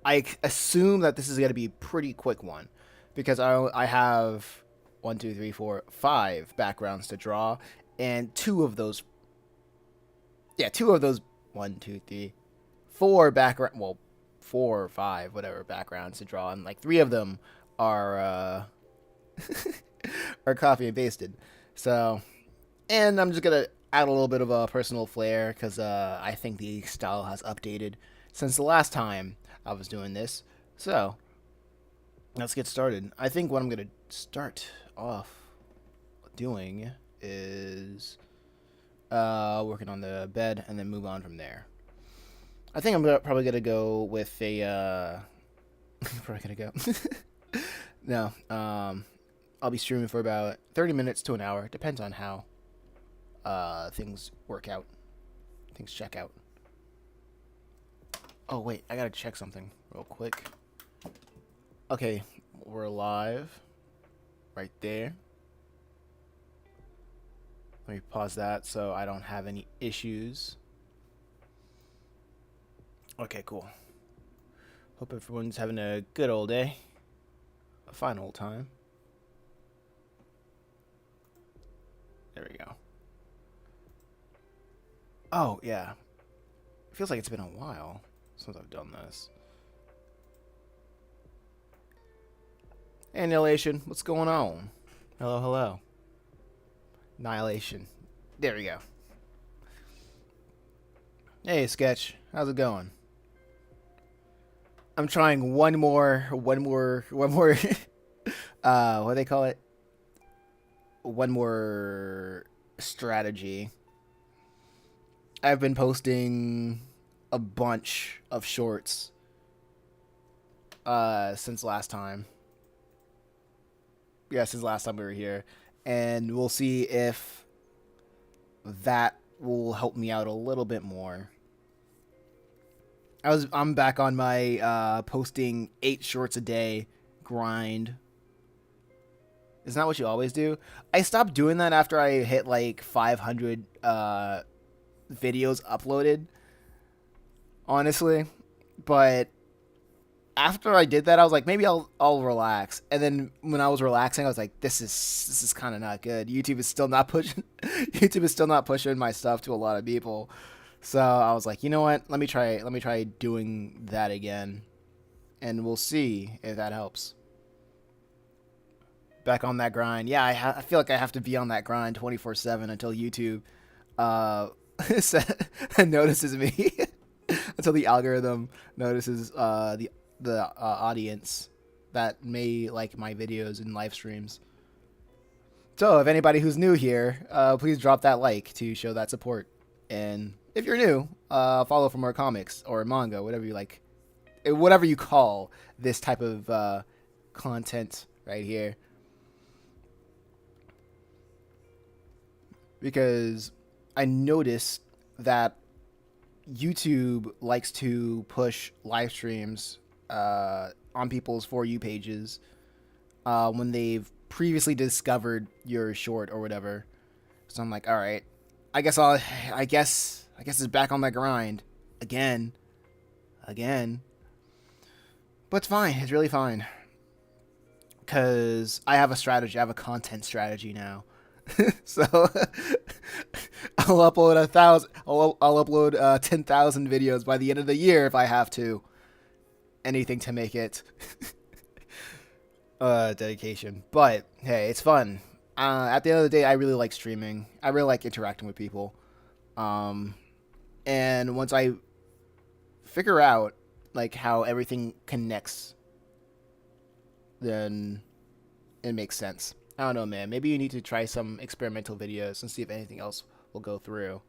I assume that this is going to be a pretty quick one because I have one, two, three, four, five backgrounds to draw, and two of those one, two, three, four background, well, four or five, whatever backgrounds to draw, and like three of them are are copy and pasted. So, and I'm just gonna add a little bit of a personal flair because I think the style has updated since the last time I was doing this. So let's get started. I think what I'm gonna start off doing is working on the bed and then move on from there. I think probably gonna go with a probably gonna go. No, I'll be streaming for about 30 minutes to an hour. Depends on how things work out, things check out. Oh wait, I gotta check something real quick. Okay, we're live, right there. Let me pause that so I don't have any issues. Okay, cool. Hope everyone's having a good old day. A fine old time. There we go. Oh, yeah. It feels like it's been a while since I've done this. Annihilation, what's going on? Hello, hello. Annihilation. There we go. Hey, Sketch. How's it going? I'm trying one more, what do they call it? One more strategy. I've been posting a bunch of shorts since last time. Yeah, since last time we were here. And we'll see if that will help me out a little bit more. I'm back on my posting 8 shorts a day grind. Isn't that what you always do? I stopped doing that after I hit like 500 videos uploaded, honestly. But after I did that, I was like, maybe I'll relax. And then when I was relaxing, I was like, this is kind of not good. YouTube is still not pushing. YouTube is still not pushing my stuff to a lot of people. So I was like, you know what? Let me try doing that again, and we'll see if that helps. Back on that grind. Yeah, I feel like I have to be on that grind 24/7 until YouTube uh notices me. Until the algorithm notices the audience that may like my videos and live streams. So if anybody who's new here, please drop that like to show that support. And if you're new, follow for more comics or manga, whatever you like, whatever you call this type of content right here. Because I noticed that YouTube likes to push live streams on people's For You pages when they've previously discovered your short or whatever. So I'm like, all right, I guess it's back on that grind again. But it's fine. It's really fine because I have a strategy. I have a content strategy now. So I'll upload 1,000. I'll upload 10,000 videos by the end of the year if I have to. Anything to make it dedication. But hey, it's fun. At the end of the day, I really like streaming. I really like interacting with people. Um, and once I figure out like how everything connects, then it makes sense. I don't know, man. Maybe you need to try some experimental videos and see if anything else will go through.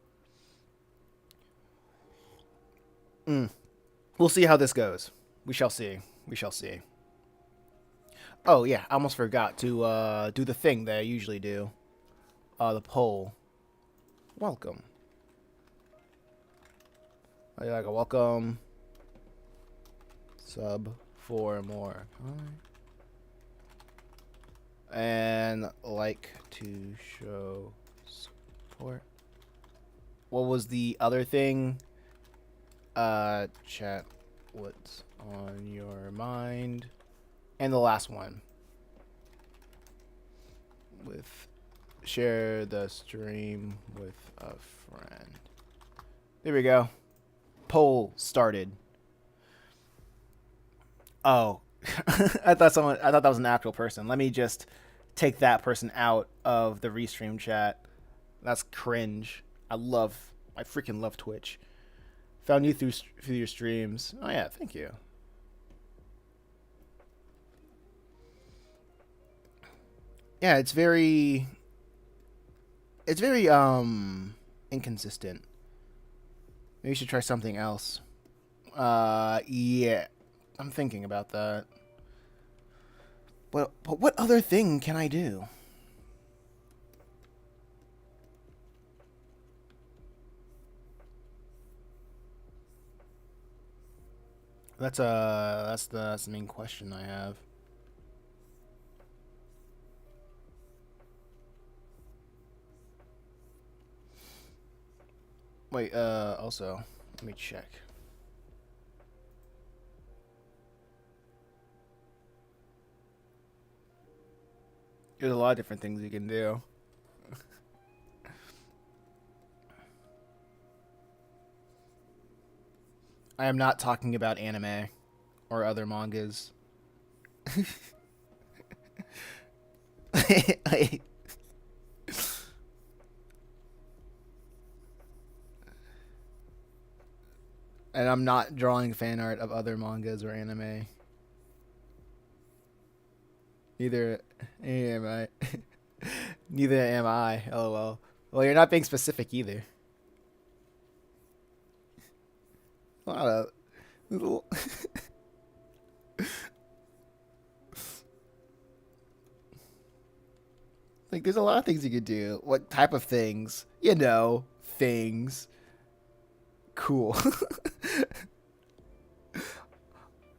We'll see how this goes. We shall see. We shall see. Oh yeah, I almost forgot to do the thing that I usually do. The poll. Welcome. I like a welcome. Sub for more. And like to show support. What was the other thing? Chat what's on your mind. And the last one. With share the stream with a friend. There we go. Poll started. Oh. I thought that was an actual person. Let me just take that person out of the restream chat. That's cringe. I freaking love Twitch. Found you through your streams. Oh yeah, thank you. Yeah, it's very inconsistent. Maybe you should try something else. Yeah. I'm thinking about that. But what other thing can I do? That's the main question I have. Wait, also, let me check. There's a lot of different things you can do. I am not talking about anime or other mangas. And I'm not drawing fan art of other mangas or anime. Neither am I. Neither am I. LOL. Well, you're not being specific either. A lot of little. Like, there's a lot of things you could do. What type of things? You know, things. Cool.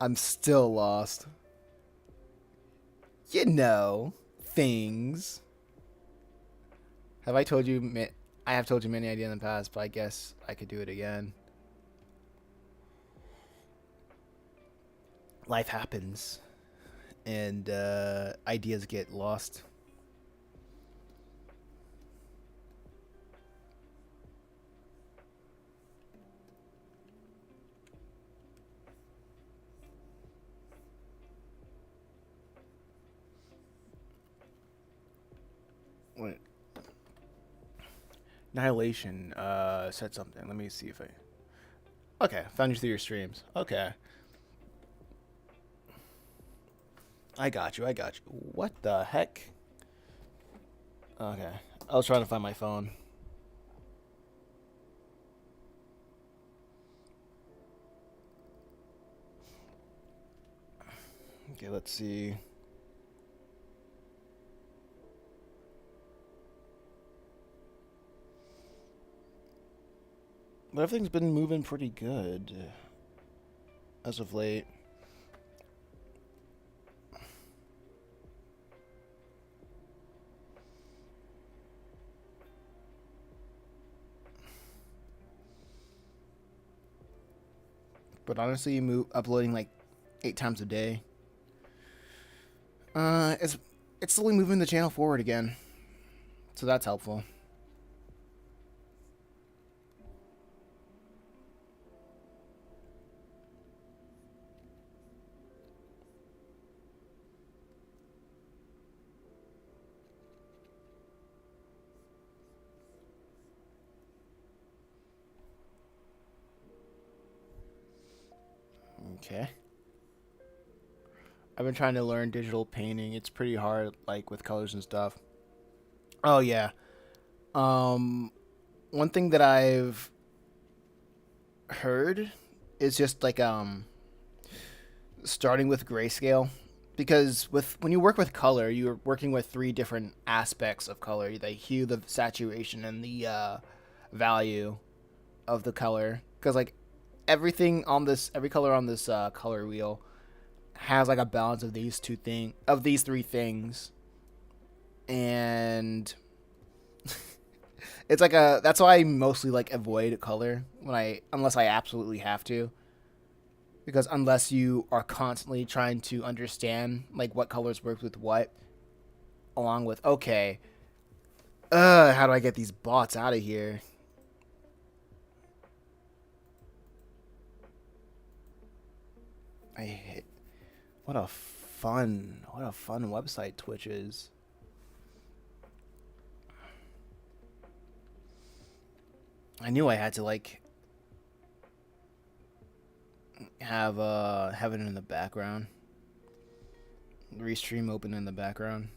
I'm still lost. You know, things. Have I told you? I have told you many ideas in the past, but I guess I could do it again. Life happens, and ideas get lost. Wait. Annihilation said something. Let me see if I. Okay, found you through your streams. Okay. I got you. What the heck? Okay. I was trying to find my phone. Okay, let's see. But everything's been moving pretty good as of late. But honestly, uploading like 8 times a day. It's slowly moving the channel forward again, so that's helpful. Okay. I've been trying to learn digital painting. It's pretty hard, like with colors and stuff. Oh yeah. One thing that I've heard is just like starting with grayscale, because when you work with color, you're working with 3 different aspects of color: the hue, the saturation, and the value of the color. Because like every color on this color wheel has like a balance of these 3 things, and it's like that's why I mostly like avoid color unless I absolutely have to. because unless you are constantly trying to understand like what colors work with what, along with okay, how do I get these bots out of here? I hate, what a fun website Twitch is. I knew I had to like have it in the background. Restream open in the background.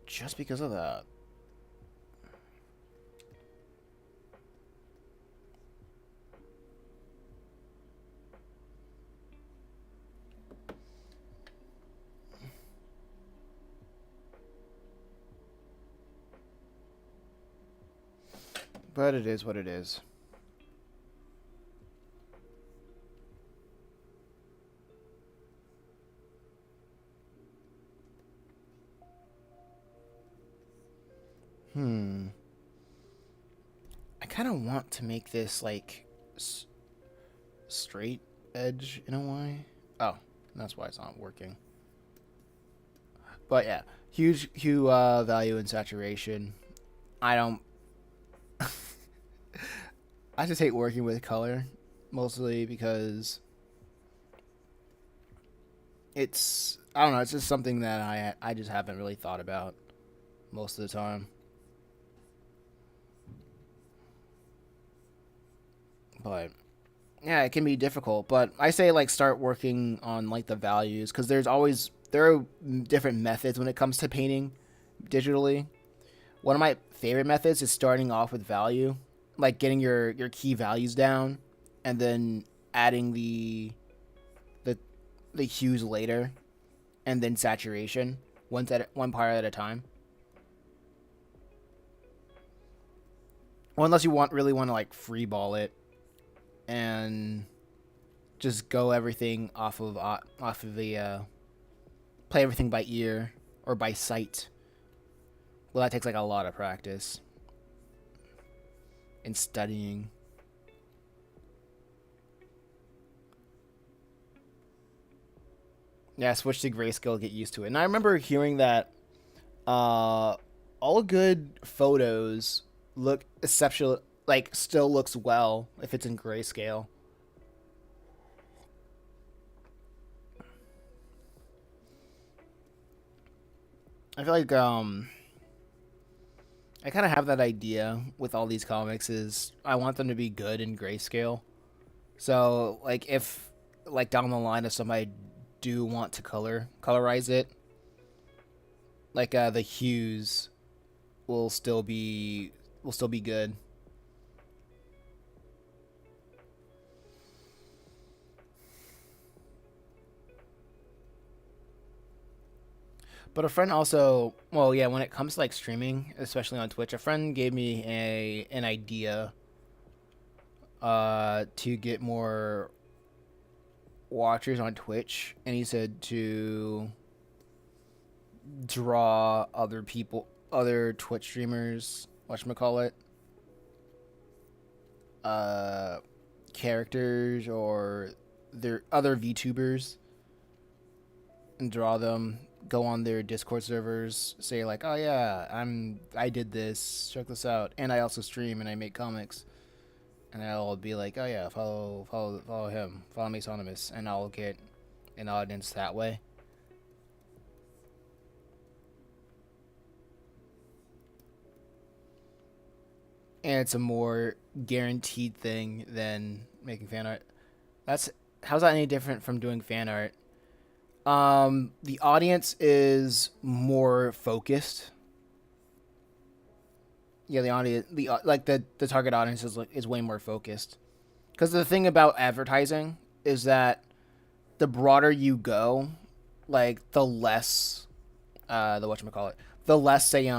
Just because of that. But it is what it is. I kind of want to make this like straight edge in a way. Oh, that's why it's not working. But yeah, huge hue value and saturation. I don't. I just hate working with color, mostly because it's I don't know. It's just something that I just haven't really thought about most of the time. But yeah, it can be difficult. But I say like start working on like the values because there are different methods when it comes to painting digitally. One of my favorite methods is starting off with value, like getting your key values down, and then adding the the hues later, and then saturation one part at a time. Well, unless you want to like free ball it and just go everything off of the play everything by ear or by sight. Well, that takes like a lot of practice and studying. Yeah, switch to grayscale, get used to it. And I remember hearing that all good photos look exceptional, like still looks well if it's in grayscale. I feel like I kind of have that idea with all these comics is I want them to be good in grayscale. So like if like down the line if somebody do want to colorize it, like the hues will still be good. But a friend also, well, yeah, when it comes to like streaming, especially on Twitch, a friend gave me a an idea to get more watchers on Twitch, and he said to draw other Twitch streamers, whatchamacallit, uh, characters or their other VTubers, and draw them. Go on their Discord servers, say like, "Oh yeah, I did this. Check this out." And I also stream and I make comics. And I'll be like, "Oh yeah, follow him, follow me, Anonymous," and I'll get an audience that way. And it's a more guaranteed thing than making fan art. That's how's that any different from doing fan art? The audience is more focused. Yeah, the audience, like the target audience is way more focused. Because the thing about advertising is that the broader you go, like the less, the whatchamacallit, the less say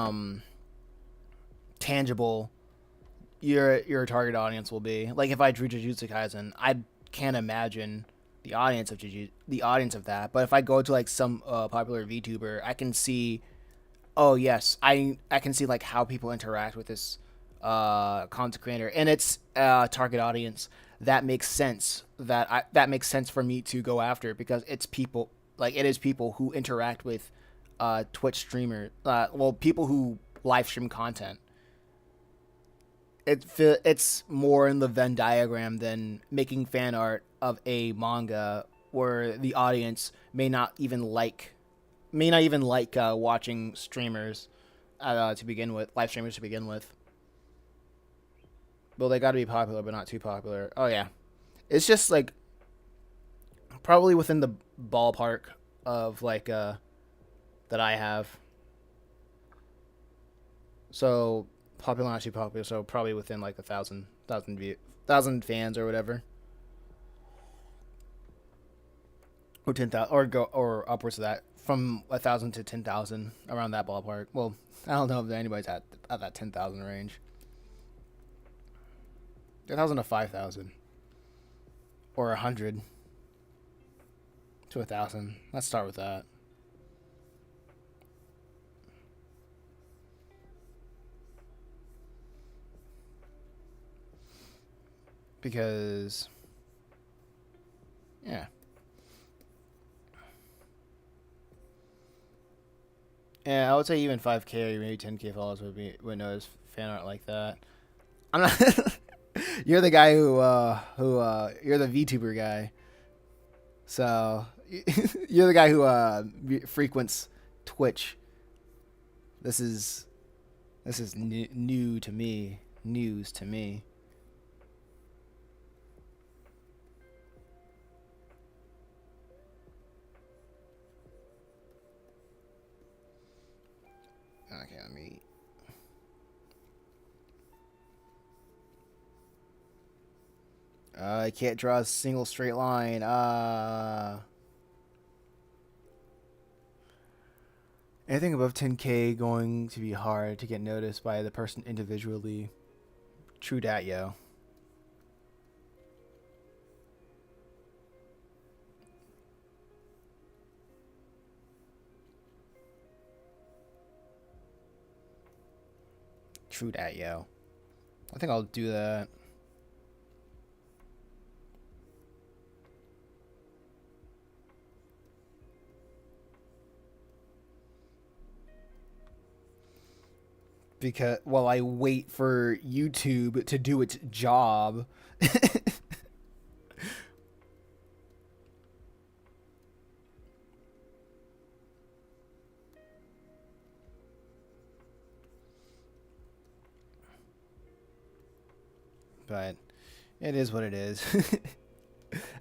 tangible your target audience will be. Like if I drew Jujutsu Kaisen, I can't imagine the audience of that. But if I go to like some popular VTuber, I can see. Oh yes, I can see like how people interact with this content creator and its target audience. that makes sense. That makes sense for me to go after because it's people like it is people who interact with Twitch streamer. Well, people who live stream content. It's more in the Venn diagram than making fan art of a manga where the audience may not even like watching streamers to begin with, live streamers to begin with. Well, they got to be popular, but not too popular. Oh yeah, it's just like probably within the ballpark of like that I have. So popular, not too popular. So probably within like 1,000 fans or whatever, or 10,000, or upwards of that, from 1,000 to 10,000, around that ballpark. Well, I don't know if anybody's at that 10,000 range. 10,000 to 5,000, or 100 to 1,000. Let's start with that. Because, yeah. Yeah, I would say even 5K or maybe 10K followers would notice fan art like that. I'm not. You're the guy who you're the VTuber guy. So you're the guy who frequents Twitch. This is new to me. News to me. Okay, let me. I can't draw a single straight line. Anything above 10K going to be hard to get noticed by the person individually. True dat, yo. True dat, yo. I think I'll do that. Because while I wait for YouTube to do its job. But it is what it is.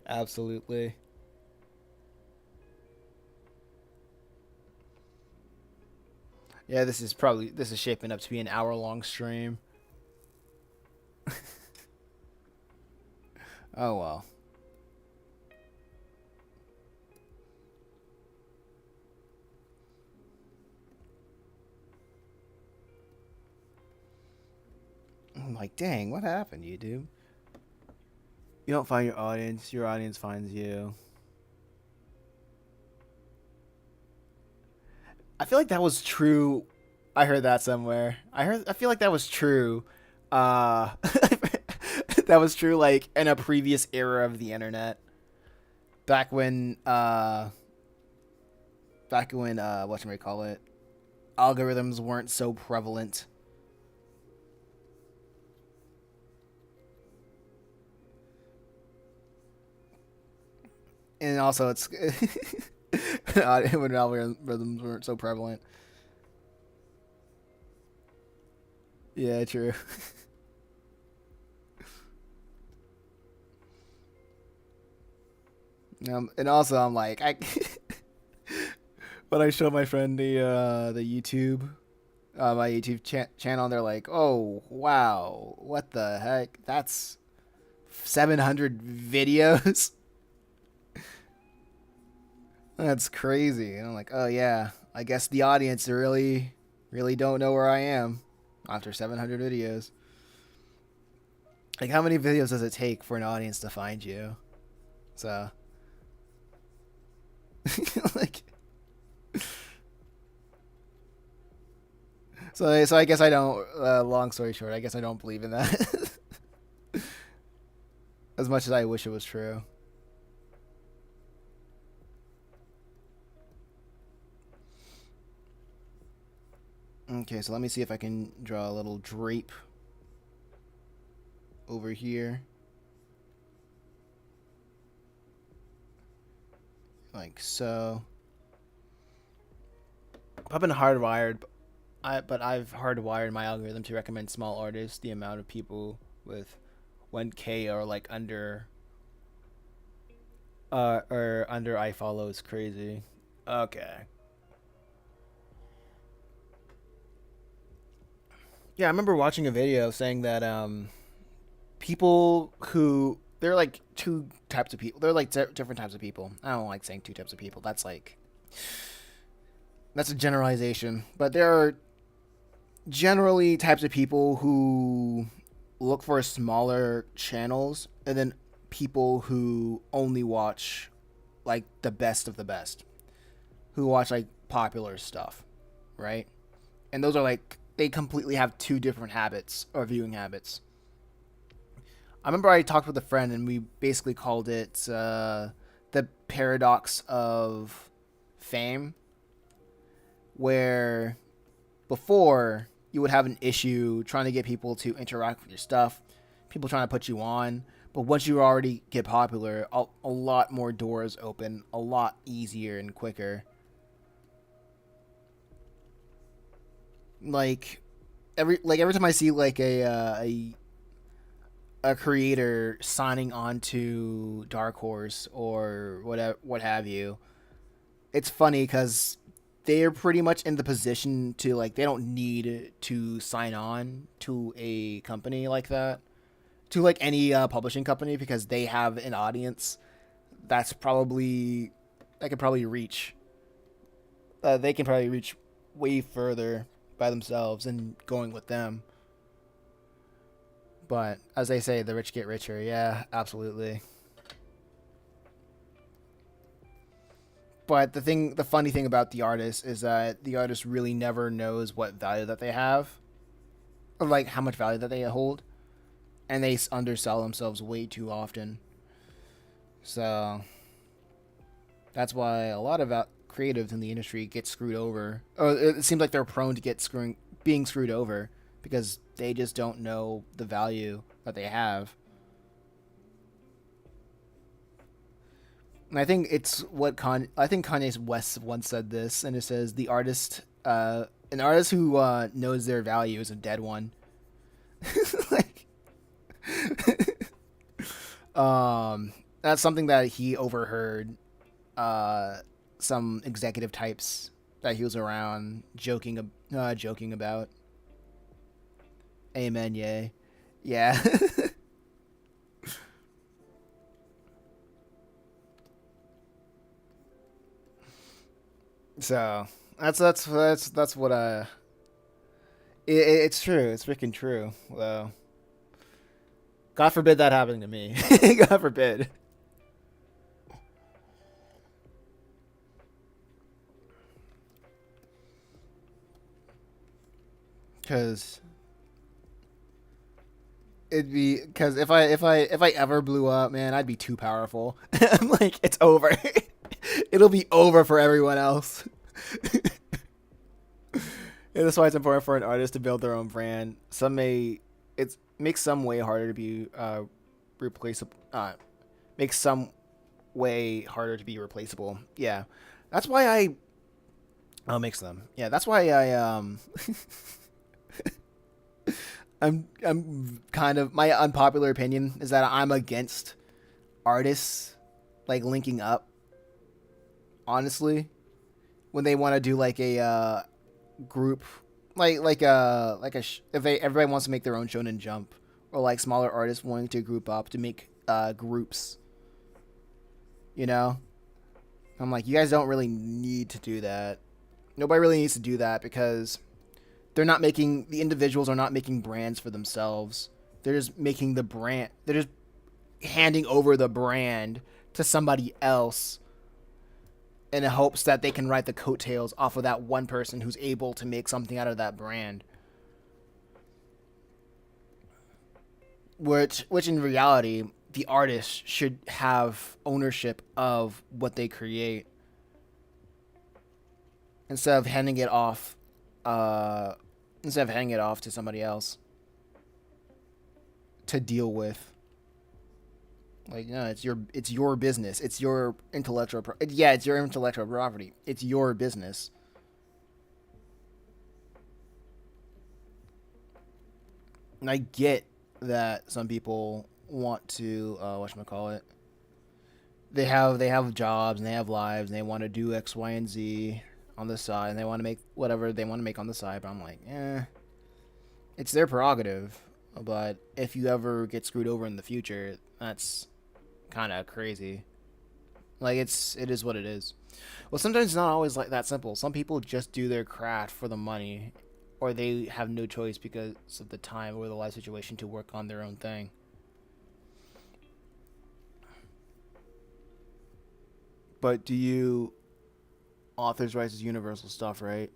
Absolutely. Yeah, this is shaping up to be an hour-long stream. Oh well. I'm like, dang, what happened, YouTube? You don't find your audience finds you. I feel like that was true. I heard that somewhere. I feel like that was true. That was true like in a previous era of the internet. Back when whatchamacallit, algorithms weren't so prevalent. And also it's when algorithms weren't so prevalent. Yeah, true. And also I'm like when I show my friend the YouTube my YouTube channel, and they're like, "Oh wow, what the heck? That's 700 videos." That's crazy. And I'm like, "Oh yeah, I guess the audience really don't know where I am after 700 videos." Like, how many videos does it take for an audience to find you? So, like, so I guess I don't. Long story short, I guess I don't believe in that. As much as I wish it was true. Okay, so let me see if I can draw a little drape over here. Like so. I've been hardwired, but I've hardwired my algorithm to recommend small artists. The amount of people with 1K or like under or under I follow is crazy. Okay. Yeah, I remember watching a video saying that people who there are like two types of people. There are like different types of people. I don't like saying two types of people. That's a generalization, but there are generally types of people who look for smaller channels, and then people who only watch like the best of the best, who watch like popular stuff, right? And those are like they completely have two different habits or viewing habits. I remember I talked with a friend and we basically called it the paradox of fame, where before you would have an issue trying to get people to interact with your stuff, people trying to put you on. But once you already get popular, a lot more doors open, a lot easier and quicker. Like every time I see like a creator signing on to Dark Horse or whatever, what have you, it's funny because they're pretty much in the position to like they don't need to sign on to a company like that, to like any publishing company, because they have an audience that's probably that could probably reach they can probably reach way further by themselves and going with them. But as they say, the rich get richer. Yeah, absolutely. But the funny thing about the artist is that the artist really never knows what value that they have, or like how much value that they hold, and they undersell themselves way too often. So that's why a lot of creatives in the industry get screwed over. Or it seems like they're prone to being screwed over because they just don't know the value that they have. And I think it's what I think Kanye West once said this, and it says an artist who knows their value is a dead one. Like, that's something that he overheard. Some executive types that he was around joking about. Amen, yay. Yeah. So that's what it's true. It's freaking true. Well, God forbid that happened to me. God forbid. Because it'd be because if I ever blew up, man, I'd be too powerful. I'm like, it's over. It'll be over for everyone else. And that's why it's important for an artist to build their own brand. It makes some way harder to be replaceable. Makes some way harder to be replaceable. Yeah, that's why I. Oh, makes them. Yeah, that's why I'm kind of my unpopular opinion is that I'm against artists like linking up. Honestly, when they want to do like a group, if they everybody wants to make their own Shonen Jump, or like smaller artists wanting to group up to make groups, you know, I'm like, you guys don't really need to do that. Nobody really needs to do that because the individuals are not making brands for themselves. They're just making the brand. They're just handing over the brand to somebody else in hopes that they can ride the coattails off of that one person who's able to make something out of that brand. Which in reality, the artist should have ownership of what they create instead of handing it off uh to somebody else to deal with. Like, no, it's your business. It's your yeah, it's your intellectual property. It's your business. And I get that some people want to whatchamacallit. They have jobs and they have lives and they want to do X, Y, and Z on the side and they want to make whatever they want to make on the side, but I'm like, it's their prerogative. But if you ever get screwed over in the future, that's kind of crazy. Like it is what it is. Well, sometimes it's not always like that simple. Some people just do their craft for the money, or they have no choice because of the time or the life situation to work on their own thing. But do you authors' rights is universal stuff, right?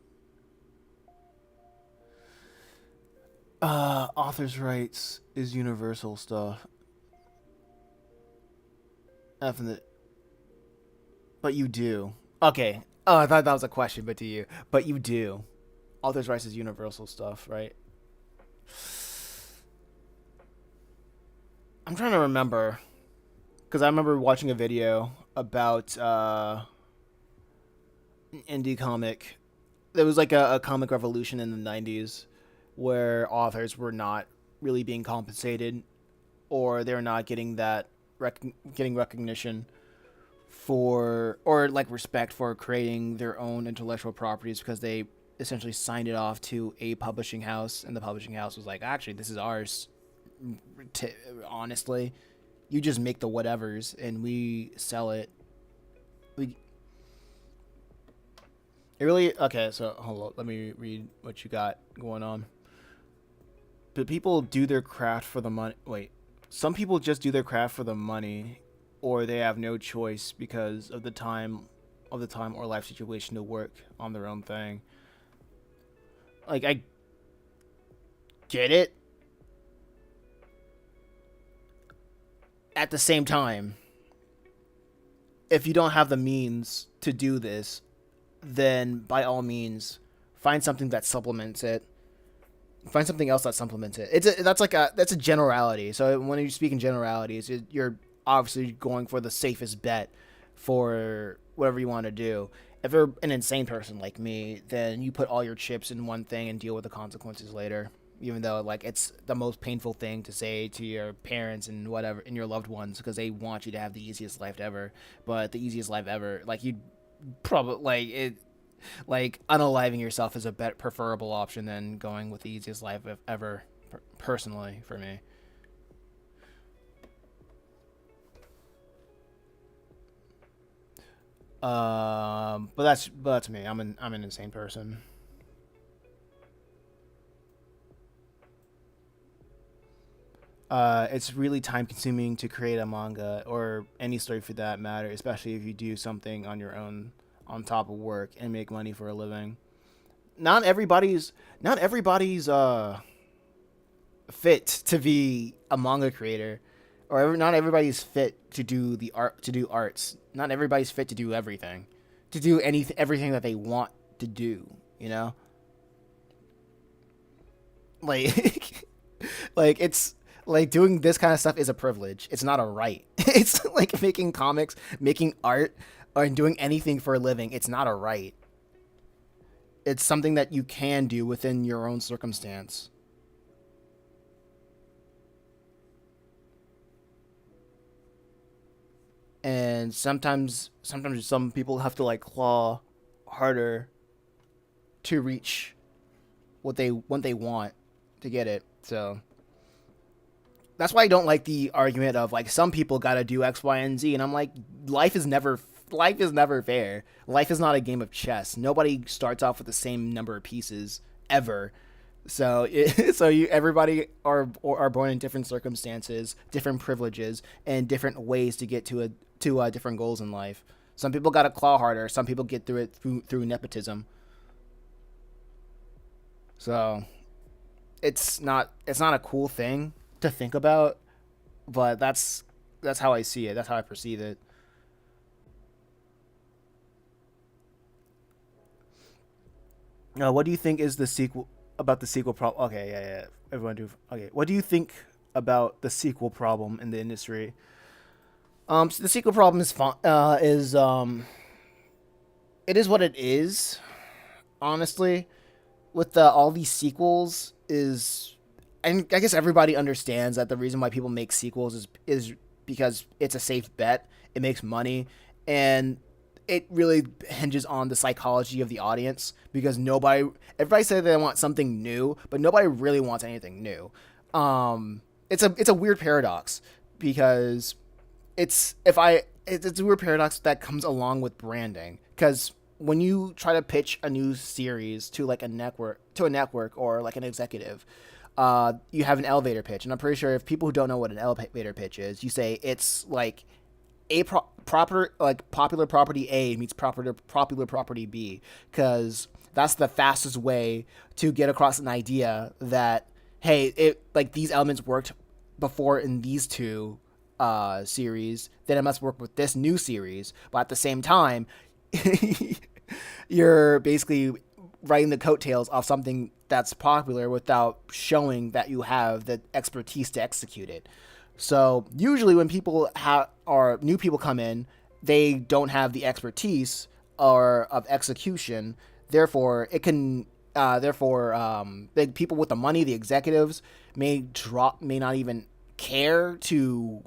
Authors' rights is universal stuff. Definitely. But you do. Okay. Oh, I thought that was a question, but do you? But you do. Authors' rights is universal stuff, right? I'm trying to remember because I remember watching a video about an indie comic. There was like a comic revolution in the '90s where authors were not really being compensated, or they're not getting getting recognition for, or like respect for creating their own intellectual properties because they essentially signed it off to a publishing house, and the publishing house was like, actually, this is ours. T- Honestly, you just make the whatevers and we sell it. We It really okay. So hold on, let me read what you got going on. But people do their craft for the money. Wait, some people just do their craft for the money, or they have no choice because of the time or life situation to work on their own thing. Like I get it. At the same time, if you don't have the means to do this, then by all means, find something that supplements it. Find something else that supplements it. That's a generality. So when you speak in generalities, you're obviously going for the safest bet for whatever you want to do. If you're an insane person like me, then you put all your chips in one thing and deal with the consequences later. Even though like it's the most painful thing to say to your parents and whatever and your loved ones because they want you to have the easiest life ever. But the easiest life ever, like you probably like unaliving yourself is a better preferable option than going with the easiest life ever. Personally, for me. But that's me. I'm an insane person. It's really time consuming to create a manga or any story for that matter, especially if you do something on your own on top of work and make money for a living. Not everybody's not everybody's fit to be a manga creator, or not everybody's fit to do the art to do arts. Not everybody's fit to do everything, to do anything everything that they want to do. You know, like like it's like doing this kind of stuff is a privilege. It's not a right. It's like making comics, making art, or doing anything for a living. It's not a right. It's something that you can do within your own circumstance. And sometimes some people have to like claw harder to reach what they want to get it. So that's why I don't like the argument of like some people got to do X, Y, and Z. And I'm like, life is never fair. Life is not a game of chess. Nobody starts off with the same number of pieces ever. So you everybody are born in different circumstances, different privileges, and different ways to get to different goals in life. Some people got to claw harder. Some people get through it through nepotism. So it's not a cool thing to think about, but That's how I see it. That's how I perceive it. What do you think is the sequel about the sequel problem? Okay, yeah, yeah. Everyone do. Okay, what do you think about the sequel problem in the industry? So the sequel problem is it is what it is. Honestly, with all these sequels is, and I guess everybody understands that the reason why people make sequels is because it's a safe bet. It makes money, and it really hinges on the psychology of the audience because everybody said they want something new, but nobody really wants anything new. It's a weird paradox because it's a weird paradox that comes along with branding because when you try to pitch a new series to like a network or like an executive, you have an elevator pitch, and I'm pretty sure if people who don't know what an elevator pitch is, you say it's like proper like popular property A meets popular property B because that's the fastest way to get across an idea that hey, it like these elements worked before in these two series, then it must work with this new series. But at the same time, you're basically riding the coattails off something that's popular without showing that you have the expertise to execute it. So usually when people or new people come in, they don't have the expertise or of execution. Therefore, it can. The people with the money, the executives, may not even care to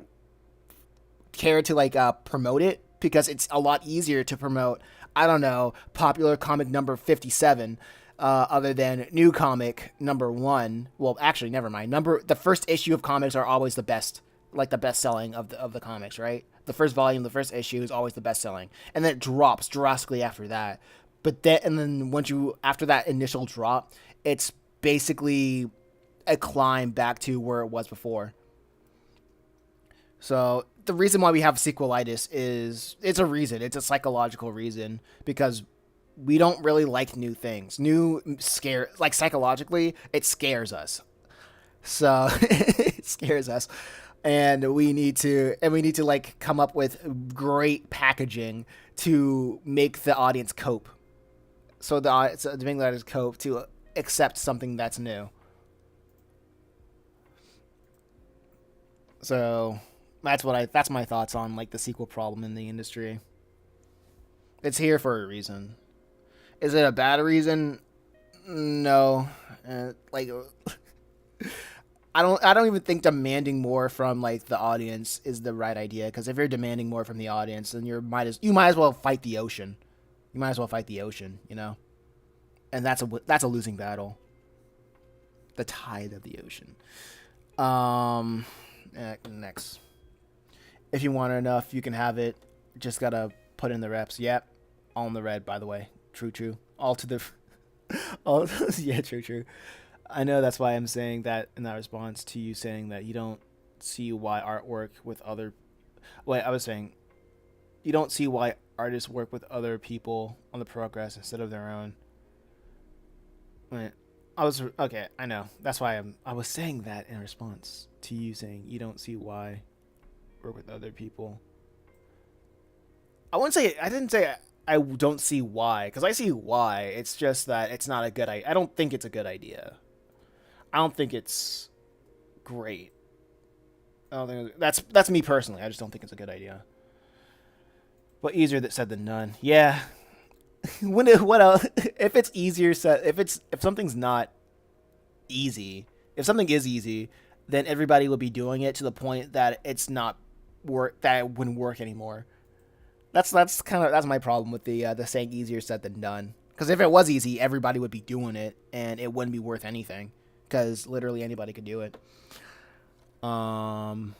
like promote it because it's a lot easier to promote. I don't know, popular comic number 57 other than new comic number 1. Well, actually, never mind. The first issue of comics are always the best, like the best selling of the comics, right? The first volume, the first issue is always the best selling, and then it drops drastically after that. And then once you after that initial drop, it's basically a climb back to where it was before. So the reason why we have sequelitis is it's a reason. It's a psychological reason because we don't really like new things. New scare like psychologically, it scares us. So it scares us. And we need to like come up with great packaging to make the audience cope. So to make the audience cope to accept something that's new. So that's my thoughts on like the sequel problem in the industry. It's here for a reason. Is it a bad reason? No. Like I don't even think demanding more from like the audience is the right idea because if you're demanding more from the audience, then you might as well fight the ocean. You might as well fight the ocean, you know? And that's a losing battle. The tide of the ocean. Um Next. If you want enough, you can have it. Just gotta put in the reps. Yep. All in the red, by the way. True, true. All to the. All. Yeah, true, true. I know that's why I'm saying that in that response to you saying that you don't see why artwork with other. Wait, I was saying you don't see why artists work with other people on the progress instead of their own. Wait, I was okay. I know that's why I was saying that in response to you saying you don't see why work with other people. I didn't say I don't see why because I see why. It's just that it's not a good. I don't think it's a good idea. I don't think it's great. I don't think that's me personally. I just don't think it's a good idea. But easier that said than none. Yeah. What else? If it's easier said, if something's not easy, if something is easy, then everybody would be doing it to the point that it's not work that it wouldn't work anymore. That's my problem with the saying easier said than done. Because if it was easy, everybody would be doing it, and it wouldn't be worth anything. Because literally anybody could do it. Um,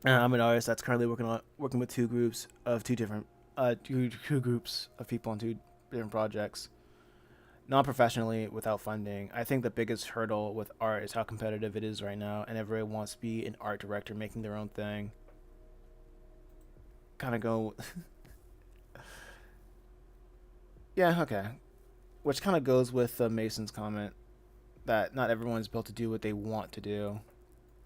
I'm an artist that's currently working with two groups of people on two different projects. Not professionally, without funding. I think the biggest hurdle with art is how competitive it is right now, and everyone wants to be an art director making their own thing. Kind of go. Yeah, okay. Which kind of goes with Mason's comment that not everyone's built to do what they want to do.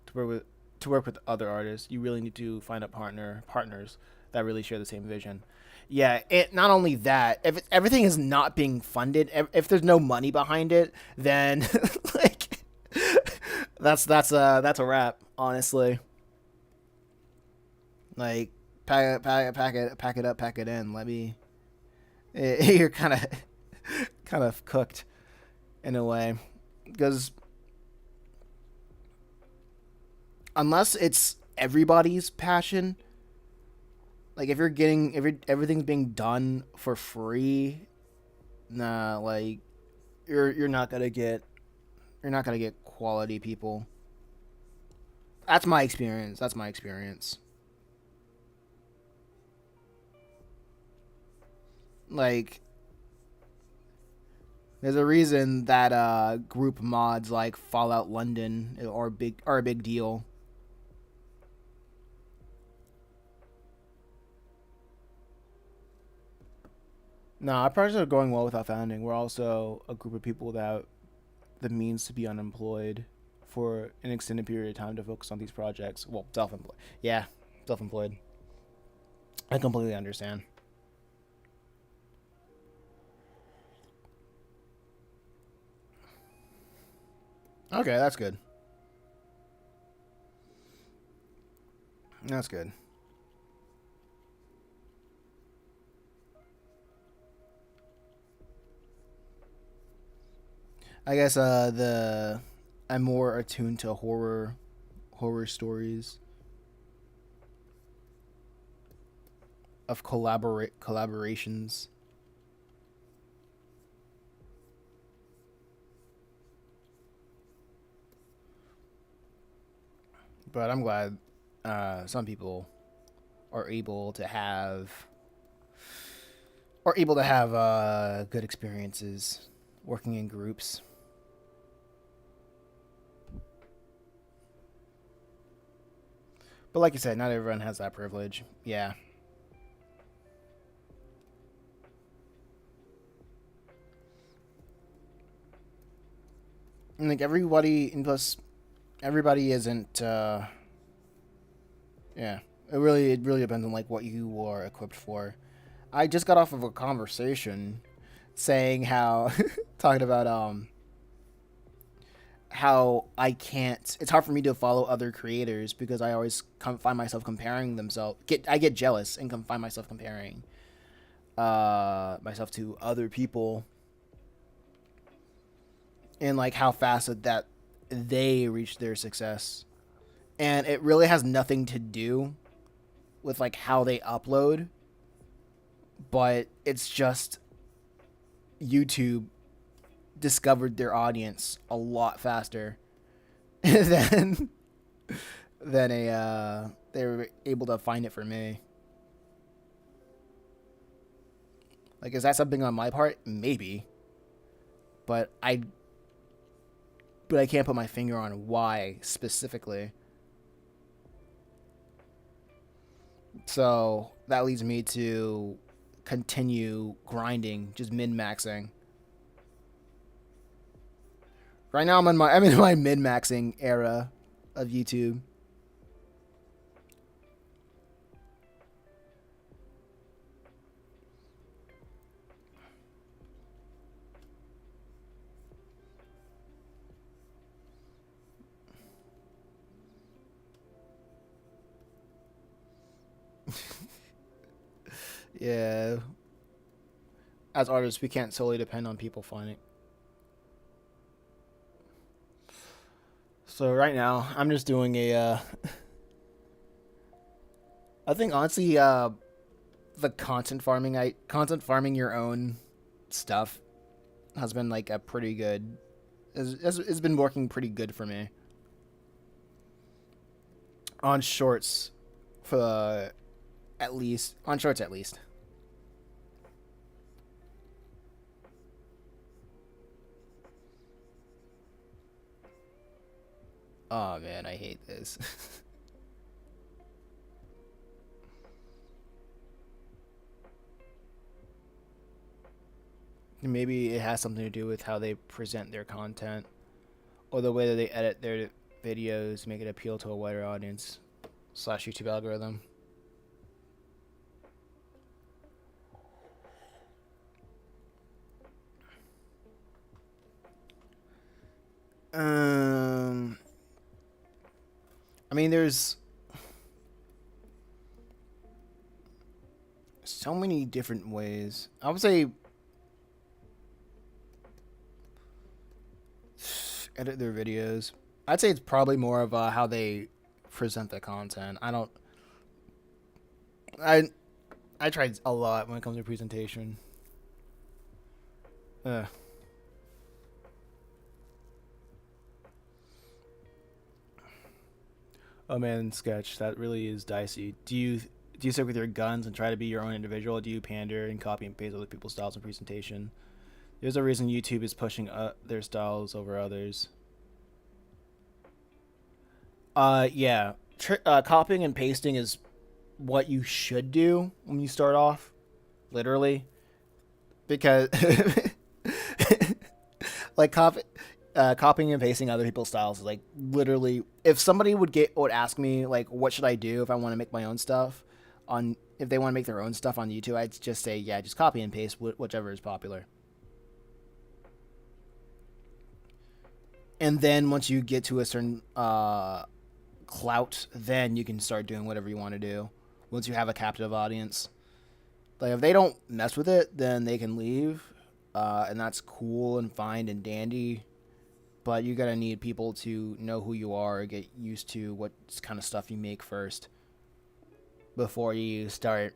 To where to work with other artists, you really need to find a partners that really share the same vision. Yeah, it not only that, if everything is not being funded, if there's no money behind it, then like that's a wrap, honestly. Like pack it up, pack it in. Let me. You're kind of cooked in a way because unless it's everybody's passion, like if you're getting if everything's being done for free, nah, like you're not gonna get quality people. That's my experience. That's my experience. Like there's a reason that group mods like Fallout London are a big deal. No, our projects are going well without founding. We're also a group of people that have the means to be unemployed for an extended period of time to focus on these projects. Well, self-employed. Yeah, self-employed. I completely understand. Okay, that's good. That's good. I guess the I'm more attuned to horror stories of collaborations. But I'm glad some people are able to have good experiences working in groups. But like you said, not everyone has that privilege. Yeah. And like everybody, and plus everybody isn't. Yeah, it really depends on like what you are equipped for. I just got off of a conversation saying how talking about how I can't. It's hard for me to follow other creators because I always find myself comparing themselves. I get jealous and find myself comparing myself to other people and like how fast that they reach their success. And it really has nothing to do with like how they upload, but it's just YouTube discovered their audience a lot faster than they were able to find it for me. Like, is that something on my part? Maybe, but I can't put my finger on why specifically. So that leads me to continue grinding, just min maxing. Right now, I'm in my min maxing era of YouTube. Yeah, as artists, we can't solely depend on people finding. So right now, I'm just doing a. I think honestly, the content farming your own stuff has been like a pretty good. It's been working pretty good for me on shorts, for at least on shorts at least. Oh man, I hate this. Maybe it has something to do with how they present their content or the way that they edit their videos to make it appeal to a wider audience / YouTube algorithm. I mean, there's so many different ways. I would say edit their videos. I'd say it's probably more of how they present the content. I tried a lot when it comes to presentation. Ugh. Oh man, sketch. That really is dicey. Do you stick with your guns and try to be your own individual? Or do you pander and copy and paste other people's styles of presentation? There's a reason YouTube is pushing their styles over others. Yeah. Copying and pasting is what you should do when you start off, literally, because like copying and pasting other people's styles is like literally. If somebody would ask me like, what should I do if I want to make my own stuff on if they want to make their own stuff on YouTube, I'd just say, yeah, just copy and paste whichever is popular. And then once you get to a certain clout, then you can start doing whatever you want to do. Once you have a captive audience, like if they don't mess with it, then they can leave, and that's cool and fine and dandy. But you gotta need people to know who you are, get used to what kind of stuff you make first, before you start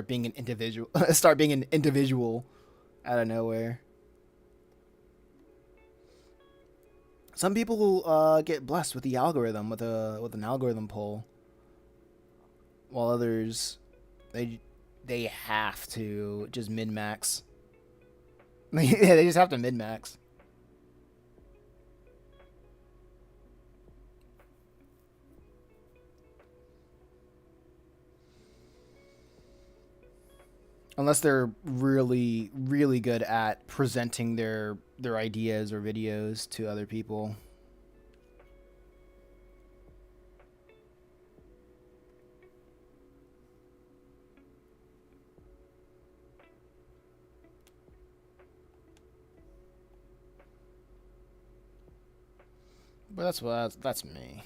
being an individual. Start being an individual out of nowhere. Some people get blessed with the algorithm, with an algorithm poll, while others they have to just min max. Yeah, they just have to min max. Unless they're really, really good at presenting their ideas or videos to other people. But that's me.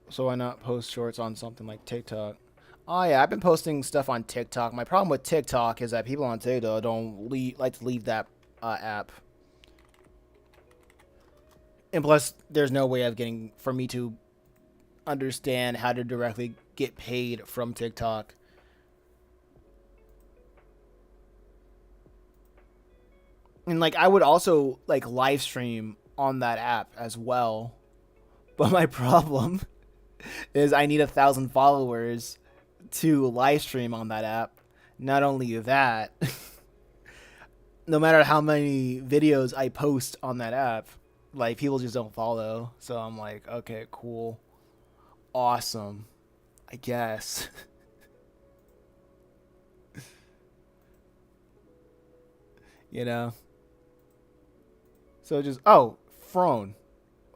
So why not post shorts on something like TikTok? Oh yeah, I've been posting stuff on TikTok. My problem with TikTok is that people on TikTok don't like to leave that app. And plus, there's no way of getting for me to understand how to directly get paid from TikTok. And like I would also like live stream on that app as well. But my problem is I need 1,000 followers to live stream on that app. Not only that, no matter how many videos I post on that app, like people just don't follow. So I'm like, okay, cool, awesome, I guess. You know. So just Frone,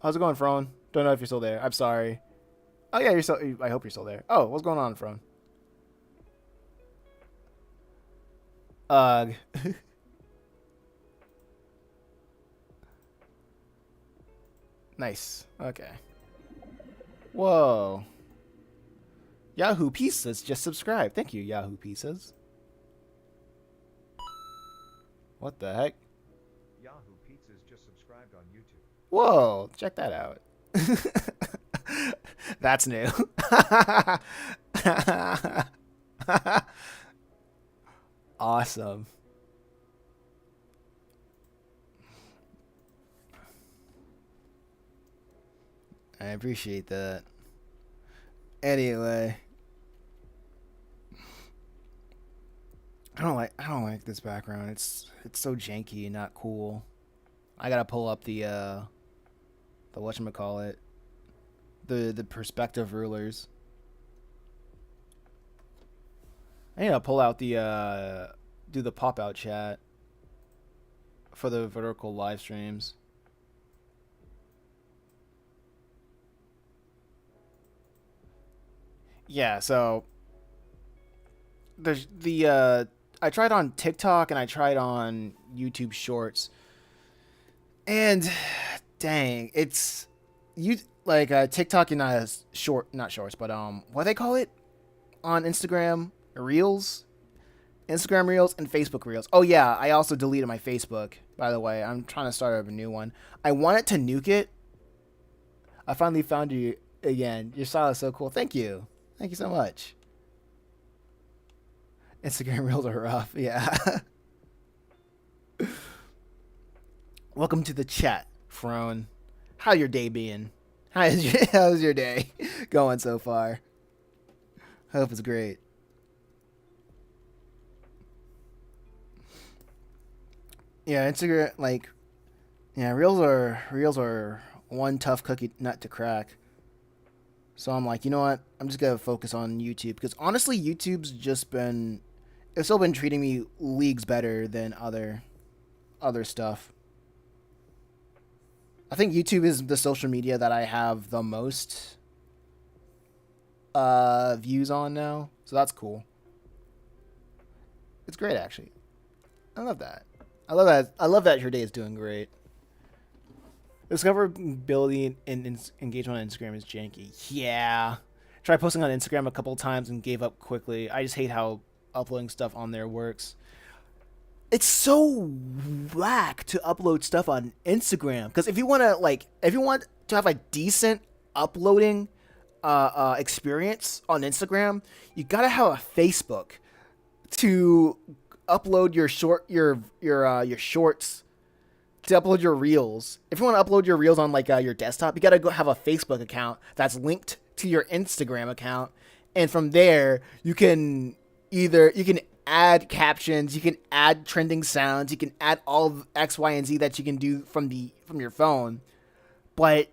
how's it going, Frone? Don't know if you're still there. I'm sorry. Oh yeah, you're still. I hope you're still there. Oh, what's going on, Frone? Ugh. Nice. Okay. Whoa. Yahoo Pizzas just subscribed. Thank you, Yahoo Pizzas. What the heck? Yahoo Pizzas just subscribed on YouTube. Whoa, check that out. That's new. Awesome. I appreciate that. Anyway, I don't like this background. It's so janky and not cool. I gotta pull up the whatchamacallit, the perspective rulers. I need to pull out the do the pop out chat for the vertical live streams. Yeah, so there's the I tried on TikTok and I tried on YouTube Shorts, and dang, it's you like TikTok and not shorts, but what do they call it on Instagram Reels, Instagram Reels, and Facebook Reels. Oh yeah, I also deleted my Facebook. By the way, I'm trying to start a new one. I wanted to nuke it. I finally found you again. Your style is so cool. Thank you so much. Instagram Reels are rough. Yeah. Welcome to the chat, Frone. How your day being? How's your day going so far? Hope it's great. Yeah, Instagram like yeah, reels are one tough cookie nut to crack. So I'm like, you know what? I'm just gonna focus on YouTube because honestly, it's still been treating me leagues better than other stuff. I think YouTube is the social media that I have the most views on now, so that's cool. It's great actually. I love that. I love that your day is doing great. Discoverability and engagement on Instagram is janky. Yeah. Tried posting on Instagram a couple times and gave up quickly. I just hate how uploading stuff on there works. It's so whack to upload stuff on Instagram because if you want to have a decent uploading experience on Instagram, you gotta have a Facebook to upload your shorts, to upload your reels. If you want to upload your reels on like your desktop, you gotta go have a Facebook account that's linked to your Instagram account, and from there you can add captions, you can add trending sounds, you can add all of X, Y, and Z that you can do from your phone, but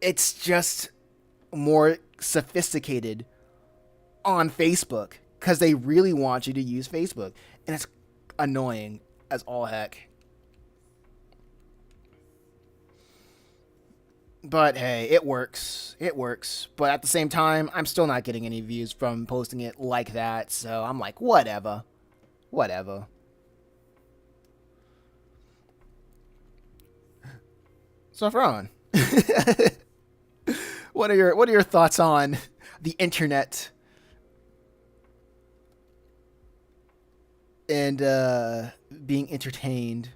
it's just more sophisticated on Facebook because they really want you to use Facebook, and it's annoying as all heck. But hey, it works. It works. But at the same time, I'm still not getting any views from posting it like that. So I'm like, whatever. Whatever. So Ron, what are your thoughts on the internet and being entertained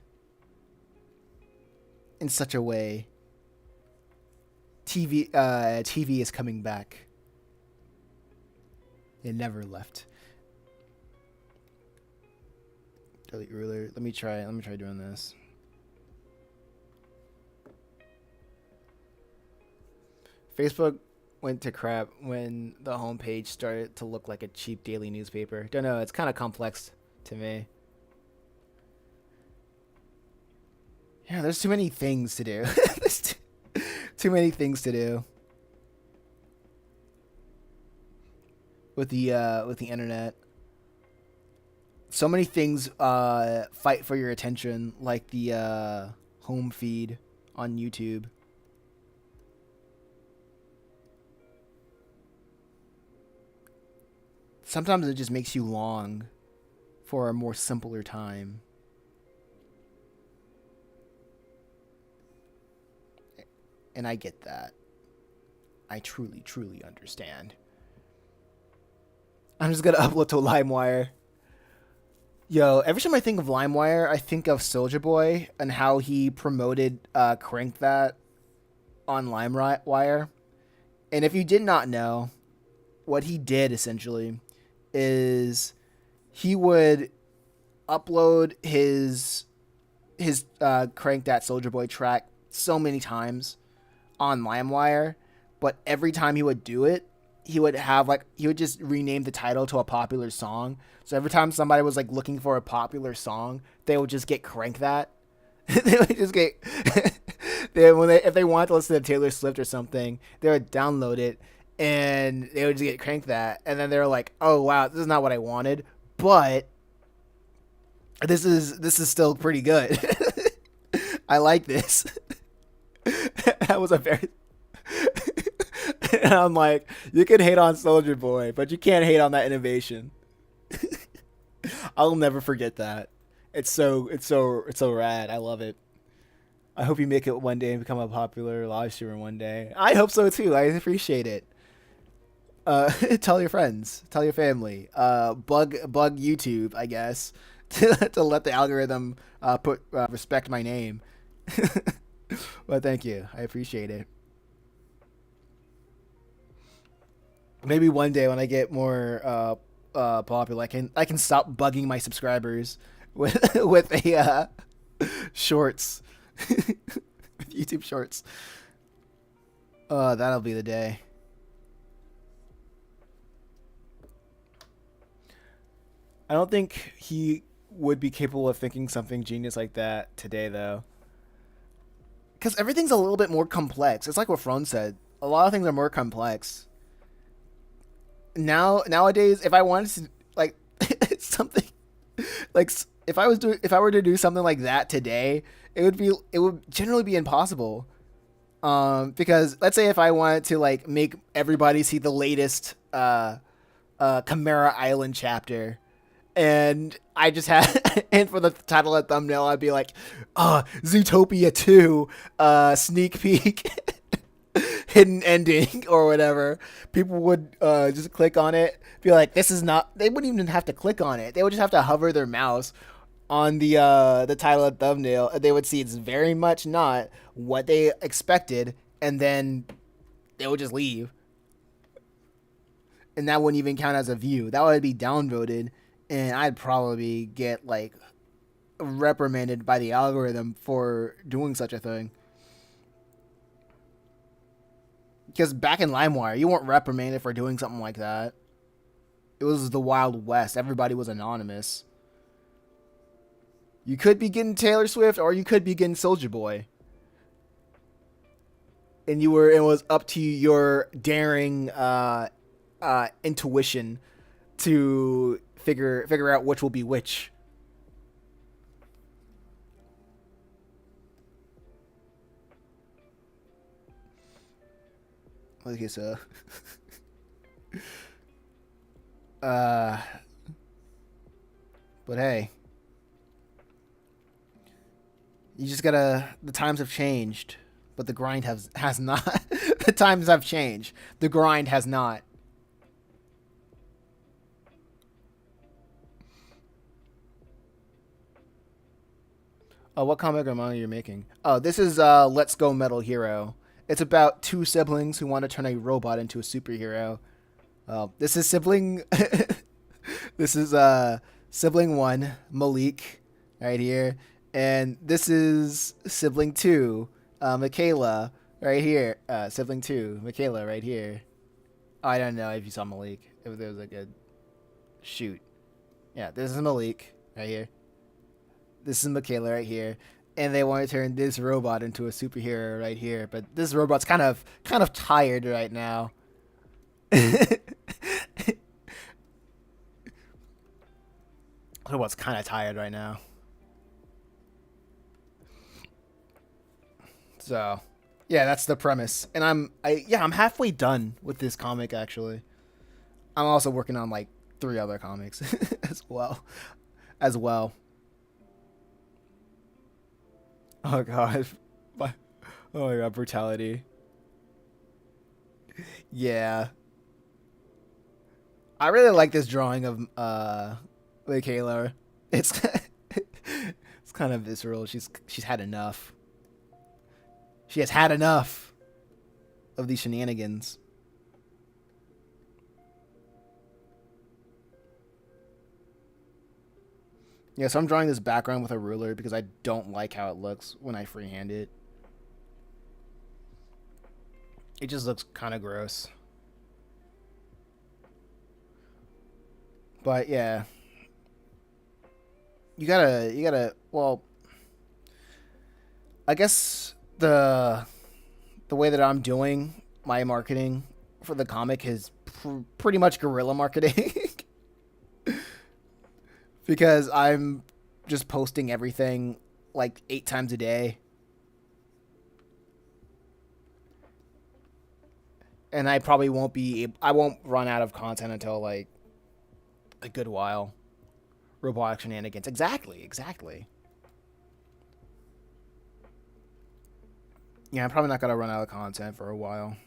in such a way? TV is coming back. It never left. Delete ruler. Let me try doing this. Facebook went to crap when the homepage started to look like a cheap daily newspaper. Don't know. It's kind of complex to me. Yeah, there's too many things to do. There's too many things to do with the internet. So many things fight for your attention, like the home feed on YouTube. Sometimes it just makes you long for a more simpler time. And I get that. I truly, truly understand. I'm just gonna upload to LimeWire. Yo, every time I think of LimeWire, I think of Soulja Boy and how he promoted Crank That on LimeWire. And if you did not know, what he did essentially is he would upload his Crank That Soulja Boy track so many times on LimeWire, but every time he would do it, he would just rename the title to a popular song. So every time somebody was like looking for a popular song, they would just get Crank That. They would just get if they wanted to listen to Taylor Swift or something, they would download it and they would just get Crank That, and then they were like, "Oh wow, this is not what I wanted, but This is still pretty good. I like this. That was a very. And I'm like, you can hate on Soldier Boy, but you can't hate on that innovation. I'll never forget that. It's so rad. I love it. I hope you make it one day and become a popular live streamer one day. I hope so too. I appreciate it. Tell your friends, tell your family. Bug YouTube, I guess, to let the algorithm put respect my name. Well, thank you. I appreciate it. Maybe one day when I get more popular, I can stop bugging my subscribers with with a shorts, with YouTube shorts. That'll be the day. I don't think he would be capable of thinking something genius like that today, though, because everything's a little bit more complex. It's like what Fron said. A lot of things are more complex nowadays. If I wanted to like something like if I were to do something like that today, it would generally be impossible. Because let's say if I wanted to like make everybody see the latest Chimera Island chapter, and I just had and for the title and thumbnail I'd be like, Zootopia 2 sneak peek hidden ending or whatever. People would just click on it, be like, this is not. They wouldn't even have to click on it. They would just have to hover their mouse on the title and thumbnail. They would see it's very much not what they expected, and then they would just leave. And that wouldn't even count as a view. That would be downvoted, and I'd probably get like reprimanded by the algorithm for doing such a thing. Because back in LimeWire, you weren't reprimanded for doing something like that. It was the Wild West. Everybody was anonymous. You could be getting Taylor Swift, or you could be getting Soldier Boy. And it was up to your daring intuition to figure out which will be which. Okay, so uh but hey, you just gotta. The times have changed, but the grind has not. The times have changed. The grind has not. Oh, what comic or manga you're making? Oh, this is Let's Go Metal Hero. It's about two siblings who want to turn a robot into a superhero. This is sibling. This is sibling one, Malik, right here, and this is sibling two, Michaela, right here. Sibling two, Michaela, right here. Oh, I don't know if you saw Malik. If there was a good shoot. Yeah, this is Malik right here. This is Michaela right here. And they want to turn this robot into a superhero right here, but this robot's kind of tired right now. Robot's kind of tired right now. So, yeah, that's the premise. And I'm halfway done with this comic actually. I'm also working on like three other comics as well. As well. Oh god. Oh my god, brutality. Yeah. I really like this drawing of Michaela. It's it's kind of visceral. She's had enough. She has had enough of these shenanigans. Yeah, so I'm drawing this background with a ruler because I don't like how it looks when I freehand it. It just looks kind of gross. But yeah, you gotta. Well, I guess the way that I'm doing my marketing for the comic is pretty much guerrilla marketing. Because I'm just posting everything like 8 times a day. And I probably won't be. I won't run out of content until like a good while. Robotic shenanigans. Exactly. Exactly. Yeah, I'm probably not gonna run out of content for a while.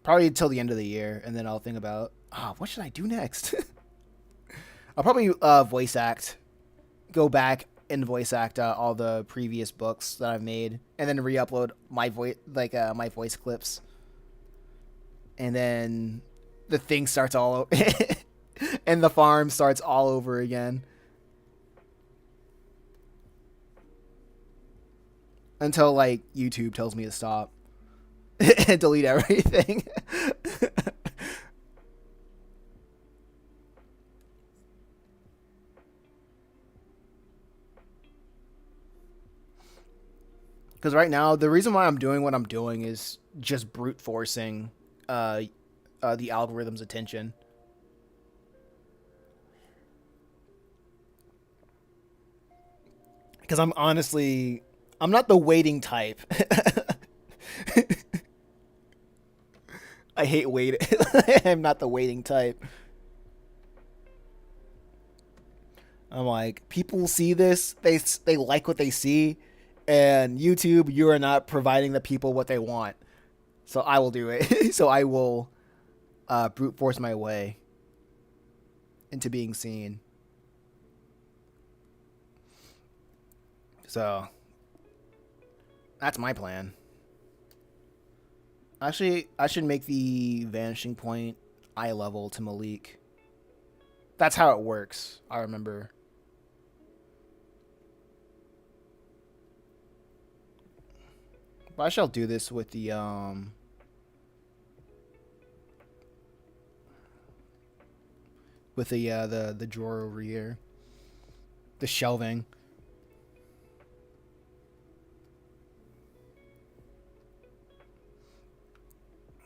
Probably until the end of the year, and then I'll think about, what should I do next? I'll probably voice act, go back and voice act all the previous books that I've made, and then re-upload my voice, like my voice clips, and then the thing starts all over, and the farm starts all over again until like YouTube tells me to stop and delete everything. Because right now, the reason why I'm doing what I'm doing is just brute forcing the algorithm's attention. Because I'm not the waiting type. I hate waiting. I'm not the waiting type. I'm like, people see this, they like what they see, and YouTube, you are not providing the people what they want. So I will do it. So I will brute force my way into being seen. So that's my plan. Actually, I should make the vanishing point eye level to Malik. That's how it works. I remember. But I shall do this with the drawer over here, the shelving.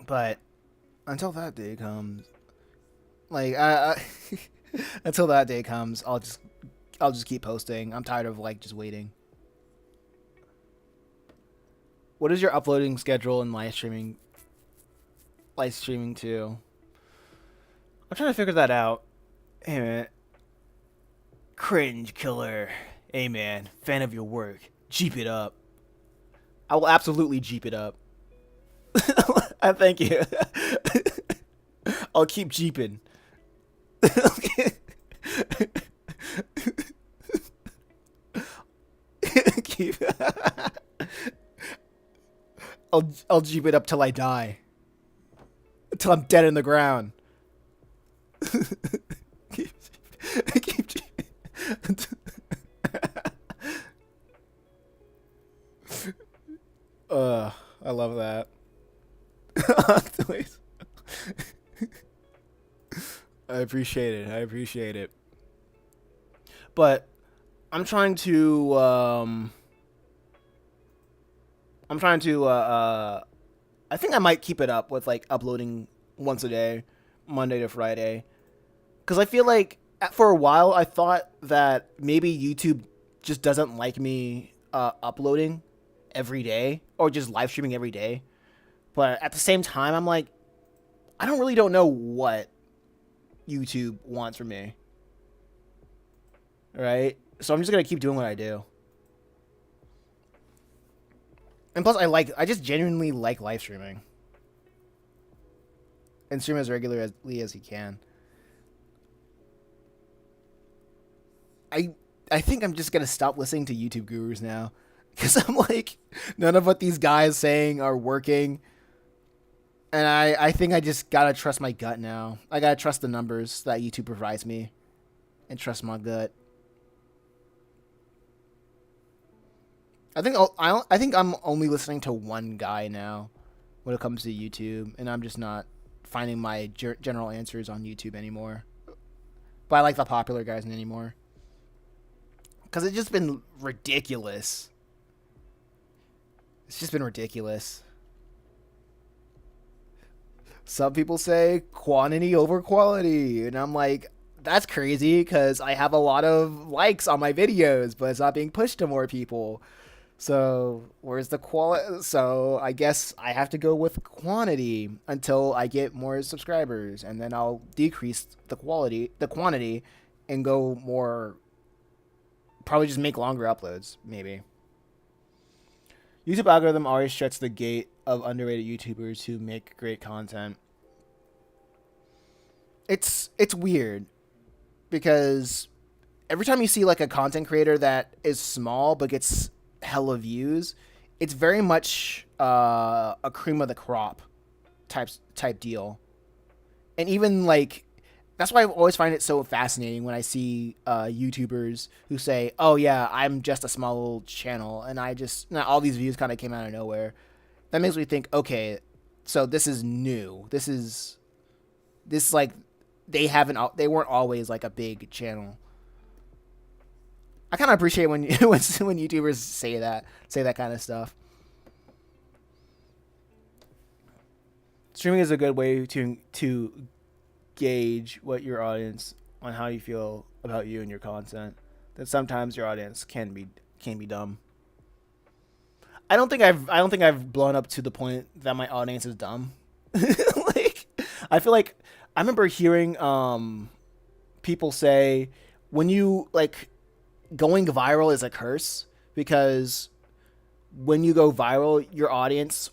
But until that day comes, like until that day comes, I'll just keep posting. I'm tired of like just waiting. What is your uploading schedule and live streaming? Live streaming too. I'm trying to figure that out. Hey man, cringe killer. Hey man, fan of your work. Jeep it up. I will absolutely jeep it up. Thank you. I'll keep jeeping. keep. I'll jeep it up till I die. Till I'm dead in the ground. keep, keep I love that. I appreciate it. I appreciate it. But I'm trying to I think I might keep it up with like uploading once a day, Monday to Friday. Cuz I feel like for a while I thought that maybe YouTube just doesn't like me uploading every day or just live streaming every day. But at the same time I'm like I don't know what YouTube wants from me. Right? So I'm just going to keep doing what I do. And plus I just genuinely like live streaming. And stream as regularly as you can. I think I'm just going to stop listening to YouTube gurus now. Because I'm like, none of what these guys saying are working. And I think I just gotta trust my gut now. I gotta trust the numbers that YouTube provides me. And trust my gut. I think I'm only listening to one guy now when it comes to YouTube. And I'm just not finding my general answers on YouTube anymore. But I like the popular guys anymore. Because it's just been ridiculous. It's just been ridiculous. Some people say quantity over quality. And I'm like, that's crazy because I have a lot of likes on my videos, but it's not being pushed to more people. So where's the quality? So I guess I have to go with quantity until I get more subscribers, and then I'll decrease the quantity, and go more. Probably just make longer uploads, maybe. YouTube algorithm always shuts the gate of underrated YouTubers who make great content. It's weird because every time you see like a content creator that is small but gets hella views, it's very much a cream of the crop type deal. And even like that's why I always find it so fascinating when I see YouTubers who say, "Oh yeah, I'm just a small little channel, and I just all these views kind of came out of nowhere." That makes me think, okay, so this is new. This like they weren't always like a big channel. I kind of appreciate when when YouTubers say that kind of stuff. Streaming is a good way to gauge what your audience on how you feel about you and your content. That sometimes your audience can be dumb. I don't think I've blown up to the point that my audience is dumb. Like I feel like I remember hearing people say when you like going viral is a curse because when you go viral, your audience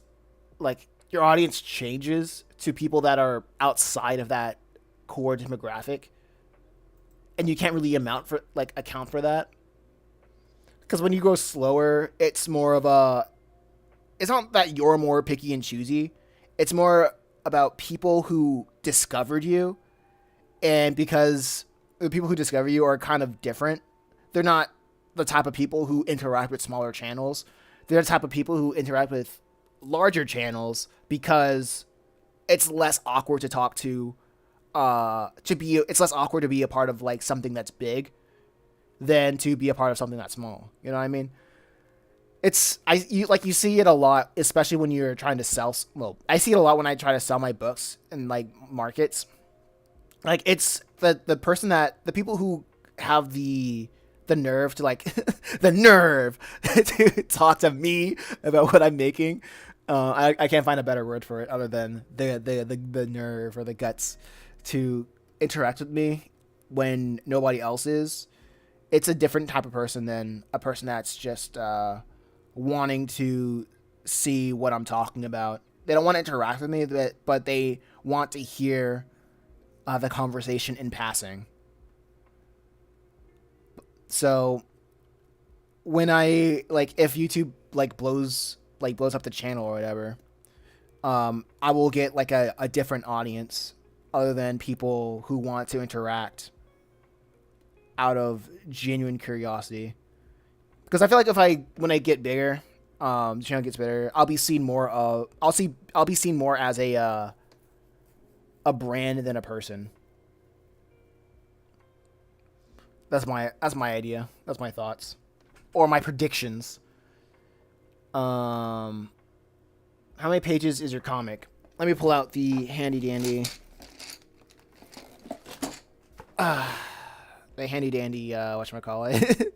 changes to people that are outside of that core demographic, and you can't really account for that because when you go slower, it's more of a. It's not that you're more picky and choosy. It's more about people who discovered you, and because the people who discover you are kind of different. They're not the type of people who interact with smaller channels. They're the type of people who interact with larger channels because it's less awkward to talk to be it's less awkward to be a part of like something that's big than to be a part of something that's small. You know what I mean? You see it a lot, especially when you're trying to sell. Well, I see it a lot when I try to sell my books in like markets. Like it's the people who have the nerve to like the nerve to talk to me about what I'm making. I can't find a better word for it other than the nerve or the guts to interact with me when nobody else is. It's a different type of person than a person that's just wanting to see what I'm talking about. They don't want to interact with me, but they want to hear the conversation in passing. So when I like if YouTube blows up the channel or whatever, I will get like a different audience other than people who want to interact out of genuine curiosity. Because I feel like when I get bigger, the channel gets bigger, I'll be seen more as a brand than a person. That's my idea. That's my thoughts, or my predictions. How many pages is your comic? Let me pull out the handy dandy. The handy dandy. Whatchamacallit?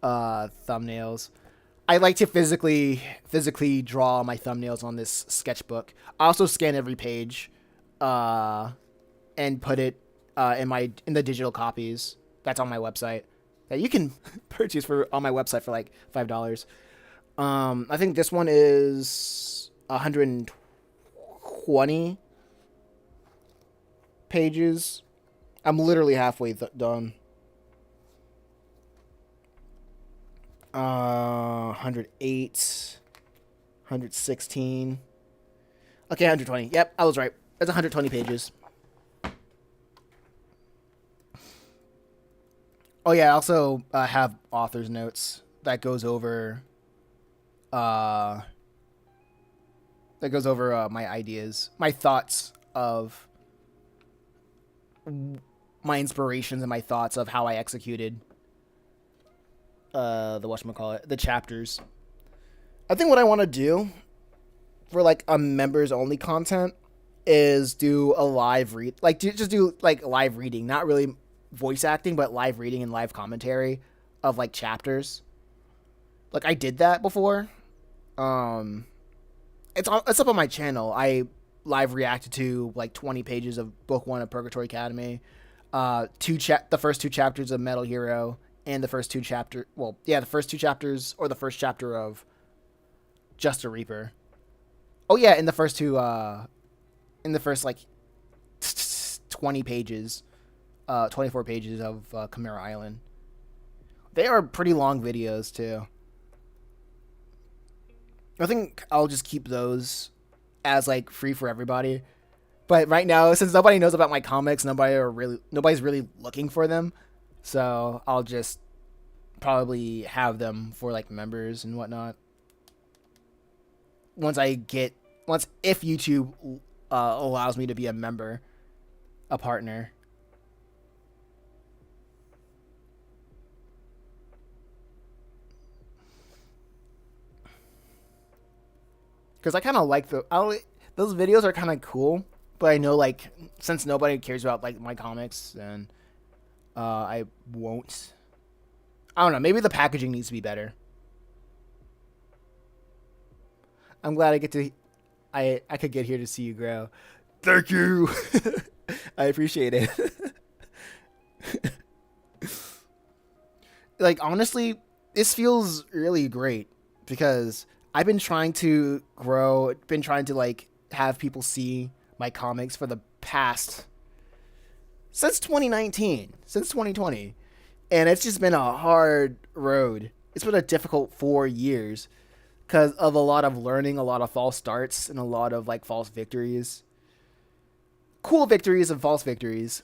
Thumbnails. I like to physically draw my thumbnails on this sketchbook. I also scan every page, and put it in the digital copies that's on my website that you can purchase on my website for like $5. I think this one is 120 pages. I'm literally halfway done. 108, 116. Okay, 120. Yep, I was right. That's 120 pages. Oh yeah, I also have author's notes that goes over my ideas, my thoughts of my inspirations and my thoughts of how I executed the chapters. I think what I want to do for like a members only content is do a live read, like just do like live reading, not really voice acting, but live reading and live commentary of like chapters. Like I did that before. Um, it's up on my channel. I live reacted to like 20 pages of book 1 of Purgatory Academy, the first 2 chapters of Metal Hero, and the first 2 chapter. Well, yeah, the first 2 chapters or the first chapter of Just a Reaper. Oh yeah, in the first like 20 pages, 24 pages of Chimera Island. They are pretty long videos too. I think I'll just keep those as like free for everybody. But right now, since nobody knows about my comics, nobody's really looking for them. So I'll just probably have them for like members and whatnot. Once if YouTube allows me to be a member, a partner. Because I kind of like those videos are kind of cool, but I know like since nobody cares about like my comics, then I won't. I don't know. Maybe the packaging needs to be better. I'm glad I could get here to see you grow. Thank you. I appreciate it. Like honestly, this feels really great because I've been trying to grow, been trying to like have people see my comics for the past since 2019, since 2020. And it's just been a hard road. It's been a difficult 4 years because of a lot of learning, a lot of false starts, and a lot of like false victories. Cool victories and false victories.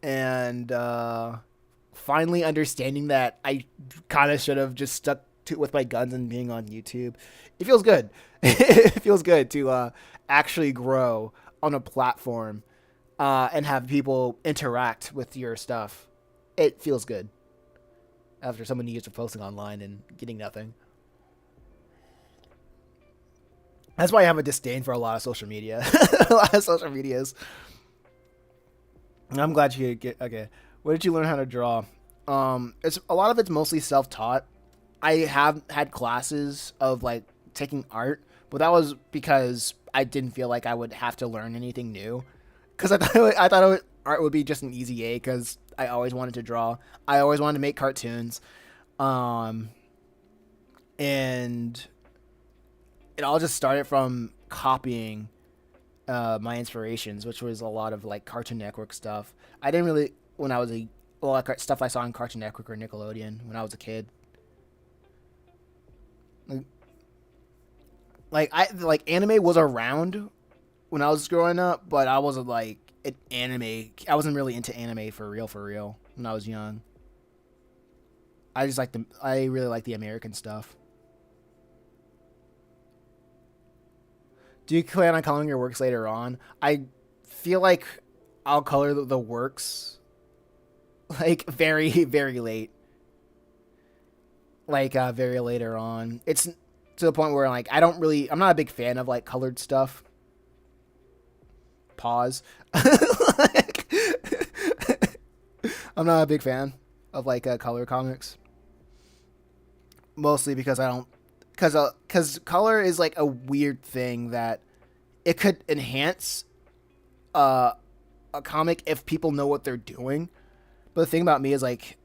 And finally understanding that I kind of should have just stuck with my guns and being on YouTube. It feels good. It feels good to actually grow on a platform and have people interact with your stuff. It feels good after so many years of posting online and getting nothing. That's why I have a disdain for a lot of social media. A lot of social medias. I'm glad you get okay. Where did you learn how to draw? It's a lot of it's mostly self-taught. I have had classes of like taking art, but that was because I didn't feel like I would have to learn anything new. Because art would be just an easy A. Because I always wanted to draw. I always wanted to make cartoons, um, and it all just started from copying my inspirations, which was a lot of like Cartoon Network stuff. I didn't really when I was a lot of stuff I saw on Cartoon Network or Nickelodeon when I was a kid. Like anime was around when I was growing up, but I wasn't like an anime. I wasn't really into anime for real when I was young. I really like the American stuff. Do you plan on coloring your works later on? I feel like I'll color the works like very late. Like very later on. It's to the point where like I'm not a big fan of like colored stuff. Pause. Like, I'm not a big fan of like color comics. Mostly because I don't cuz color is like a weird thing that it could enhance uh, a comic if people know what they're doing. But the thing about me is like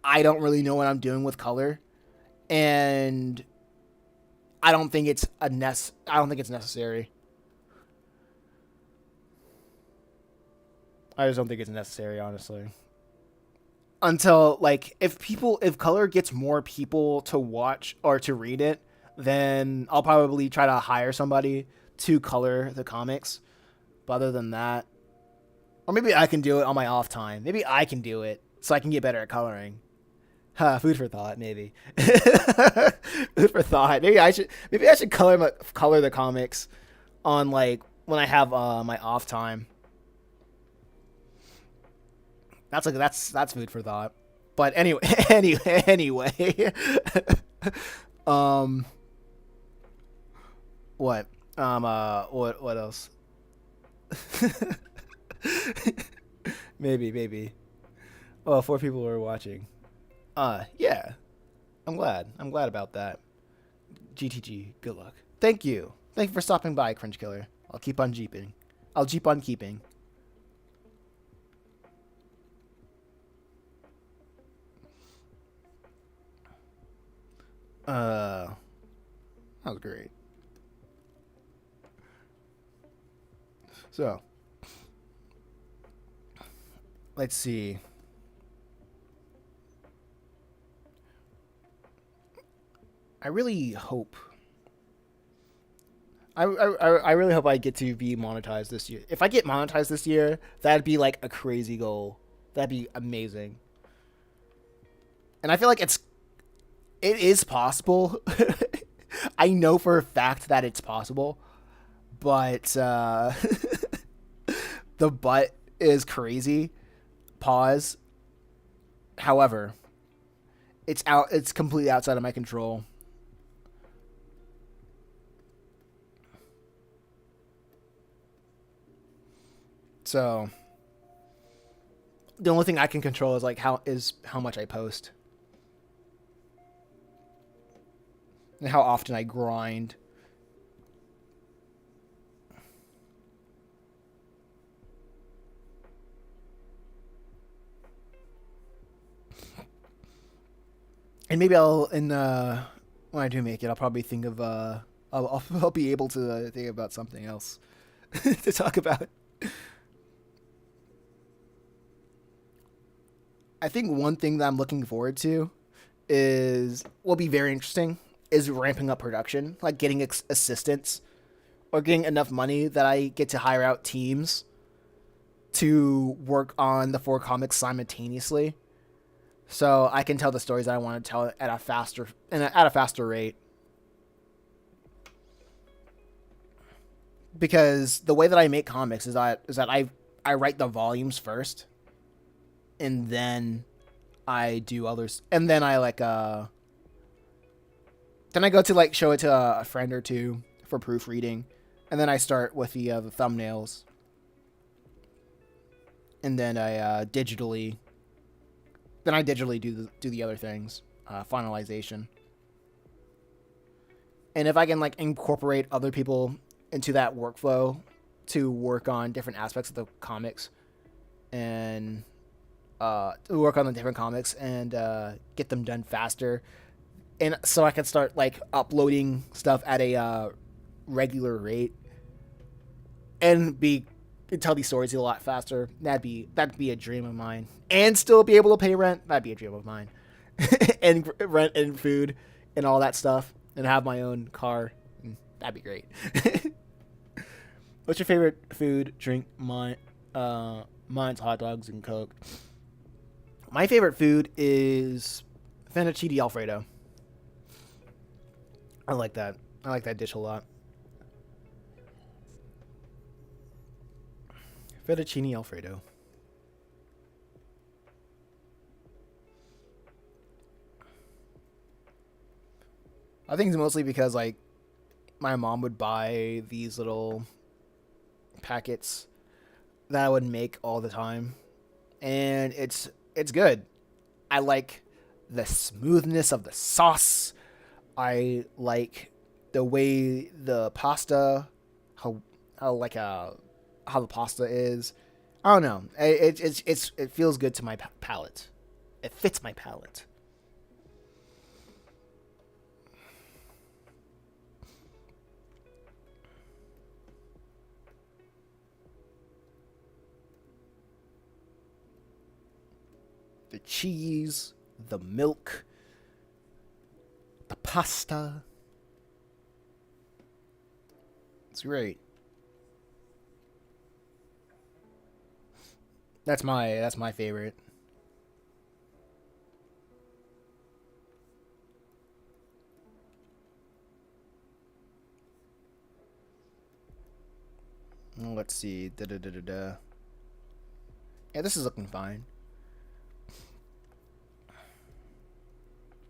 I don't really know what I'm doing with color, and I don't think it's I don't think it's necessary. I just don't think it's necessary, honestly. Until like if color gets more people to watch or to read it, then I'll probably try to hire somebody to color the comics. But other than that, or maybe I can do it on my off time. Maybe I can do it so I can get better at coloring. Food for thought, maybe. Food for thought. Maybe I should color the comics on like when I have my off time. That's food for thought. But anyway, anyway. um, what? What else? Maybe. Oh, 4 people were watching. Yeah. I'm glad. I'm glad about that. GTG. Good luck. Thank you. Thank you for stopping by, Cringe Killer. I'll keep on jeeping. I'll jeep on keeping. That was great. So, let's see. I really hope. I really hope I get to be monetized this year. If I get monetized this year, that'd be like a crazy goal. That'd be amazing. And I feel like it is possible. I know for a fact that it's possible, but the but is crazy. Pause. However, it's out. It's completely outside of my control. So the only thing I can control is like how much I post and how often I grind. And maybe when I do make it, I'll probably think of I'll be able to think about something else to talk about. I think one thing that I'm looking forward to will be very interesting is ramping up production, like getting assistants or getting enough money that I get to hire out teams to work on the 4 comics simultaneously, so I can tell the stories that I want to tell at a faster rate. Because the way that I make comics is that I write the volumes first, and then I do others, and then I then I go to like show it to a friend or two for proofreading, and then I start with the thumbnails, and then I digitally do the other things, finalization. And if I can like incorporate other people into that workflow to work on different aspects of the comics and to work on the different comics and get them done faster, and so I can start like uploading stuff at a regular rate and be tell these stories a lot faster. That'd be a dream of mine, and still be able to pay rent. That'd be a dream of mine, and rent and food and all that stuff, and have my own car. That'd be great. What's your favorite food, drink? Mine's hot dogs and Coke. My favorite food is fettuccine alfredo. I like that. I like that dish a lot. Fettuccine alfredo. I think it's mostly because like my mom would buy these little packets that I would make all the time, and it's good. I like the smoothness of the sauce. I like the way the pasta, how how like how the pasta is. I don't know. It feels good to my palate. It fits my palate. The cheese, the milk, the pasta. It's great. That's my favorite. Let's see. Da da da da da. Yeah, this is looking fine.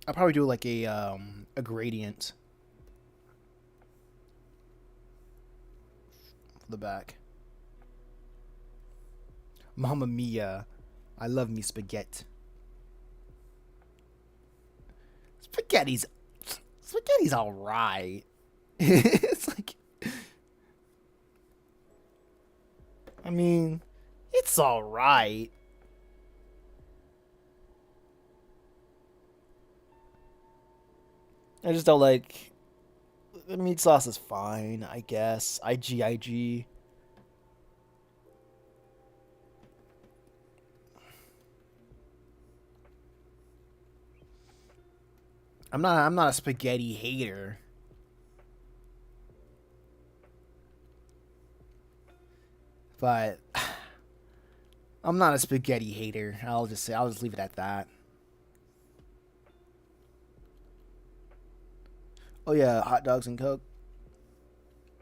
I'll probably do like a gradient for the back. Mamma Mia. I love me spaghetti. Spaghetti's spaghetti's all right. It's like, I mean, it's all right. I just don't like the meat sauce is fine, I guess. IG. I'm not a spaghetti hater, but I'm not a spaghetti hater. I'll just leave it at that. Oh yeah, hot dogs and Coke.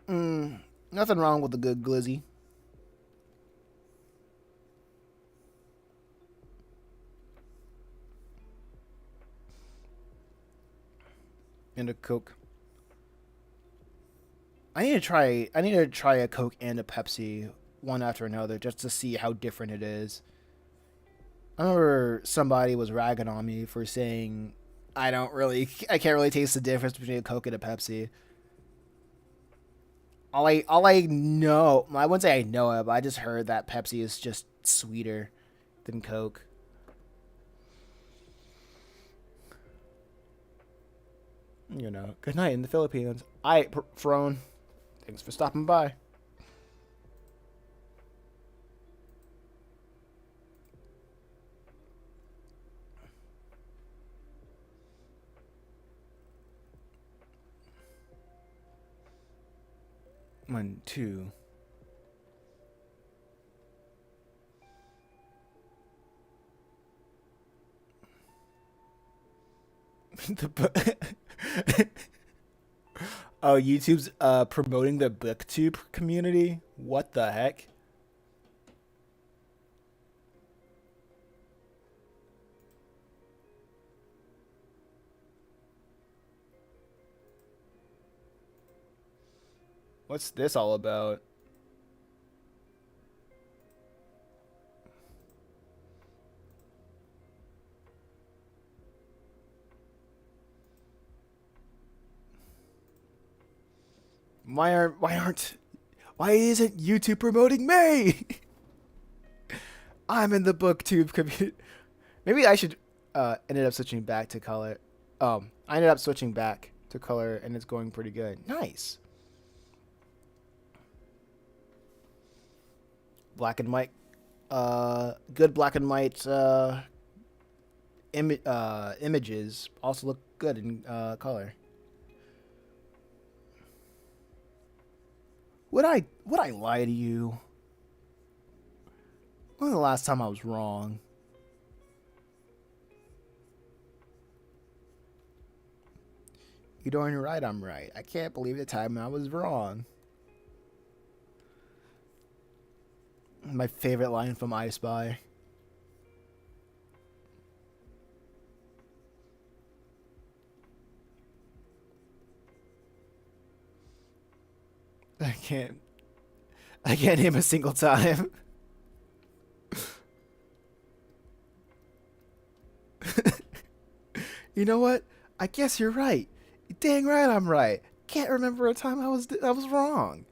Nothing wrong with a good glizzy and a Coke. I need to try a Coke and a Pepsi one after another just to see how different it is. I remember somebody was ragging on me for saying I can't really taste the difference between a Coke and a Pepsi. All I know, I wouldn't say I know it, but I just heard that Pepsi is just sweeter than Coke. You know, good night in the Philippines. Frone. Thanks for stopping by. One, two. Oh, YouTube's promoting the booktube community. What the heck? What's this all about? Why isn't YouTube promoting me? I'm in the booktube community. Maybe I should ended up switching back to color. I ended up switching back to color and it's going pretty good. Nice. Black and white good black and white images also look good in color. Would I lie to you? When was the last time I was wrong? You darn right I'm right. I can't believe the time I was wrong. My favorite line from I Spy. I can't I can't name a single time. You know what? I guess you're right. Dang right I'm right. Can't remember a time I was wrong.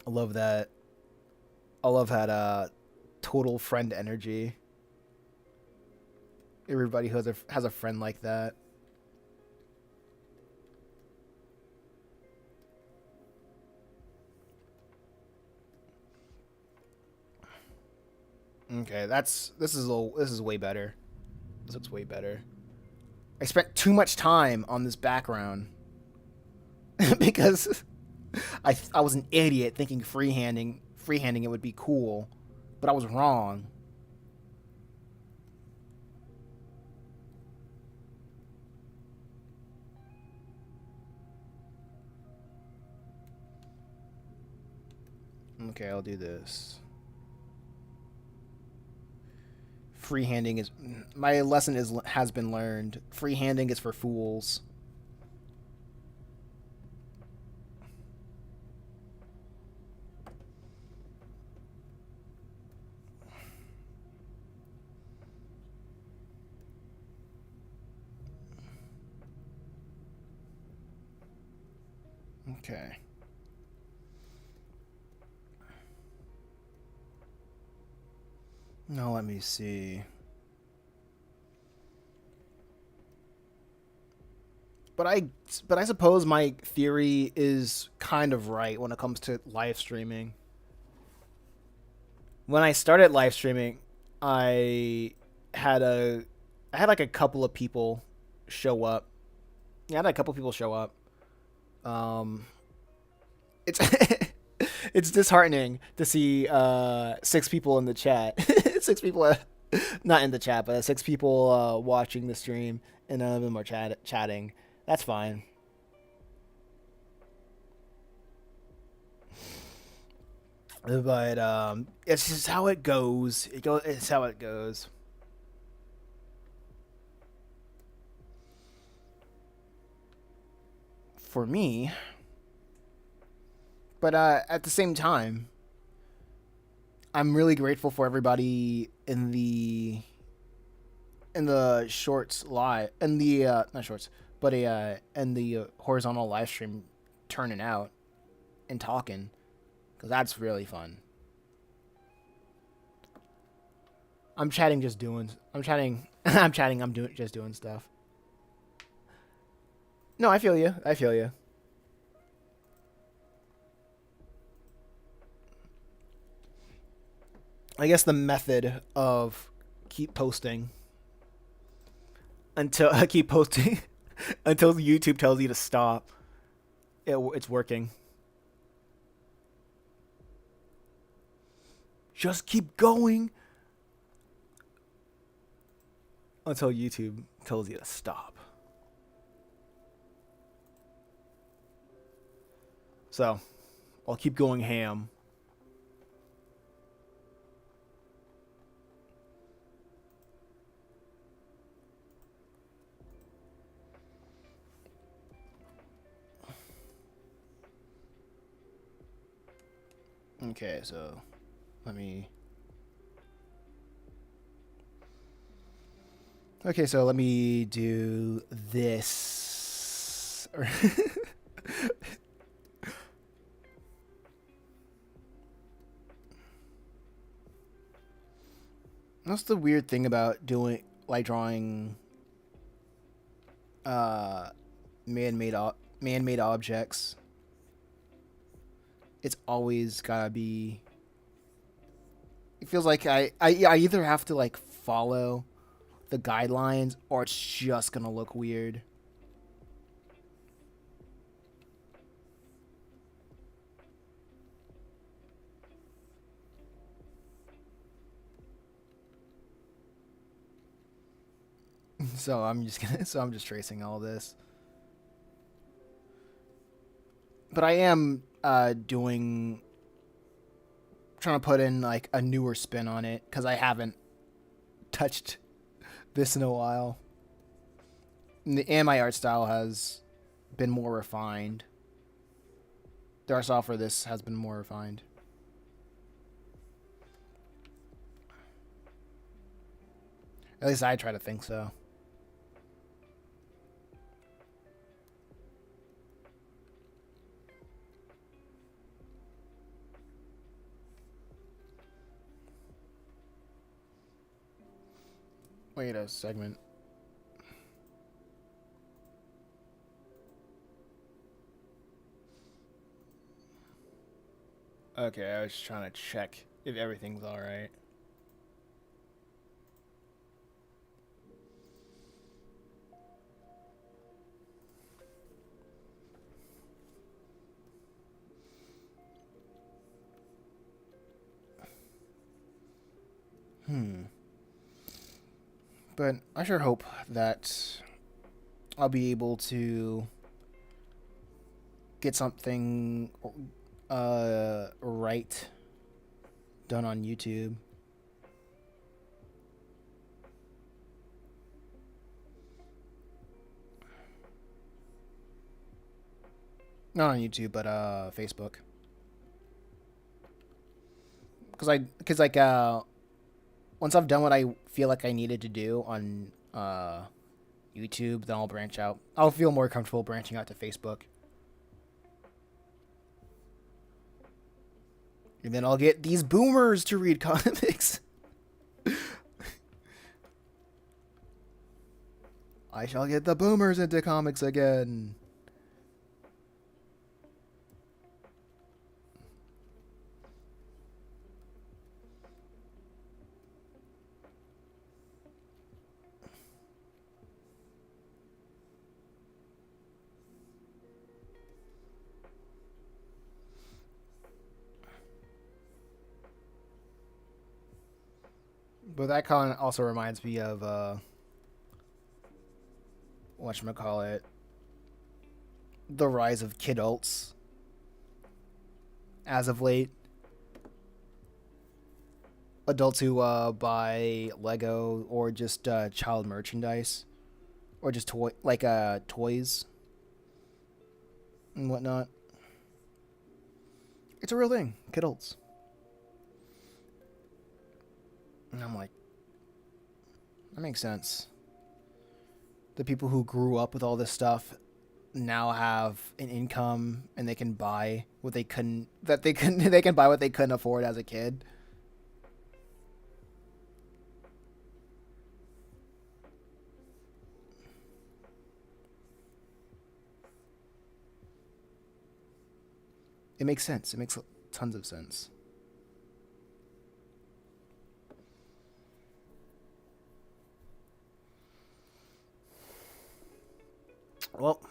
I love that. I love that total friend energy. Everybody who has a friend like that. Okay, this is way better. This looks way better. I spent too much time on this background because I was an idiot thinking freehanding it would be cool, but I was wrong. Okay, I'll do this. Freehanding is my lesson is has been learned. Freehanding is for fools. Okay. Now let me see. But I but I suppose my theory is kind of right when it comes to live streaming. When I started live streaming, I had a I had like a couple of people show up. Yeah, I had a couple of people show up. Um, it's it's disheartening to see 6 people in the chat. 6 people, not in the chat, but 6 people watching the stream, and none of them are chatting. That's fine. But it's just how it goes. It's how it goes. For me, but at the same time, I'm really grateful for everybody in the shorts live in the not shorts, but in the horizontal live stream turning out and talking, because that's really fun. I'm chatting, just doing. I'm chatting. I'm chatting. I'm doing just doing stuff. No, I feel you. I feel you. I guess the method of keep posting until I keep posting until YouTube tells you to stop. It's working. Just keep going until YouTube tells you to stop. So, I'll keep going ham. Okay, so let me. Okay, so let me do this. That's the weird thing about doing like drawing uh man-made objects. It's always gotta be. It feels like I either have to like follow the guidelines or it's just gonna look weird. So I'm just tracing all this. But I am doing trying to put in like a newer spin on it because I haven't touched this in a while. And my art style has been more refined. The art style for this has been more refined. At least I try to think so. Wait a segment. Okay, I was trying to check if everything's alright. But I sure hope that I'll be able to get something right done on YouTube. Not on YouTube, but Facebook. Cause like once I've done what I feel like I needed to do on YouTube, then I'll branch out. I'll feel more comfortable branching out to Facebook. And then I'll get these boomers to read comics. I shall get the boomers into comics again. But that con also reminds me of whatchamacallit, the rise of kidults as of late. Adults who buy Lego or just child merchandise or just toys and whatnot. It's a real thing, kidults. And I'm like, that makes sense. The people who grew up with all this stuff now have an income and they can buy what they couldn't they can buy what they couldn't afford as a kid. It makes sense. It makes tons of sense. Well,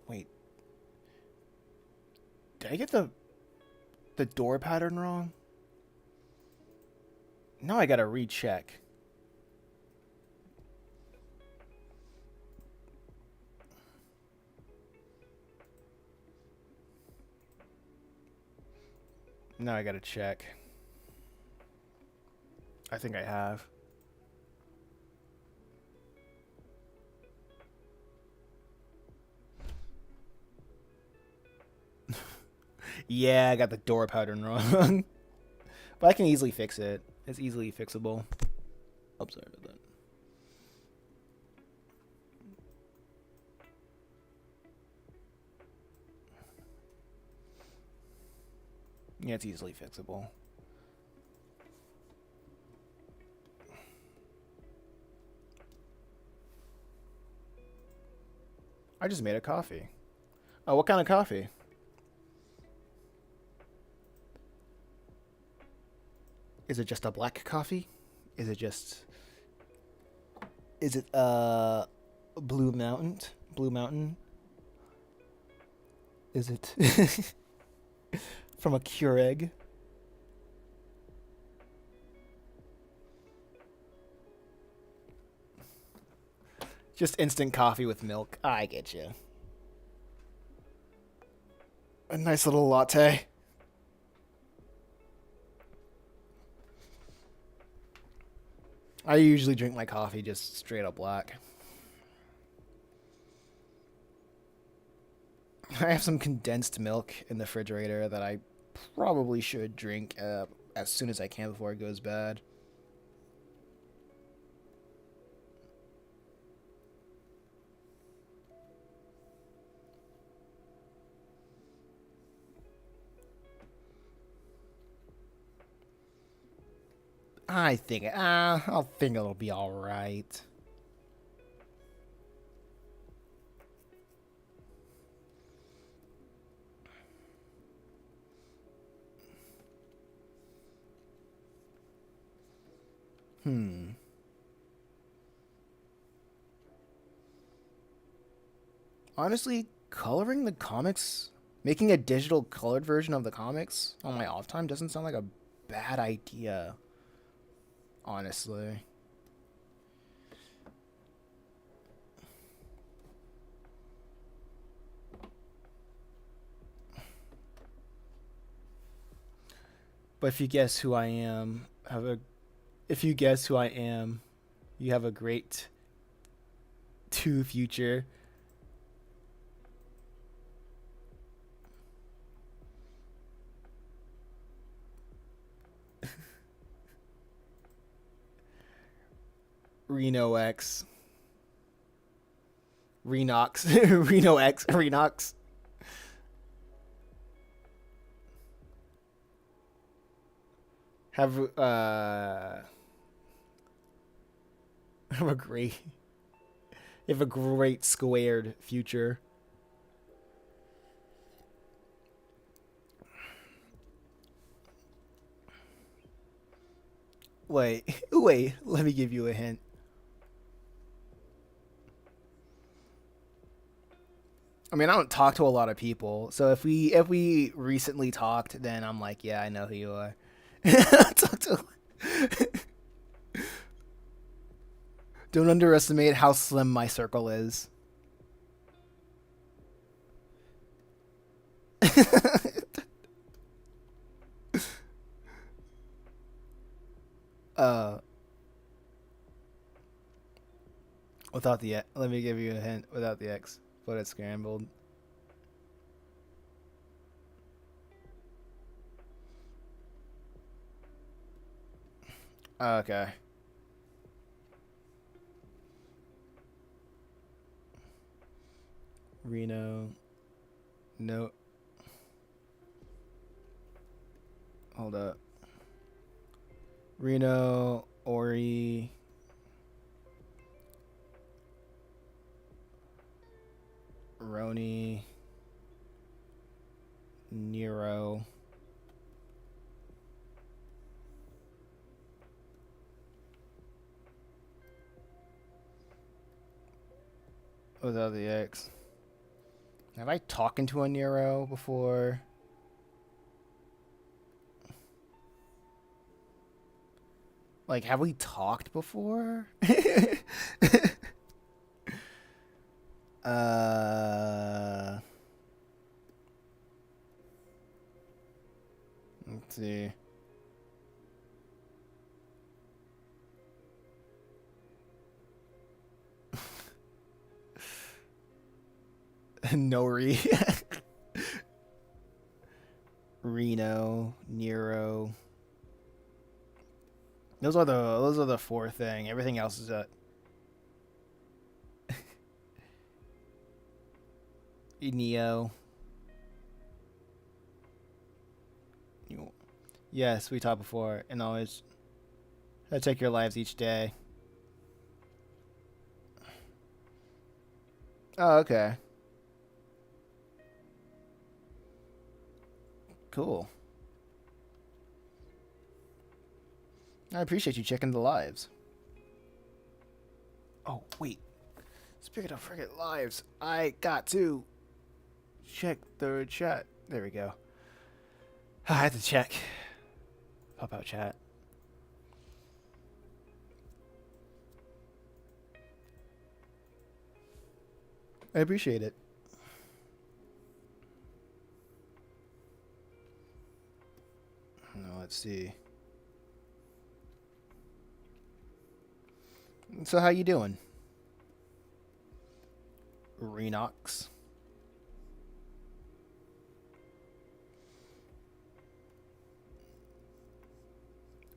wait. Did I get the door pattern wrong? Now I gotta recheck. Now I gotta check. I think I have. Yeah, I got the door pattern wrong. But I can easily fix it. It's easily fixable. Oh, sorry about that. Yeah, it's easily fixable. I just made a coffee. Oh, what kind of coffee? Is it just a black coffee? Is it just... Is it Blue Mountain? Blue Mountain? Is it from a Keurig? Just instant coffee with milk. I get you. A nice little latte. I usually drink my coffee just straight up black. I have some condensed milk in the refrigerator that I probably should drink as soon as I can before it goes bad. I think I'll think it'll be all right. Honestly, coloring the comics, making a digital colored version of the comics on my off time doesn't sound like a bad idea. Honestly. But if you guess who I am, if you guess who I am, you have a great future. Reno X. Renox. Reno X. Renox. Have have a great have a great squared future. Wait, wait. Let me give you a hint. I mean, I don't talk to a lot of people, so if we recently talked, then I'm like, yeah, I know who you are. Talk to. Don't underestimate how slim my circle is. uh, without the let me give you a hint. Without the X, but it's scrambled. Okay. Reno. No. Hold up. Reno. Ori. Roni. Nero. Without the X. Have I talked to a Nero before? Like, have we talked before? uh, let's see. Nori. Reno, Nero. Those are the four thing. Everything else is a Neo. Yes, we talked before, and always I take your lives each day. Oh, okay. Cool. I appreciate you checking the lives. Oh, wait. Speaking of friggin' lives, I got to check the chat. There we go. I had to check. Pop out chat. I appreciate it. Now let's see. So how you doing? Renox.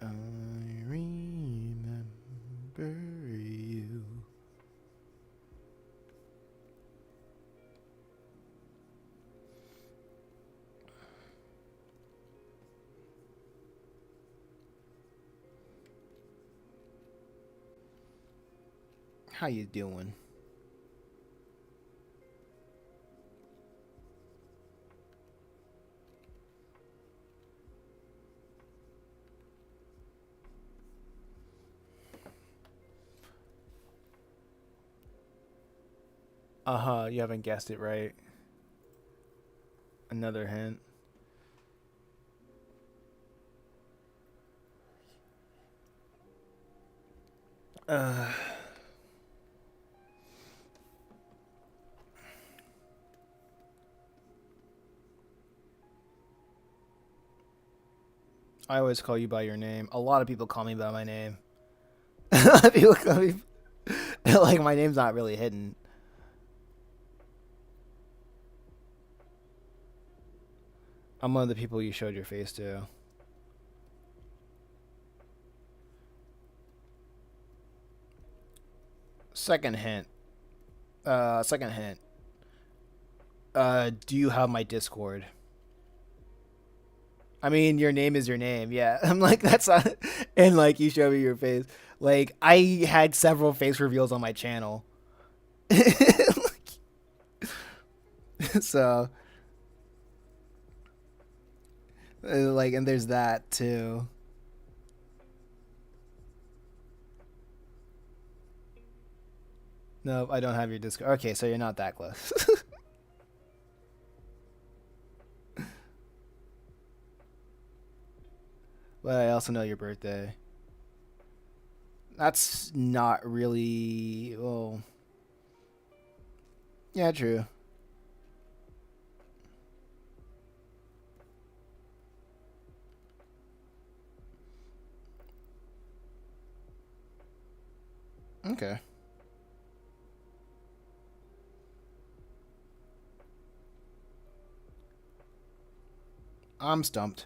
I remember you. How you doing? Uh-huh, you haven't guessed it right. Another hint. Uh I always call you by your name. A lot of people call me by my name. A lot of people call me like my name's not really hidden. I'm one of the people you showed your face to. Second hint. Second hint. Do you have my Discord? I mean, your name is your name. Yeah. I'm like, that's not. And like, you show me your face. Like, I had several face reveals on my channel. So, like, and there's that too. Nope, I don't have your Discord. Okay, so you're not that close. But I also know your birthday. That's not really. Well, yeah, true. Okay. I'm stumped.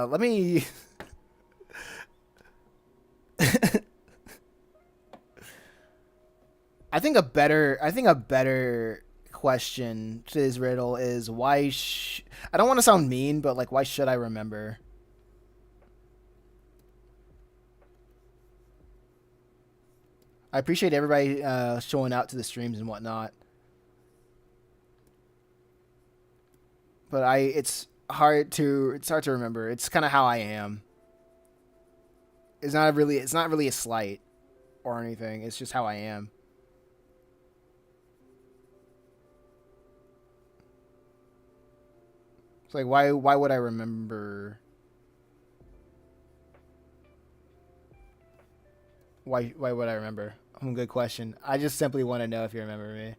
Let me. I think a better question to this riddle is why. I don't want to sound mean, but like, why should I remember? I appreciate everybody showing out to the streams and whatnot, but it's hard to remember. It's kind of how I am. It's not really a slight or anything. It's just how I am. It's like why would I remember? Why would I remember? Good question. I just simply want to know if you remember me.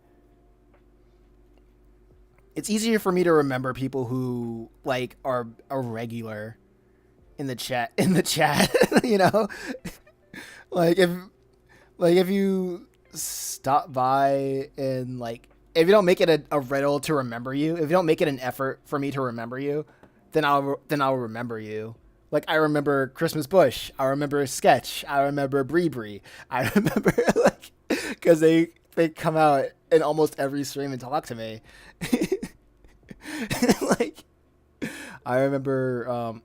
It's easier for me to remember people who like are a regular in the chat. You know, like if you stop by and like if you don't make it a riddle to remember you, if you don't make it an effort for me to remember you, then I'll remember you. Like I remember Christmas Bush, I remember Sketch, I remember Bree Bree, I remember like because they come out in almost every stream and talk to me. Like I remember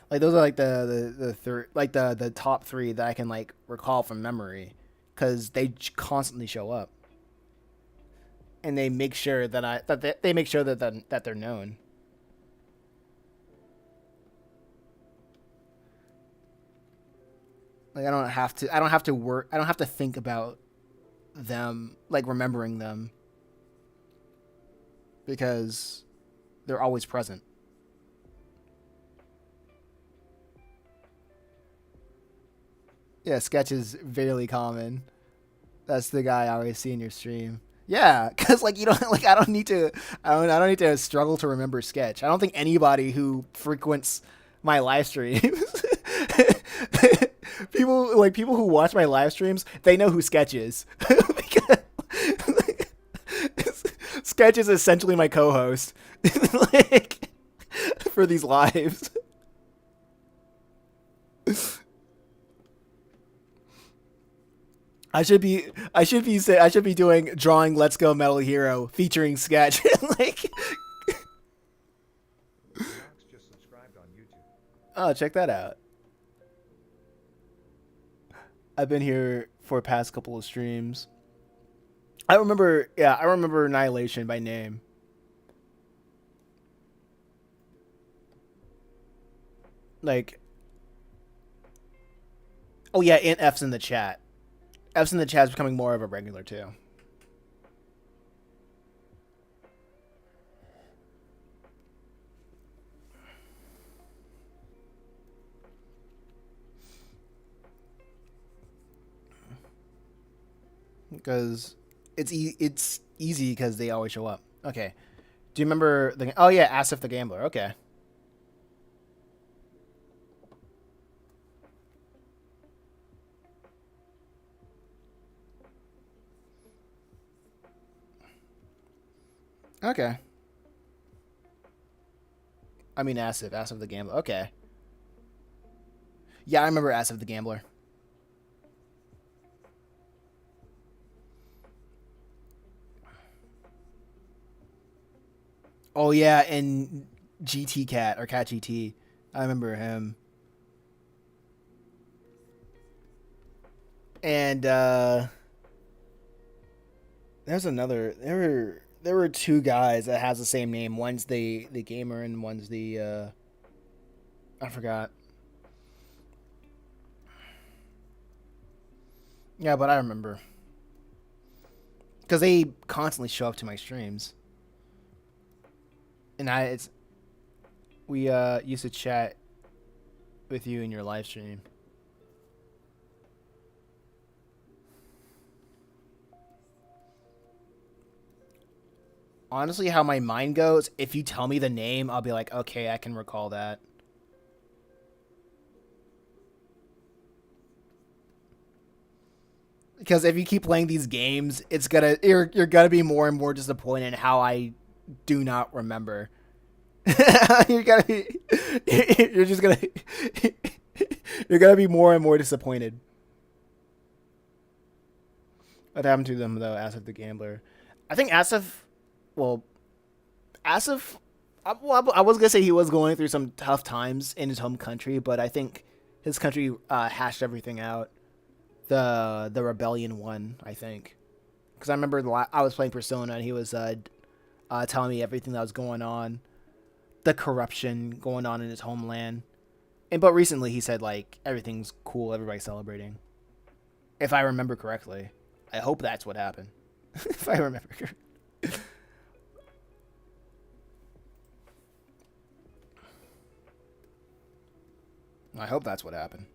like those are like the third like the top three that I can like recall from memory because they constantly show up and they make sure that they make sure that they're known. Like I don't have to work. I don't have to think about them like remembering them because they're always present. Yeah, Sketch is very common. That's the guy I always see in your stream. Yeah, because like you don't like I don't need to I don't need to struggle to remember Sketch. I don't think anybody who frequents my live streams people who watch my live streams they know who Sketch is because Sketch is essentially my co-host like for these lives. I should be doing drawing Let's Go Metal Hero featuring Sketch. Like, Max just subscribed on YouTube. oh, check that out. I've been here for past couple of streams. I remember Annihilation by name. Like, oh yeah, and F's in the chat. F's in the chat is becoming more of a regular too. Because it's easy because they always show up. Okay. Do you remember the? Oh yeah, Asif the Gambler. Okay. Okay. I mean, Asif the Gambler. Okay. Yeah, I remember Asif the Gambler. Oh yeah, and GT Cat or Cat GT. I remember him. And there's another. There were two guys that has the same name. One's the gamer and one's the I forgot. Yeah, but I remember because they constantly show up to my streams, and I it's we used to chat with you in your live stream. Honestly, how my mind goes, if you tell me the name, I'll be like, okay, I can recall that. Because if you keep playing these games, you're gonna be more and more disappointed in how I do not remember. you're gonna be you're just gonna you're gonna be more and more disappointed. What happened to them though? Asif the Gambler. I think Asif. Well, Asif. I was gonna say he was going through some tough times in his home country, but I think his country hashed everything out. The rebellion won, I think, because I remember I was playing Persona and he was telling me everything that was going on, the corruption going on in his homeland, and but recently he said like everything's cool, everybody's celebrating. If I remember correctly, I hope that's what happened. if I remember correctly. I hope that's what happened.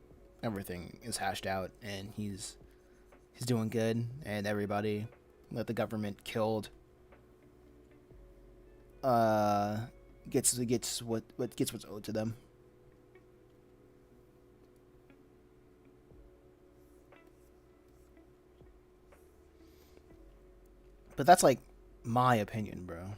Everything is hashed out, and he's doing good, and everybody that the government killed uh gets what's owed to them. But that's like my opinion, bro.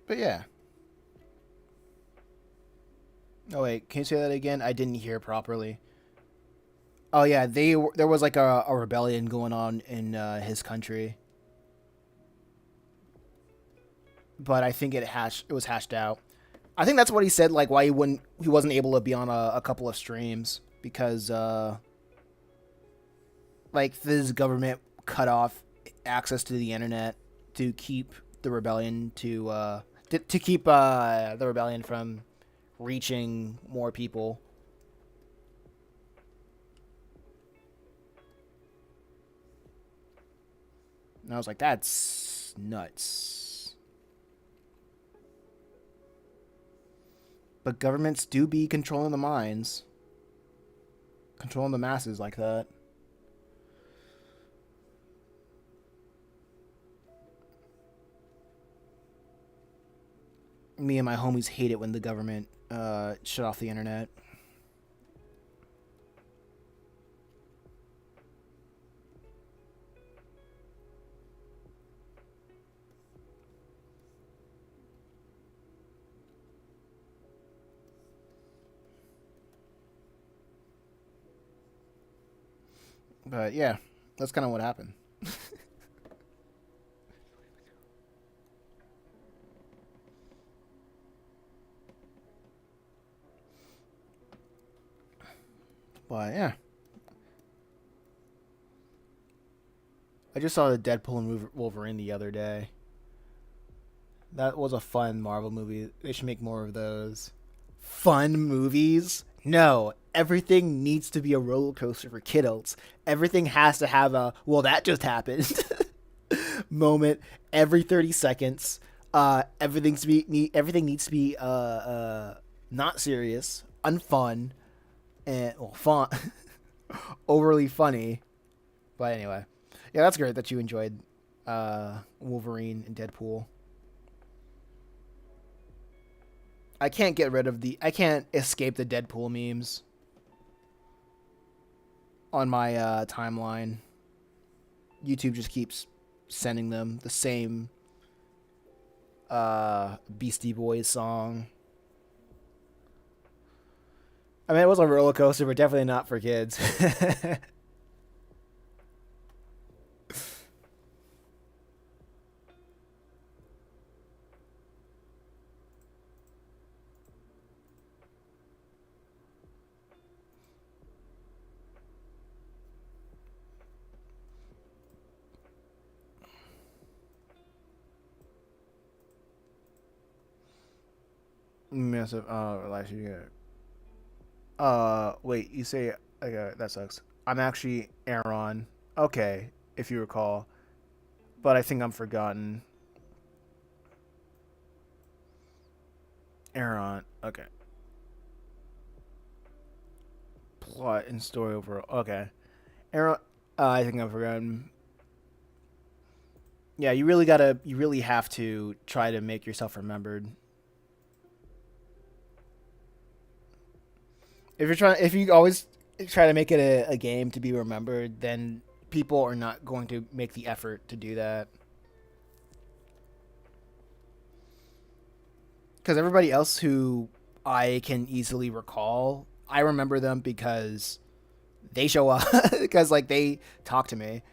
But yeah. Oh wait, can you say that again? I didn't hear properly. Oh yeah, there was like a rebellion going on in his country, but I think it was hashed out. I think that's what he said. Like why he wasn't able to be on a couple of streams because like this government cut off access to the internet to keep the rebellion to keep the rebellion from reaching more people. And I was like, that's nuts. But governments do be controlling the minds, controlling the masses like that. Me and my homies hate it when the government shut off the internet. But yeah, that's kind of what happened. But yeah, I just saw the Deadpool and Wolverine the other day. That was a fun Marvel movie. They should make more of those. Fun movies? No. Everything needs to be a roller coaster for kiddos. Everything has to have a, well, that just happened moment every 30 seconds. Everything needs to be not serious, unfun, and well, fun, overly funny. But anyway, yeah, that's great that you enjoyed Wolverine and Deadpool. I can't get rid of I can't escape the Deadpool memes on my timeline. YouTube just keeps sending them the same Beastie Boys song. I mean, it was a roller coaster, but definitely not for kids. Massive. Last year. Wait. You say okay? That sucks. I'm actually Aaron. Okay, if you recall, but I think I'm forgotten. Aaron. Okay. Plot and story overall. Okay. Aaron. I think I'm forgotten. Yeah, you really gotta. You really have to try to make yourself remembered. If you always try to make it a game to be remembered, then people are not going to make the effort to do that. Because everybody else who I can easily recall, I remember them because they show up, because like they talk to me.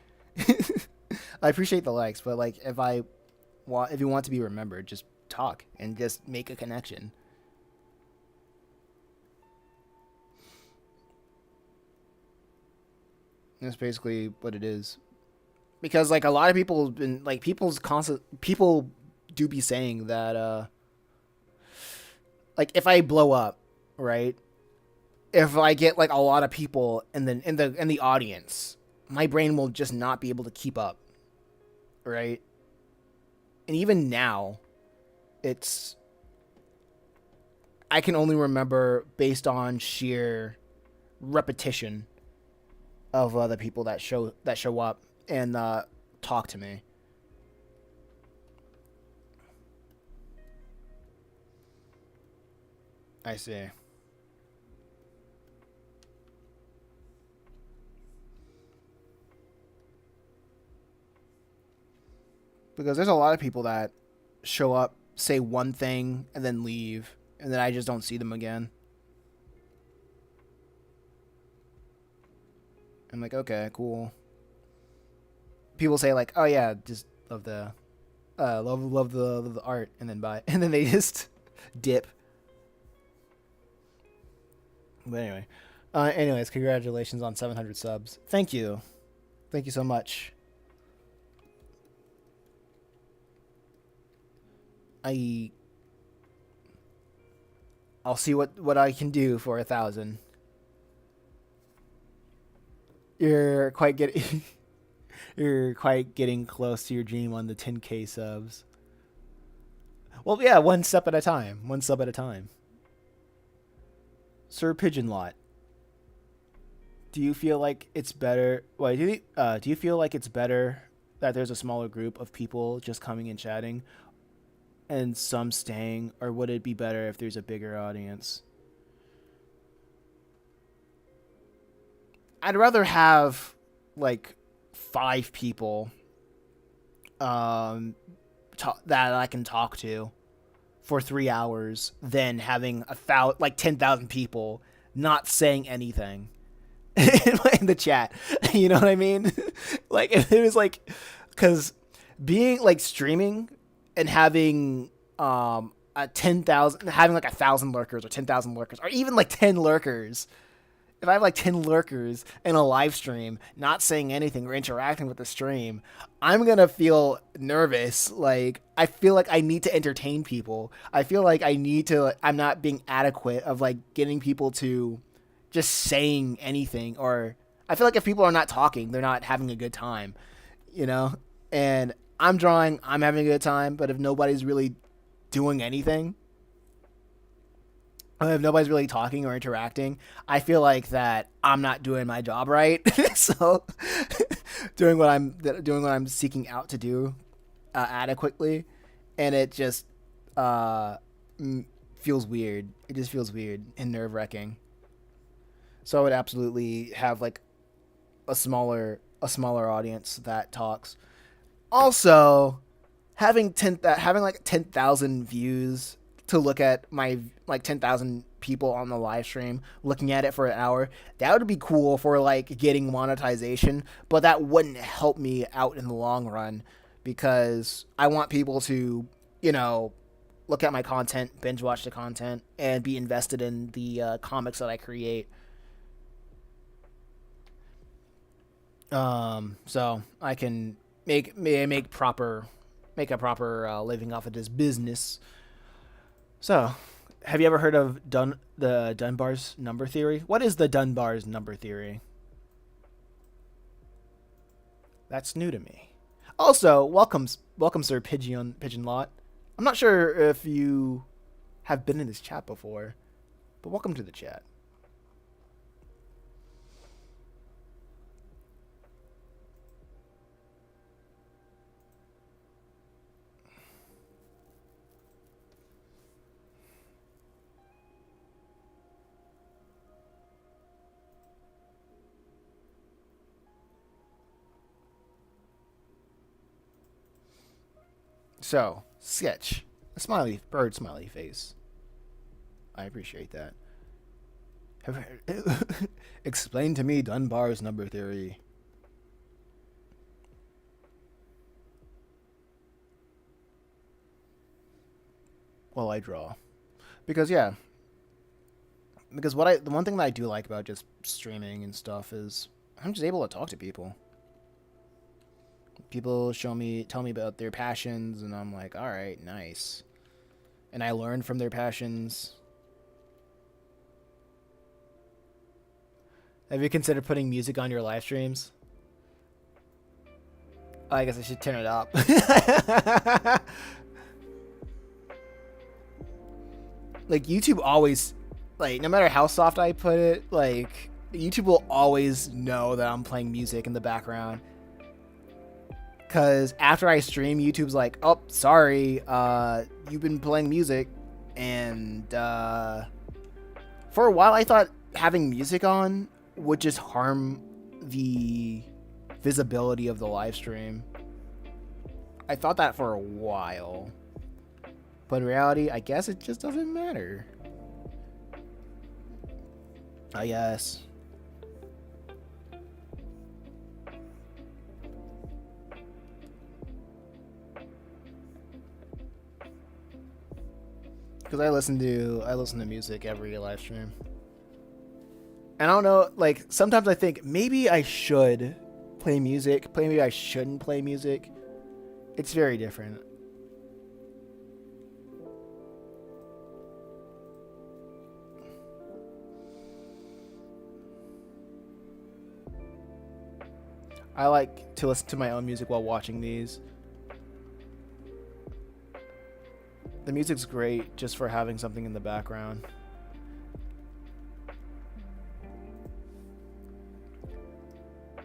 I appreciate the likes, but like if you want to be remembered, just talk and just make a connection. That's basically what it is. Because like a lot of people have been like people do be saying that like if I blow up, right? If I get like a lot of people in the audience, my brain will just not be able to keep up, right? And even now, it's I can only remember based on sheer repetition of the people that show up and talk to me. I see. Because there's a lot of people that show up, say one thing, and then leave, and then I just don't see them again. I'm like, okay, cool. People say like, oh yeah, just love the love the art, and then bye, and then they just dip. But anyway, anyways, congratulations on 700 subs. Thank you so much. I I'll see what I can do for 1,000. You're quite getting you're quite getting close to your dream on the 10K subs. Well, yeah, one step at a time, one sub at a time. Sir Pigeon Lot, do you feel like it's better? Wait, do you feel like it's better that there's a smaller group of people just coming and chatting, and some staying, or would it be better if there's a bigger audience? I'd rather have like 5 people that I can talk to for 3 hours than having 10,000 people not saying anything in the chat. You know what I mean? Like if it was like, because being like streaming and having a 10,000, having like 1,000 lurkers or 10,000 lurkers or even like 10 lurkers, if I have like 10 lurkers in a live stream not saying anything or interacting with the stream, I'm going to feel nervous. Like, I feel like I need to entertain people. I feel like I'm not being adequate of like getting people to just saying anything. Or I feel like if people are not talking, they're not having a good time, you know? And I'm having a good time, but if nobody's really doing anything, if nobody's really talking or interacting, I feel like that I'm not doing my job right. So, doing what I'm seeking out to do adequately, and it just feels weird. It just feels weird and nerve wracking. So I would absolutely have like a smaller audience that talks. Also, having like 10,000 views to look at my like 10,000 people on the live stream looking at it for an hour, that would be cool for like getting monetization, but that wouldn't help me out in the long run because I want people to, you know, look at my content, binge watch the content, and be invested in the comics that I create. So I can make a proper living off of this business. So, have you ever heard of the Dunbar's number theory? What is the Dunbar's number theory? That's new to me. Also, welcome, Sir Pigeon Lot. I'm not sure if you have been in this chat before, but welcome to the chat. So, sketch. A bird smiley face. I appreciate that. Explain to me Dunbar's number theory. While I draw. Because, yeah. Because the one thing that I do like about just streaming and stuff is I'm just able to talk to people. People tell me about their passions, and I'm like, all right, nice. And I learn from their passions. Have you considered putting music on your live streams? Oh, I guess I should turn it up. Like YouTube always, like no matter how soft I put it, like YouTube will always know that I'm playing music in the background. Because after I stream, YouTube's like, oh, sorry, you've been playing music. And for a while, I thought having music on would just harm the visibility of the live stream. I thought that for a while. But in reality, I guess it just doesn't matter. I guess. Because I listen to music every live stream. And I don't know, like sometimes I think maybe I should play music, maybe I shouldn't play music. It's very different. I like to listen to my own music while watching these. The music's great just for having something in the background.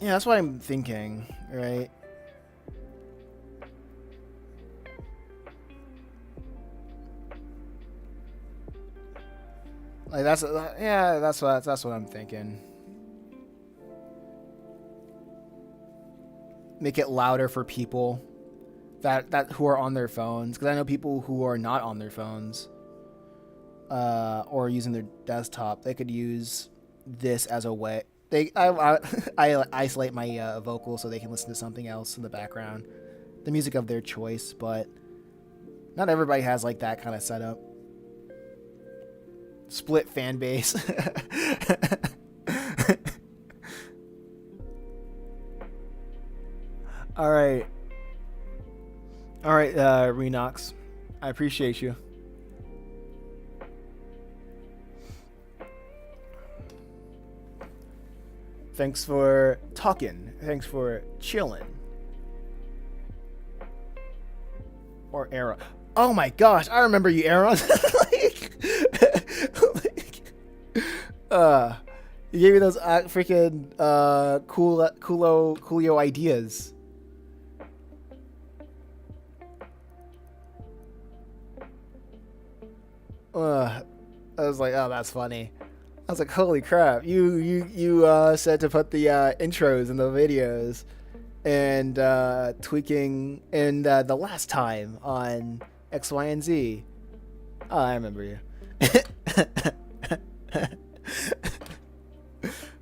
Yeah, that's what I'm thinking, right? Like that's what I'm thinking. Make it louder for people that who are on their phones, because I know people who are not on their phones or using their desktop, they could use this as a way. I isolate my vocals so they can listen to something else in the background, the music of their choice, but not everybody has like that kind of setup. Split fan base. All right. All right, Renox. I appreciate you. Thanks for talking. Thanks for chilling. Or Aaron. Oh my gosh, I remember you, Aaron. You gave me those freaking coolio ideas. I was like, oh, that's funny. I was like, holy crap! You said to put the intros in the videos and tweaking and the last time on X, Y, and Z. Oh, I remember you.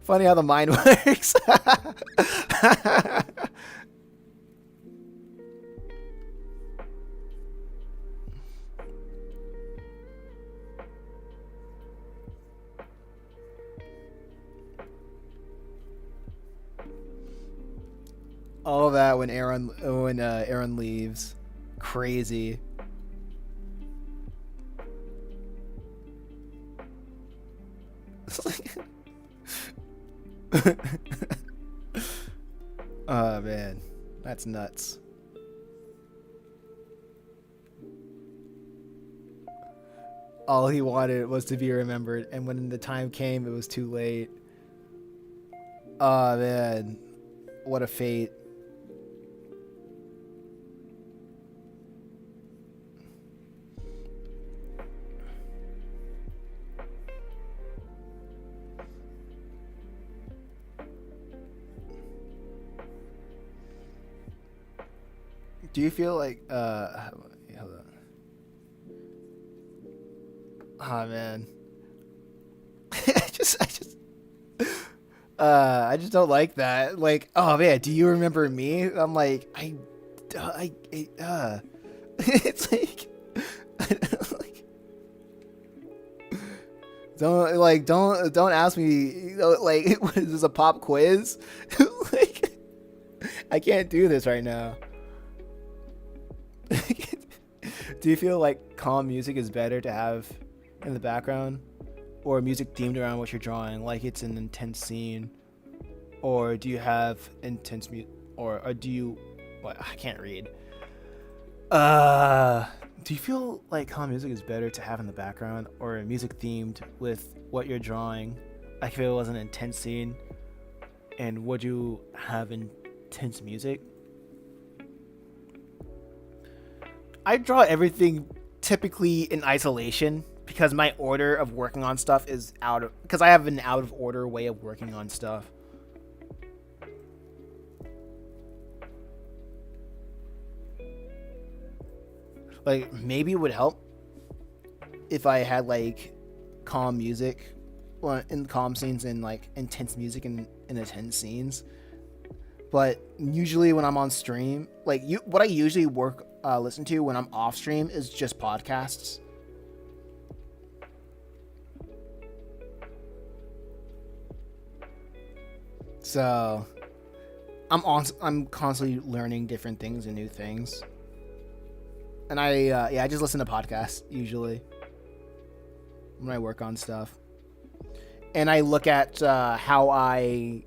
Funny how the mind works. All that when Aaron leaves, crazy. Oh man, that's nuts. All he wanted was to be remembered, and when the time came, it was too late. Oh man, what a fate. Do you feel like hold on. Oh man. I just don't like that. Like, oh man, do you remember me? I'm like, it's like, don't ask me, like, what is this, a pop quiz? Like, I can't do this right now. Do you feel like calm music is better to have in the background, or music themed around what you're drawing, like it's an intense scene, or do you have intense music, or do you? What, I can't read. Do you feel like calm music is better to have in the background, or music themed with what you're drawing? Like if it was an intense scene, and would you have intense music? I draw everything typically in isolation because my order of working on stuff is because I have an out of order way of working on stuff. Like maybe it would help if I had like calm music, well, in calm scenes and like intense music in intense scenes. But usually when I'm on stream, like what I usually listen to when I'm off stream is just podcasts. So I'm constantly learning different things and new things. And I just listen to podcasts usually when I work on stuff. And I look at how I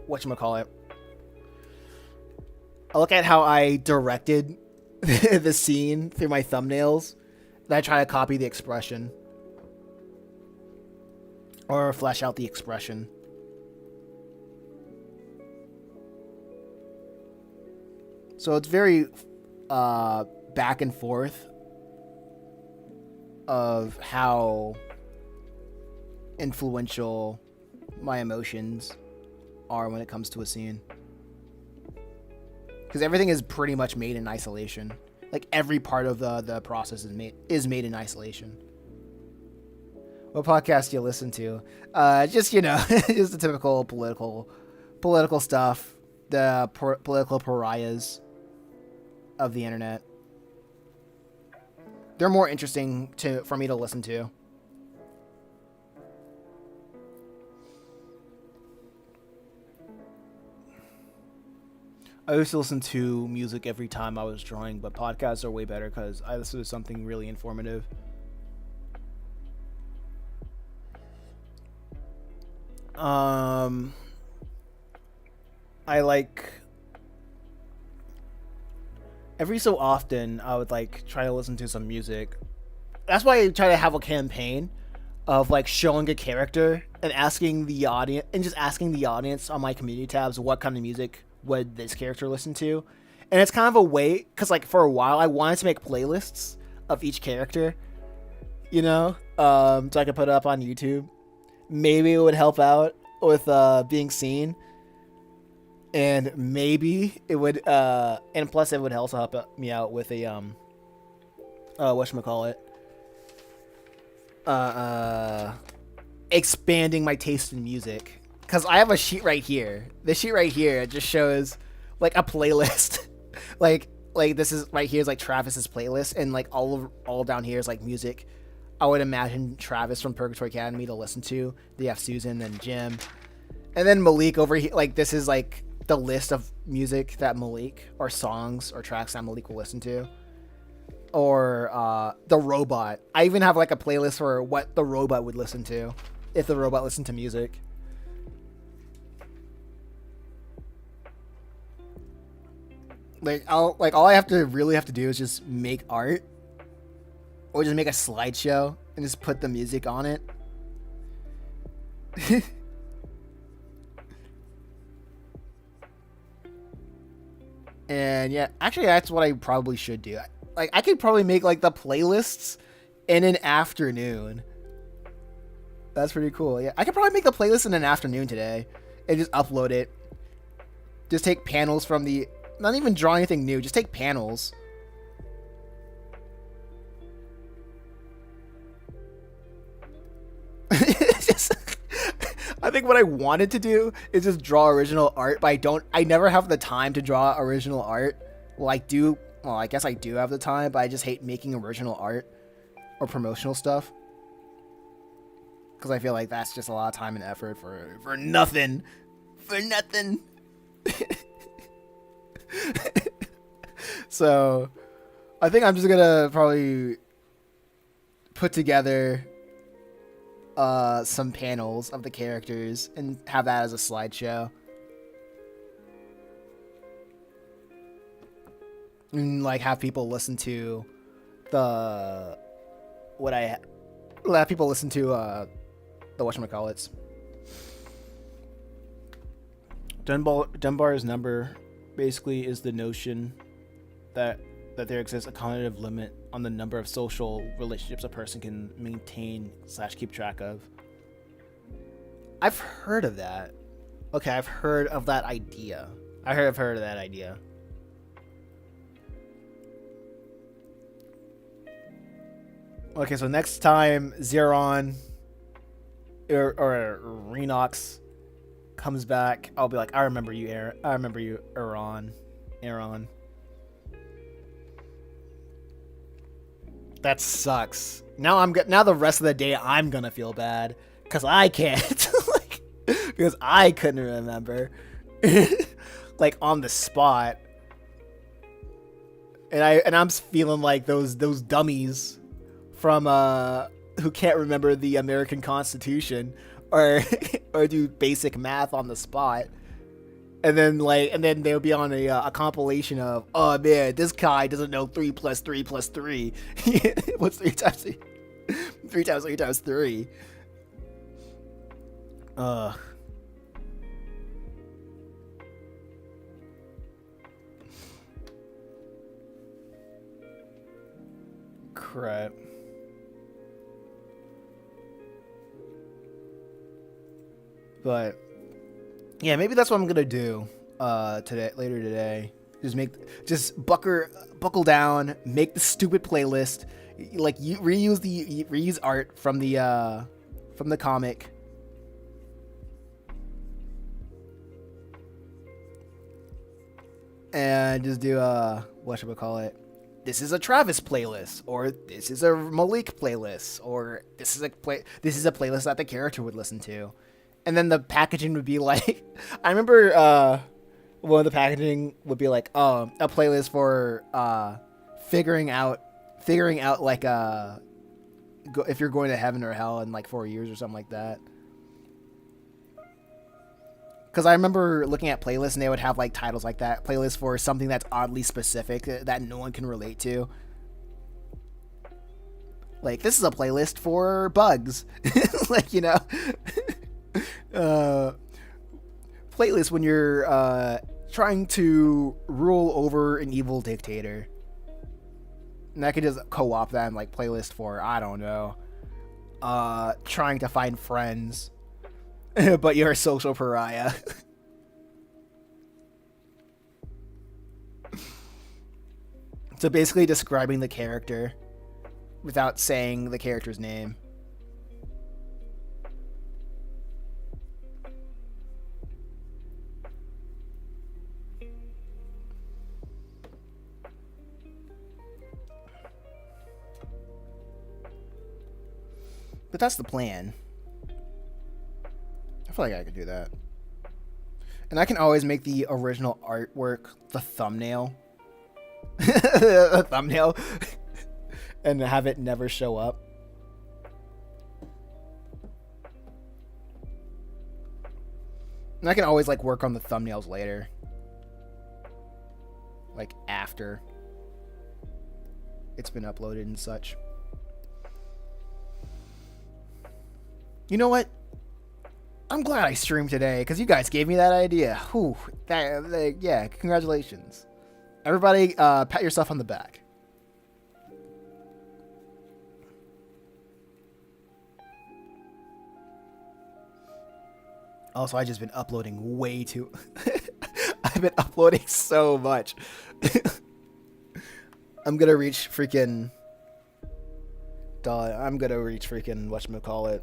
whatchamacallit. I look at how I directed the scene through my thumbnails, and I try to copy the expression or flesh out the expression. So it's very back and forth of how influential my emotions are when it comes to a scene. Because everything is pretty much made in isolation. Like every part of the process is made in isolation. What podcast do you listen to? Just just the typical political stuff. The political pariahs of the internet. They're more interesting for me to listen to. I used to listen to music every time I was drawing, but podcasts are way better because I listen to something really informative. I like every so often I would like try to listen to some music. That's why I try to have a campaign of like showing a character and asking the audience on my community tabs what kind of music would this character listen to. And it's kind of a way, because like for a while I wanted to make playlists of each character So I could put it up on YouTube. Maybe it would help out with being seen, and maybe it would, and plus it would also help me out with a whatchamacallit, uh, uh, expanding my taste in music. Because I have a sheet right here. This sheet right here just shows like a playlist. like this is right here is like Travis's playlist, and like all down here is like music I would imagine Travis from Purgatory Academy to listen to. They have Susan and Jim, and then Malik over here. Like this is like the list of music that Malik, or songs or tracks that Malik will listen to. Or the robot. I even have like a playlist for what the robot would listen to if the robot listened to music. All I have to really have to do is just make art, or just make a slideshow and just put the music on it. And yeah, actually that's what I probably should do. Like I could probably make like the playlists in an afternoon. That's pretty cool. Yeah, I could probably make the playlist in an afternoon today and just upload it. Just take panels from the, not even draw anything new, just take panels. Just, I think what I wanted to do is just draw original art, but I never have the time to draw original art. Well, I guess I do have the time, but I just hate making original art or promotional stuff. Because I feel like that's just a lot of time and effort for nothing. For nothing. So, I think I'm just gonna probably put together some panels of the characters and have that as a slideshow. And like have people listen to the have people listen to the whatchamacallits. Dunbar's number basically is the notion that there exists a cognitive limit on the number of social relationships a person can maintain / keep track of. I've heard of that. Okay, I've heard of that idea. I've heard of that idea. Okay, so next time Zeron or Renox comes back, I'll be like, I remember you, Aaron. I remember you, Aaron. That sucks. Now the rest of the day I'm gonna feel bad because I can't, like, because I couldn't remember, like on the spot, and I'm feeling like those dummies from who can't remember the American Constitution or or do basic math on the spot. And then they'll be on a compilation of, oh man, this guy doesn't know 3 + 3 + 3. What's 3 times 3? 3 times 3 times 3. Crap. But yeah, maybe that's what I'm gonna do later today. Just buckle down, make the stupid playlist, like you reuse art from the comic, and just do what should we call it? This is a Travis playlist, or this is a Malik playlist, or this is a playlist that the character would listen to. And then the packaging would be like, I remember one of the packaging would be like, a playlist for figuring out like if you're going to heaven or hell in like 4 years or something like that. Because I remember looking at playlists and they would have like titles like that, playlist for something that's oddly specific that no one can relate to. Like, this is a playlist for bugs. Like, playlist when you're trying to rule over an evil dictator. And I could just co-op that in like playlist for, I don't know, trying to find friends, but you're a social pariah. So basically describing the character without saying the character's name. But that's the plan. I feel like I could do that. And I can always make the original artwork the thumbnail. The thumbnail. And have it never show up. And I can always like work on the thumbnails later. Like after it's been uploaded and such. You know what? I'm glad I streamed today because you guys gave me that idea. Whew, yeah, congratulations. Everybody, pat yourself on the back. Also, I've just been uploading way too... I've been uploading so much. I'm gonna reach freaking... whatchamacallit,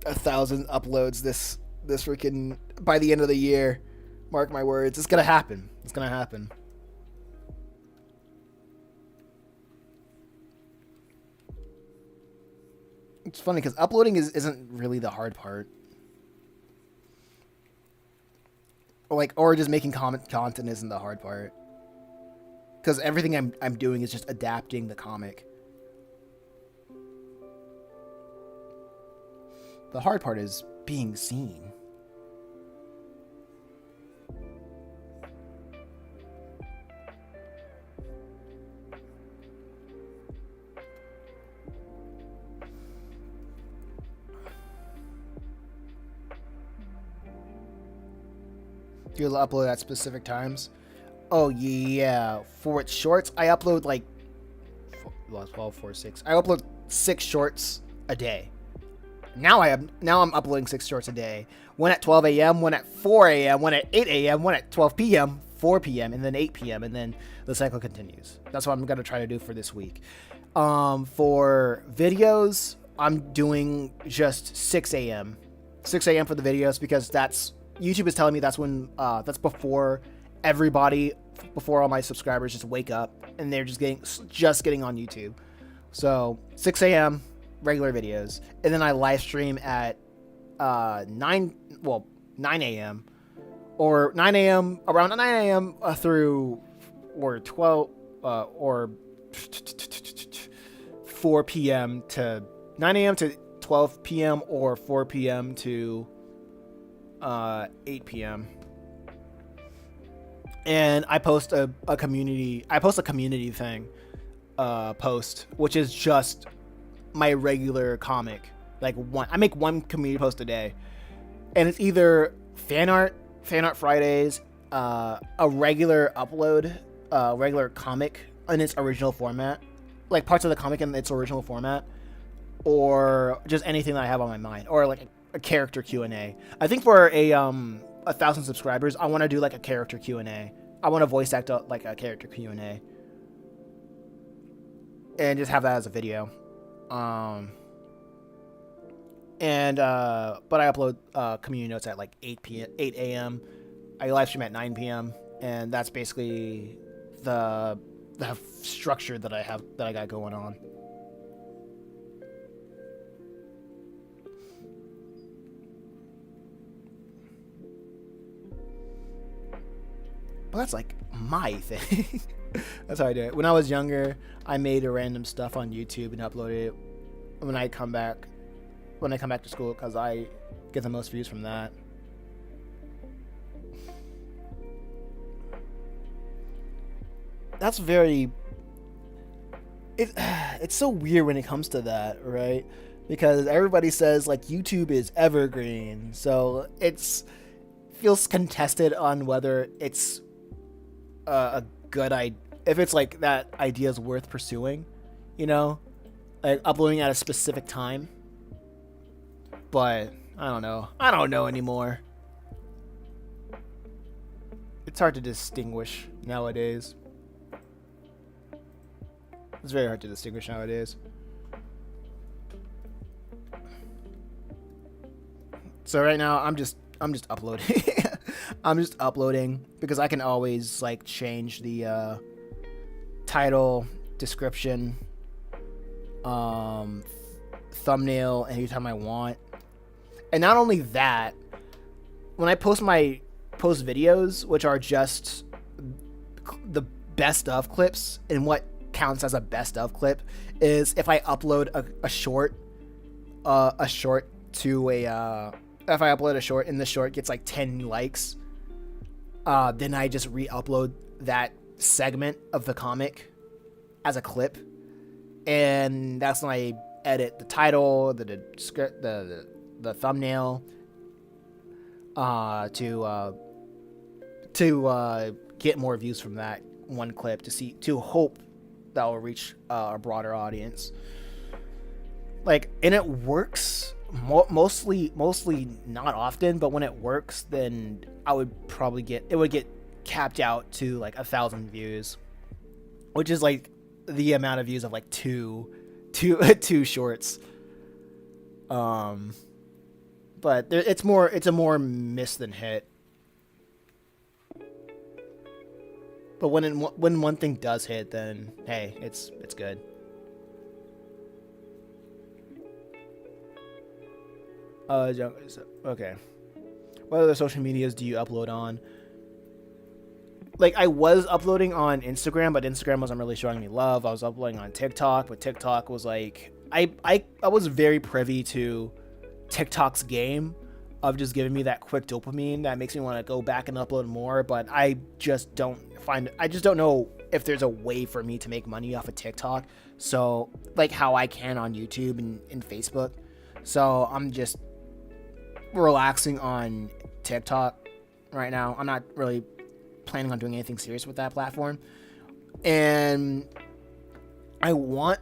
1,000 uploads this freaking by the end of the year. Mark my words, it's gonna happen. It's gonna happen. It's funny because uploading isn't really the hard part. Or just making content isn't the hard part. Because everything I'm doing is just adapting the comic. The hard part is being seen. Do you upload at specific times? Oh yeah, for its shorts, I upload like 12, 4, 6. I upload 6 shorts a day. Now I'm uploading 6 shorts a day. One at 12 a.m., one at 4 a.m., one at 8 a.m., one at 12 p.m., 4 p.m., and then 8 p.m., and then the cycle continues. That's what I'm going to try to do for this week. For videos, I'm doing just 6 a.m. 6 a.m. for the videos because YouTube is telling me that's when, that's before everybody, before all my subscribers just wake up and they're just getting on YouTube. So 6 a.m. regular videos, and then I live stream at 9 a.m. or 9 a.m. around 9 a.m. Through or 12 or 4 p.m. to 9 a.m. to 12 p.m. or 4 p.m. to 8 p.m. And I post a community thing post, which is just my regular comic. I make one community post a day, and it's either fan art Fridays, a regular upload, regular comic in its original format, like parts of the comic in its original format, or just anything that I have on my mind, or like a character QnA. I think for a 1,000 subscribers, I want to do like a character QnA. I want to voice act like a character QnA, and just have that as a video. But I upload community notes at like 8 a.m. I live stream at 9 p.m. and that's basically the structure that I got going on. But that's like my thing. That's how I do it. When I was younger, I made a random stuff on YouTube and uploaded it when I come back to school, because I get the most views from that. That's it's so weird when it comes to that, right? Because everybody says like YouTube is evergreen, so feels contested on whether it's a good idea, if it's like that idea is worth pursuing, you know, like uploading at a specific time. But I don't know. I don't know anymore. It's hard to distinguish nowadays. It's very hard to distinguish nowadays. So right now I'm just uploading. I'm just uploading because I can always like change the title, description, thumbnail anytime I want. And not only that, when I post videos, which are just the best of clips, and what counts as a best of clip is if I upload a short to a if I upload a short and the short gets like 10 likes, then I just re-upload that segment of the comic as a clip, and that's when I edit the title, the thumbnail, to get more views from that one clip, to hope that will reach a broader audience. Like, and it works mostly not often, but when it works, then I would probably get capped out to like 1,000 views, which is like the amount of views of like two shorts. But it's a more miss than hit. But when one thing does hit, then hey, it's good. Okay. What other social medias do you upload on? Like, I was uploading on Instagram, but Instagram wasn't really showing me love. I was uploading on TikTok, but TikTok was like, I was very privy to TikTok's game of just giving me that quick dopamine that makes me want to go back and upload more, but I just don't know if there's a way for me to make money off of TikTok, so like how I can on YouTube and Facebook. So I'm just relaxing on TikTok right now. I'm not really planning on doing anything serious with that platform, and I want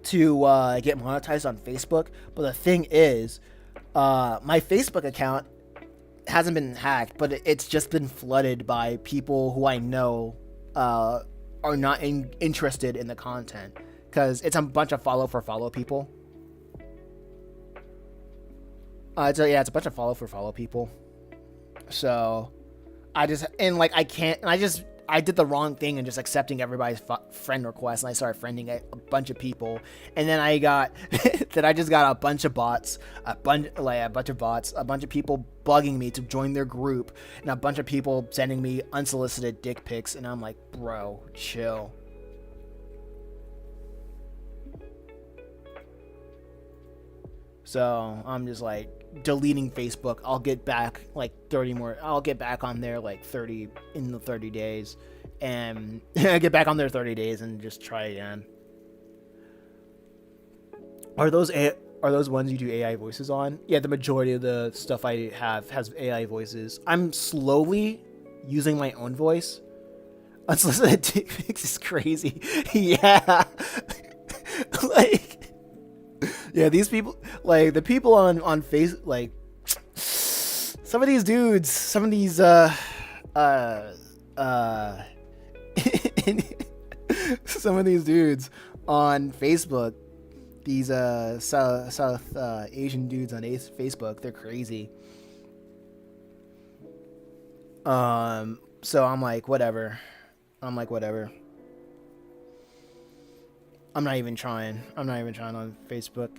to get monetized on Facebook, but the thing is, my Facebook account hasn't been hacked, but it's just been flooded by people who I know are not interested in the content, because it's a bunch of follow people. It's a bunch of follow people. So I did the wrong thing and just accepting everybody's friend request, and I started friending a bunch of people, and then I just got a bunch of bots, a bunch of people bugging me to join their group, and a bunch of people sending me unsolicited dick pics, and I'm like, bro, chill. So I'm just like deleting Facebook. I'll get back like 30 more. I'll get back on there like 30 in the 30 days, and get back on there 30 days and just try again. Are those ones you do AI voices on? Yeah, the majority of the stuff I have has AI voices. I'm slowly using my own voice. Unsolicited dick pics is crazy. Yeah. Like, yeah, these people, like the people on face, like some of these dudes, some of these some of these dudes on Facebook, these South Asian dudes on Facebook, they're crazy. So I'm like, whatever. I'm not even trying on Facebook.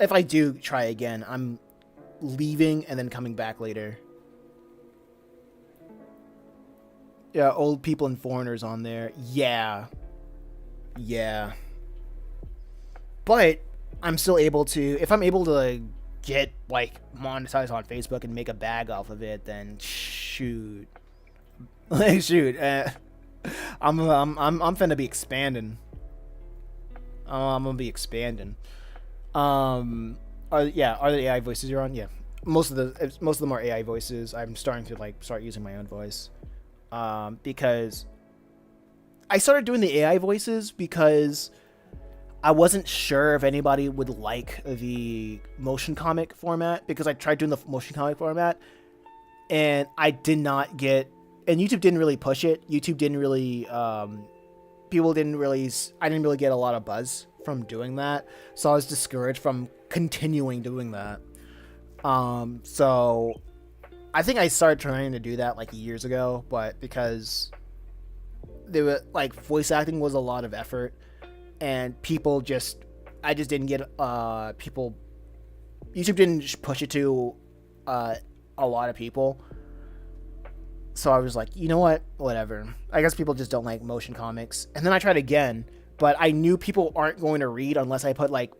If I do try again, I'm leaving and then coming back later. Yeah, old people and foreigners on there. Yeah. But I'm still able to, if I'm able to get like monetized on Facebook and make a bag off of it, then shoot. I'm finna be expanding. I'm gonna be expanding. Are the AI voices you're on? Yeah, most of them are AI voices. I'm starting to start using my own voice, because I started doing the AI voices because I wasn't sure if anybody would like the motion comic format, because I tried doing the motion comic format and I did not get, and YouTube didn't really push it. YouTube didn't really, people didn't really, I didn't really get a lot of buzz from doing that. So I was discouraged from continuing doing that. So I think I started trying to do that like years ago, but because they were like, voice acting was a lot of effort, and people just, I just didn't get people. YouTube didn't push it to a lot of people, so I was like, you know what, whatever. I guess people just don't like motion comics. And then I tried again, but I knew people aren't going to read unless I put like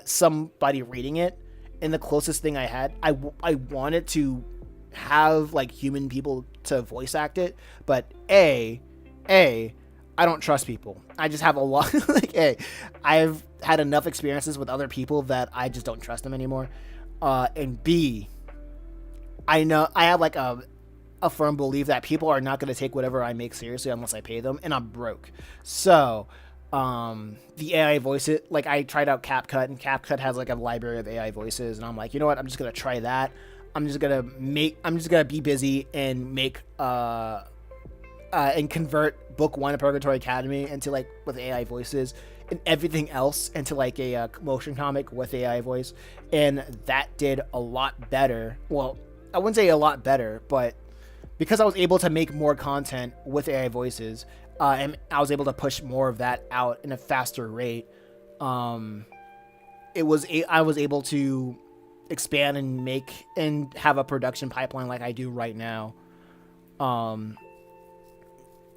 somebody reading it. And the closest thing I had, I wanted to have like human people to voice act it, but I don't trust people. I just have a lot like I've had enough experiences with other people that I just don't trust them anymore. And B, I know I have like a firm belief that people are not going to take whatever I make seriously unless I pay them, and I'm broke. So the AI voices, like I tried out CapCut, and CapCut has like a library of AI voices, and I'm like, you know what, I'm just gonna try that. I'm just gonna be busy and make and convert book 1 of Purgatory Academy into like with AI voices, and everything else into like a motion comic with AI voice. And that did a lot better. Well, I wouldn't say a lot better, but because I was able to make more content with AI voices, and I was able to push more of that out in a faster rate, I was able to expand and make and have a production pipeline like I do right now.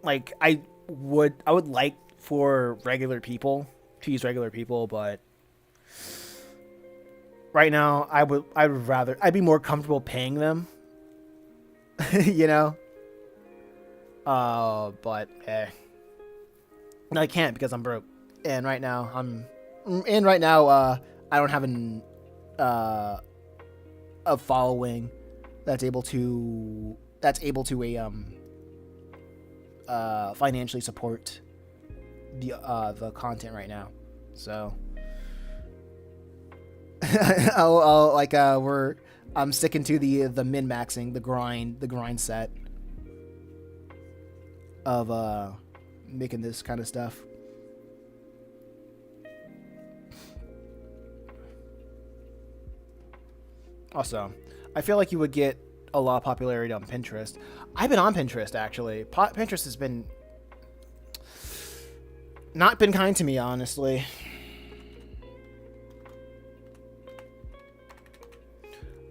Like I would like for regular people to use regular people, but right now I'd be more comfortable paying them. You know. But I can't because I'm broke, and right now I don't have a following that's able to financially support the content right now. So I'm sticking to the min maxing, the grind set of making this kind of stuff. Also, I feel like you would get a lot of popularity on Pinterest. I've been on Pinterest actually. Pinterest has been not been kind to me, honestly.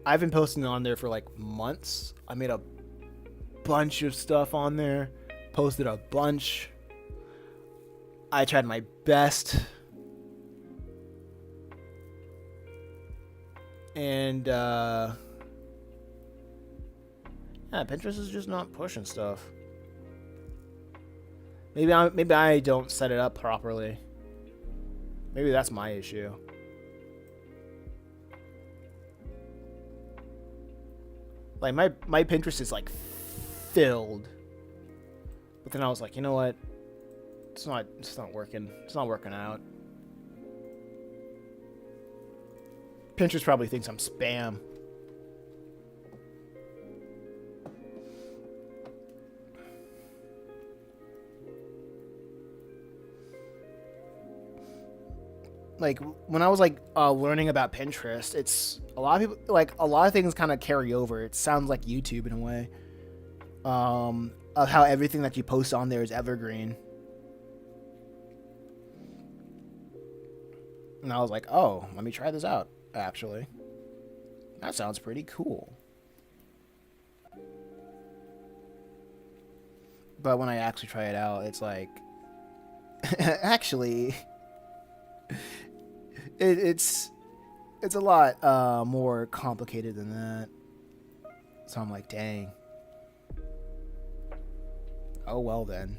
I've been posting on there for like months. I made a bunch of stuff on there, posted a bunch. I tried my best. And yeah, Pinterest is just not pushing stuff. Maybe I don't set it up properly. Maybe that's my issue. Like my Pinterest is like filled. But then I was like, you know what? It's not working. It's not working out. Pinterest probably thinks I'm spam. Like when I was like learning about Pinterest, it's a lot of people, like a lot of things kind of carry over. It sounds like YouTube in a way. Of how everything that you post on there is evergreen. And I was like, oh, let me try this out, actually. That sounds pretty cool. But when I actually try it out, it's like, actually, it's a lot more complicated than that. So I'm like, dang. Oh, well then.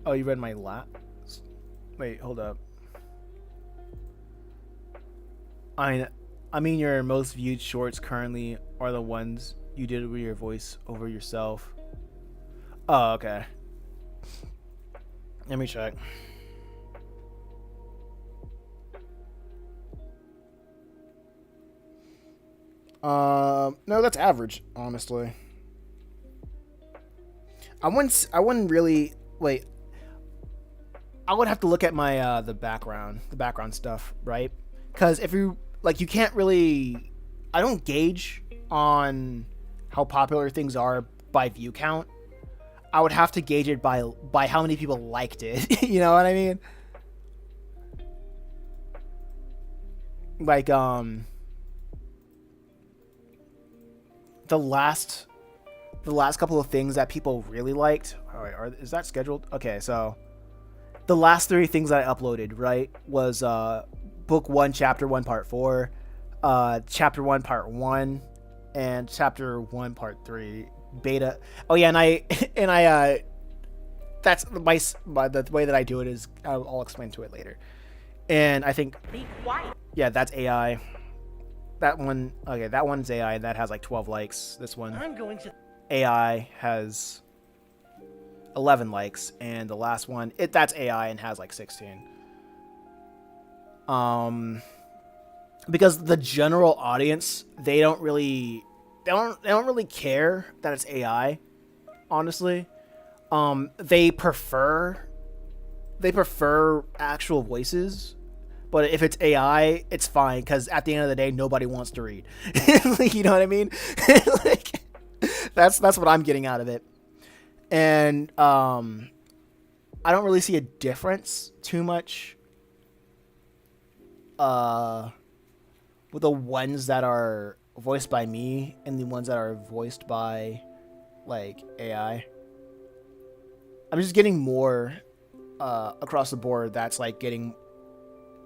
Oh, you read my last? Wait, hold up. I mean, your most viewed shorts currently are the ones You did it with your voice over yourself. Oh, okay. Let me check. No, that's average, honestly. I wouldn't really wait. I would have to look at my the background stuff, right? Because if you like, you can't really. I don't gauge on how popular things are by view count. I would have to gauge it by how many people liked it. You know what I mean? Like the last couple of things that people really liked. All right, is that scheduled? Okay, so the last 3 things that I uploaded, right, was book 1, chapter 1, part 4, chapter 1, part 1, and chapter 1, part 3 beta. Oh yeah, and I that's the way that I do it is I'll explain to it later. And I think Be quiet. yeah, that's AI. That one, okay, that one's AI. That has like 12 likes. This one I'm going to. AI has 11 likes, and the last one that's AI and has like 16. Because the general audience, they don't really care that it's AI, honestly. They prefer actual voices, but if it's AI, it's fine because at the end of the day, nobody wants to read. You know what I mean? Like, that's what I'm getting out of it. And I don't really see a difference too much with the ones that are voiced by me and the ones that are voiced by like AI. I'm just getting more across the board that's like getting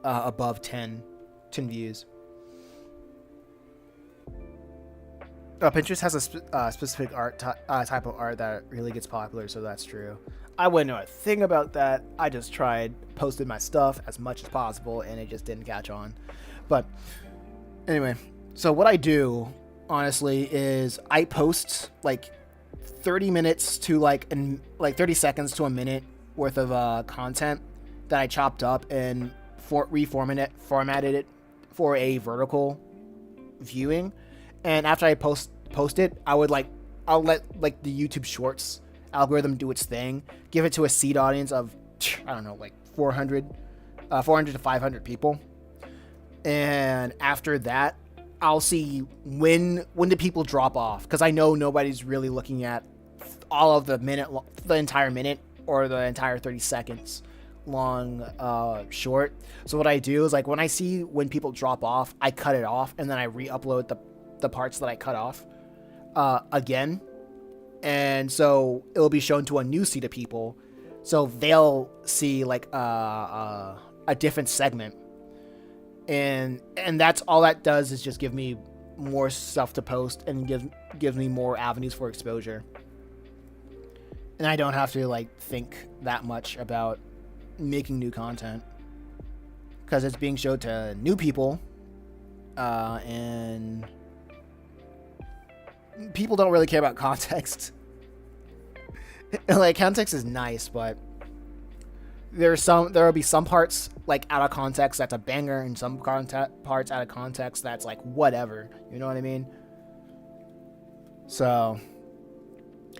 above 10 views. Pinterest has a specific type of art that really gets popular, so that's true. I wouldn't know a thing about that. I just posted my stuff as much as possible, and it just didn't catch on. But anyway, so what I do, honestly, is I post like 30 minutes to like 30 seconds to a minute worth of content that I chopped up and formatted it for a vertical viewing. And after I post it, I'll let like the YouTube Shorts algorithm do its thing, give it to a seed audience of I don't know, like 400 to 500 people. And after that, I'll see when the people drop off, because I know nobody's really looking at all of the entire minute or the entire 30 seconds long short. So what I do is, like, when I see when people drop off, I cut it off and then I re-upload the parts that I cut off again. And so it'll be shown to a new seed of people, so they'll see like a different segment. And that's all that does, is just give me more stuff to post and gives me more avenues for exposure. And I don't have to like think that much about making new content, because it's being showed to new people, and people don't really care about context. Like, context is nice, but there will be some parts like out of context that's a banger, and some parts out of context that's like whatever. You know what I mean? So,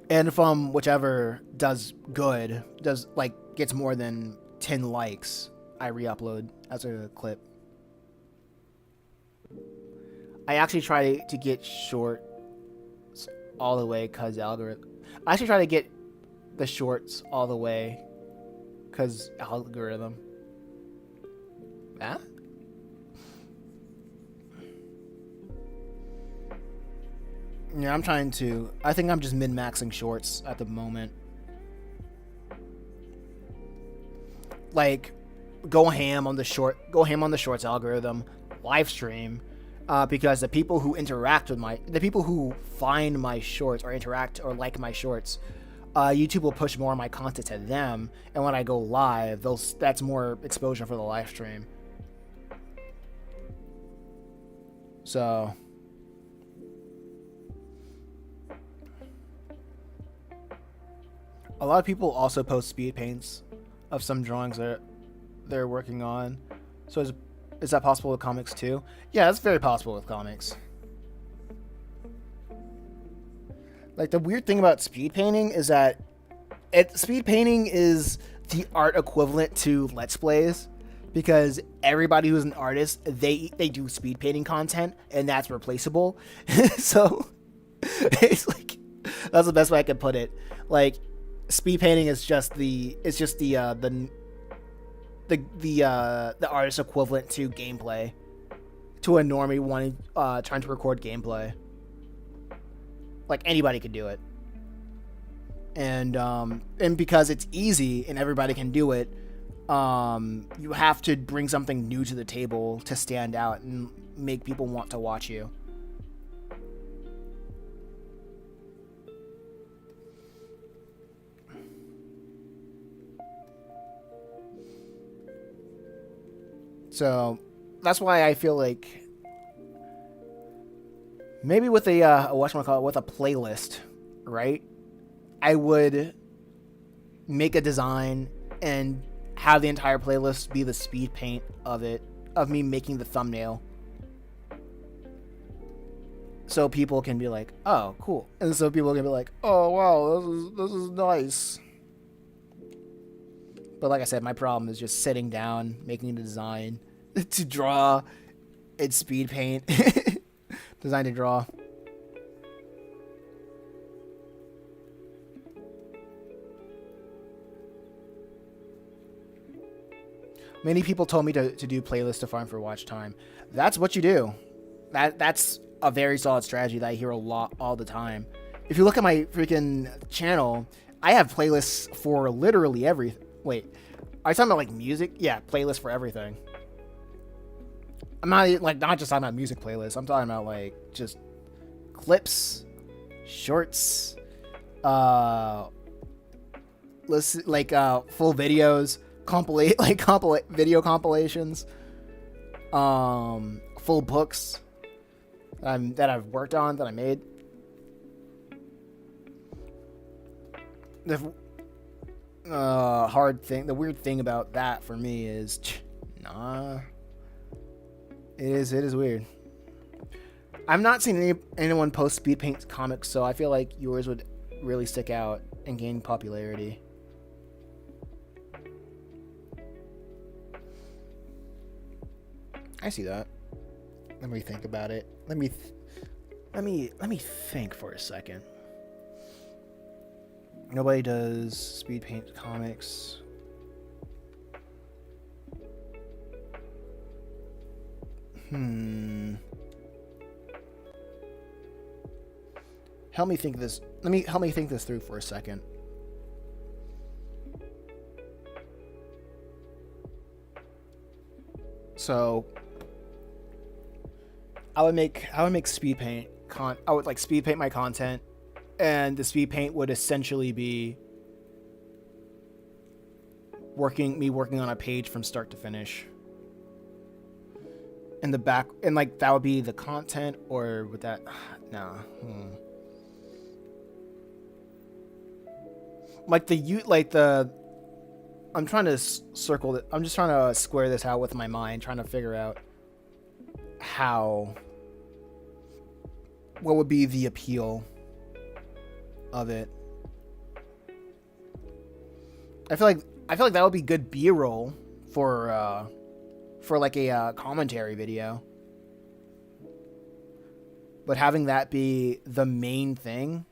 and from whichever does gets more than 10 likes, I re-upload as a clip. I actually try to get short all the way because algorithm. I actually try to get the shorts all the way because algorithm. Ah? Yeah, I'm trying to. I think I'm just min-maxing shorts at the moment. Like, go ham on the shorts algorithm, live stream. Because the people who the people who find my shorts or interact or like my shorts, YouTube will push more of my content to them, and when I go live, that's more exposure for the live stream. So, A lot of people also post speed paints of some drawings that they're working on. So is that possible with comics too? Yeah, it's very possible with comics. Like the weird thing about speed painting is that speed painting is the art equivalent to let's plays, because everybody who's an artist, they do speed painting content and that's replaceable. So it's like, that's the best way I could put it. Like speed painting is just the artist equivalent to gameplay, to a normie wanting trying to record gameplay. Like anybody could do it, and because it's easy and everybody can do it, you have to bring something new to the table to stand out and make people want to watch you. So that's why I feel like maybe with a whatchamacallit, with a playlist, right? I would make a design and have the entire playlist be the speed paint of it, of me making the thumbnail. So people can be like, "Oh, cool," and so people can be like, "Oh, wow, this is nice." But like I said, my problem is just sitting down, making a design to draw in speed paint, design to draw. Many people told me to do playlists to farm for watch time. That's what you do. That's a very solid strategy that I hear a lot all the time. If you look at my freaking channel, I have playlists for literally every. Wait, are you talking about like music? Yeah, playlists for everything. I'm not just talking about music playlists. I'm talking about like just clips, shorts, listen, like full videos, video compilations, full books that I've worked on, that I made. The the weird thing about that for me is, nah, it is weird. I've not seen anyone post speed paint comics, so I feel like yours would really stick out and gain popularity. I see that. Let me think about it. Let me think for a second. Nobody does speed paint comics. Help me think this. Help me think this through for a second. So I would make speed paint I would like speed paint my content, and the speed paint would essentially be working on a page from start to finish. In the back, and like that would be the content, or would that no like the I'm trying to circle it. I'm just trying to square this out with my mind, trying to figure out what would be the appeal of it. I feel like that would be good B-roll for like a commentary video. But having that be the main thing,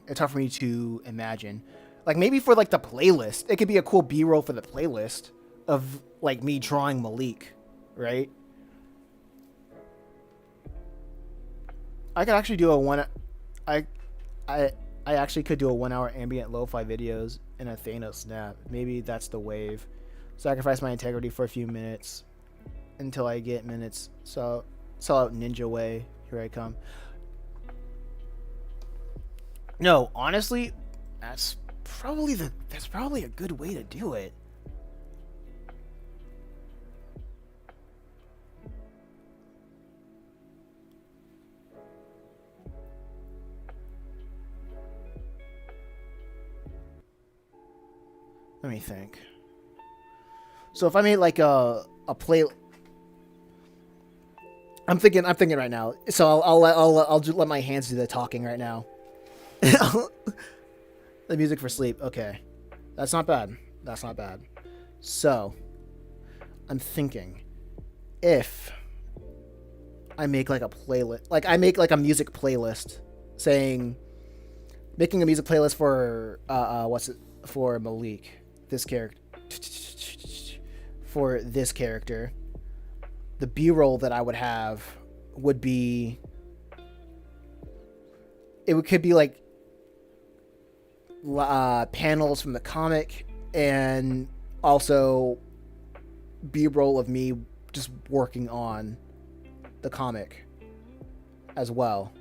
it's hard for me to imagine. Like maybe for like the playlist, it could be a cool B-roll for the playlist of like me drawing Malik, right? I could actually do I actually could do a 1 hour ambient lo-fi videos in a Thanos snap. Maybe that's the wave. Sacrifice my integrity for a few minutes until I get minutes. So sell out ninja way. Here I come. No, honestly, that's probably a good way to do it. Let me think. So if I made like a play, I'm thinking right now. So I'll just let my hands do the talking right now. The music for sleep. Okay, that's not bad. That's not bad. So I'm thinking if I make like a playlist, like I make like a music playlist, saying making a music playlist for what's it for Malik, this character, for this character. The B-roll that I would have would be could be like panels from the comic and also B-roll of me just working on the comic as well.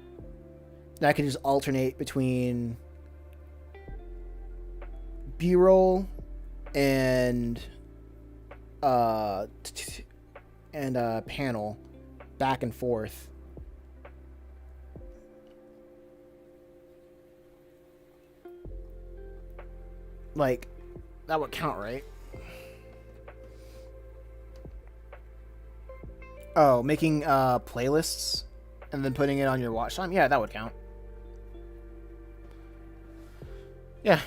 And I can just alternate between B-roll and panel back and forth. Like that would count, right? Oh, making playlists and then putting it on your watch time? Yeah, that would count. Yeah.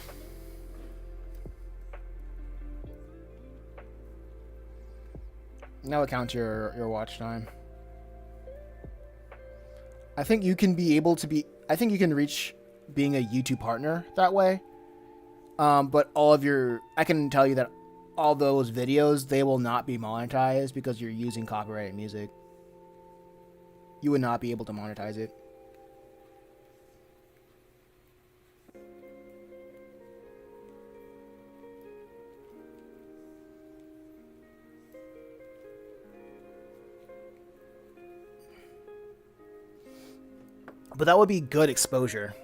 That would count your watch time. I think you can be able to be... I think you can reach being a YouTube partner that way. But all of your... I can tell you that all those videos, they will not be monetized because you're using copyrighted music. You would not be able to monetize it. But that would be good exposure.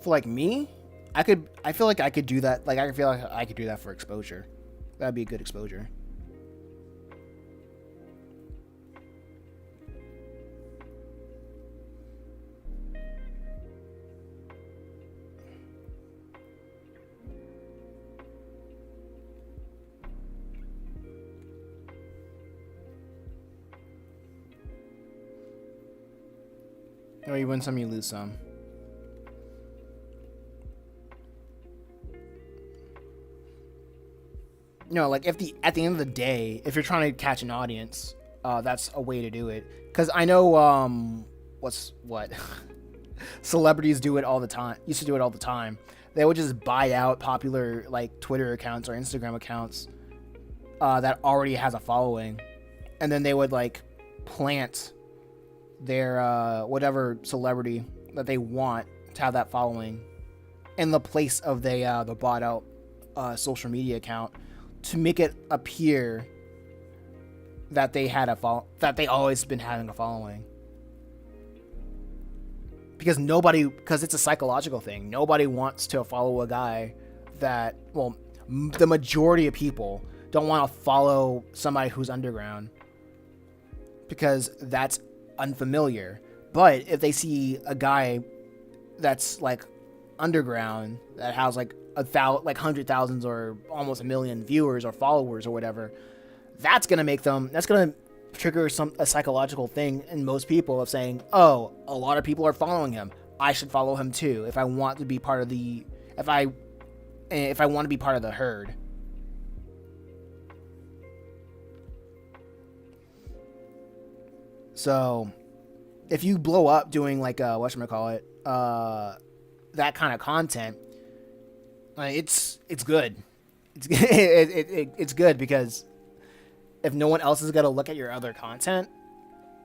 For like me, I feel like I could do that. Like I feel like I could do that for exposure. That'd be a good exposure. Or you win some, you lose some. No, like at the end of the day, if you're trying to catch an audience, that's a way to do it. Because I know what celebrities do it all the time. Used to do it all the time. They would just buy out popular like Twitter accounts or Instagram accounts that already has a following, and then they would like plant their whatever celebrity that they want to have that following in the place of the bought out social media account to make it appear that they had that they always been having a following. Because it's a psychological thing. Nobody wants to follow a guy that, well, the majority of people don't want to follow somebody who's underground because that's unfamiliar. But if they see a guy that's like underground that has like hundred thousands or almost a million viewers or followers or whatever, that's gonna trigger a psychological thing in most people of saying, oh, a lot of people are following him, I should follow him too if I want to be part of the if I want to be part of the herd. So if you blow up doing like whatchamacallit, that kind of content, it's good. It's good because if no one else is gonna look at your other content,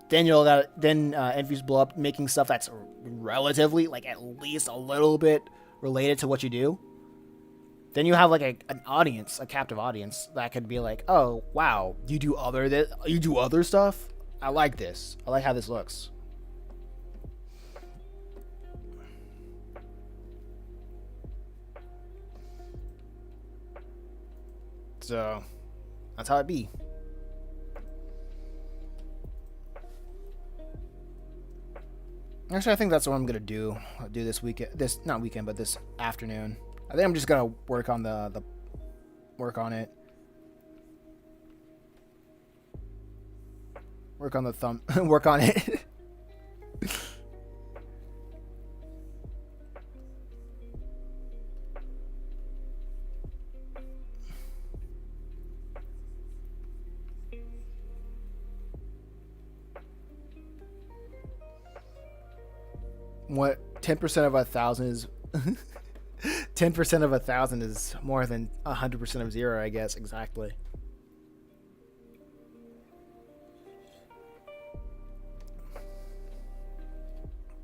then if you blow up making stuff that's relatively, like, at least a little bit related to what you do, then you have like an audience, a captive audience that could be like, oh wow, you do other stuff. I like this. I like how this looks. So that's how it be. Actually, I think that's what I'm gonna do. I'll do this weekend. Not weekend, but this afternoon. I think I'm just gonna work on the work on it. Work on the thumb. Work on it. What 10% of 1,000 is 10% of 1,000 is more than 100% of 0, I guess. Exactly.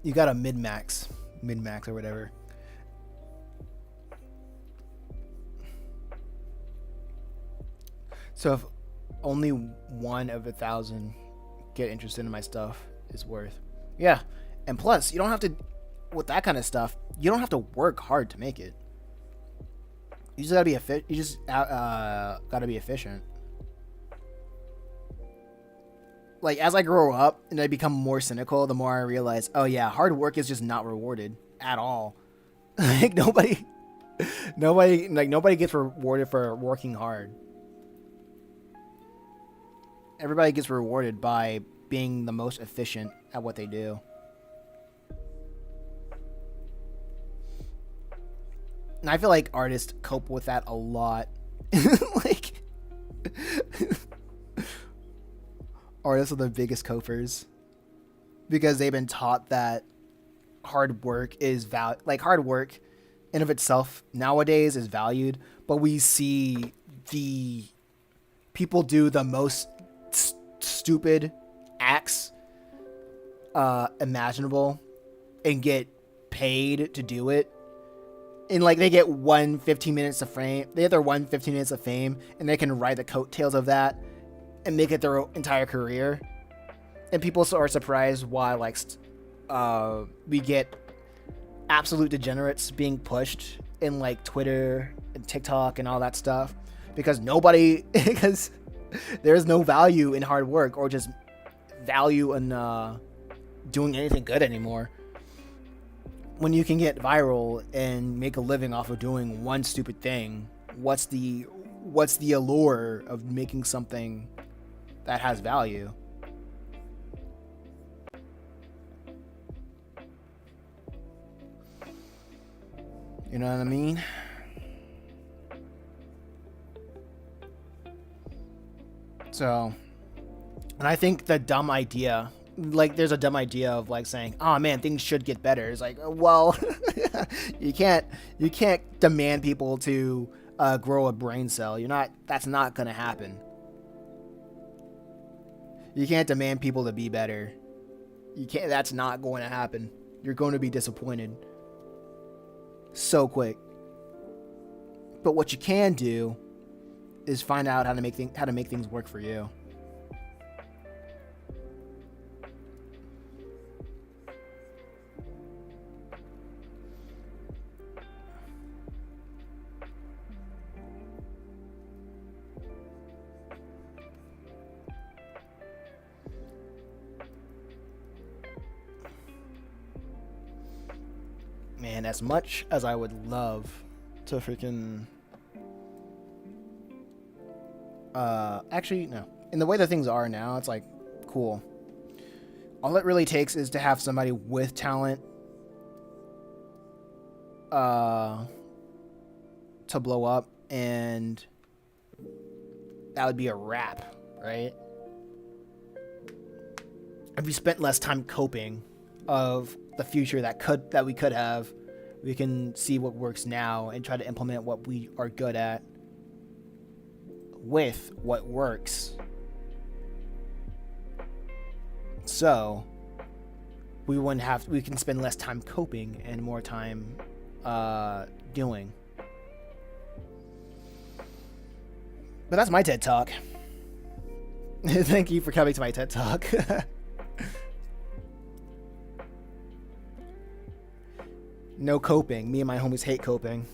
You got a min-max or whatever. So if only 1 of 1,000 get interested in my stuff is worth. Yeah. And plus, you don't have to, with that kind of stuff, you don't have to work hard to make it. You just gotta be you just gotta be efficient. Like, as I grow up and I become more cynical, the more I realize, oh yeah, hard work is just not rewarded at all. Like nobody gets rewarded for working hard. Everybody gets rewarded by being the most efficient at what they do. And I feel like artists cope with that a lot. Like, artists are the biggest copers because they've been taught that hard work is hard work in of itself nowadays is valued, but we see the people do the most stupid acts imaginable and get paid to do it. And like they get 15 minutes of fame. They have their 15 minutes of fame, and they can ride the coattails of that and make it their entire career. And people are surprised why we get absolute degenerates being pushed in like Twitter and TikTok and all that stuff because because there's no value in hard work or just value in doing anything good anymore. When you can get viral and make a living off of doing one stupid thing, what's the allure of making something that has value? You know what I mean? So, and I think the dumb idea, like there's a dumb idea of like saying, oh man, things should get better. It's like, well, you can't demand people to grow a brain cell. That's not going to happen. You can't demand people to be better. That's not going to happen. You're going to be disappointed so quick. But what you can do is find out how to make things work for you. Man, as much as I would love to freaking actually no. In the way that things are now, it's like cool. All it really takes is to have somebody with talent to blow up, and that would be a wrap, right? If we spent less time coping of the future that we could have, we can see what works now and try to implement what we are good at with what works. So we can spend less time coping and more time doing. But that's my TED Talk. Thank you for coming to my TED Talk. No coping. Me and my homies hate coping.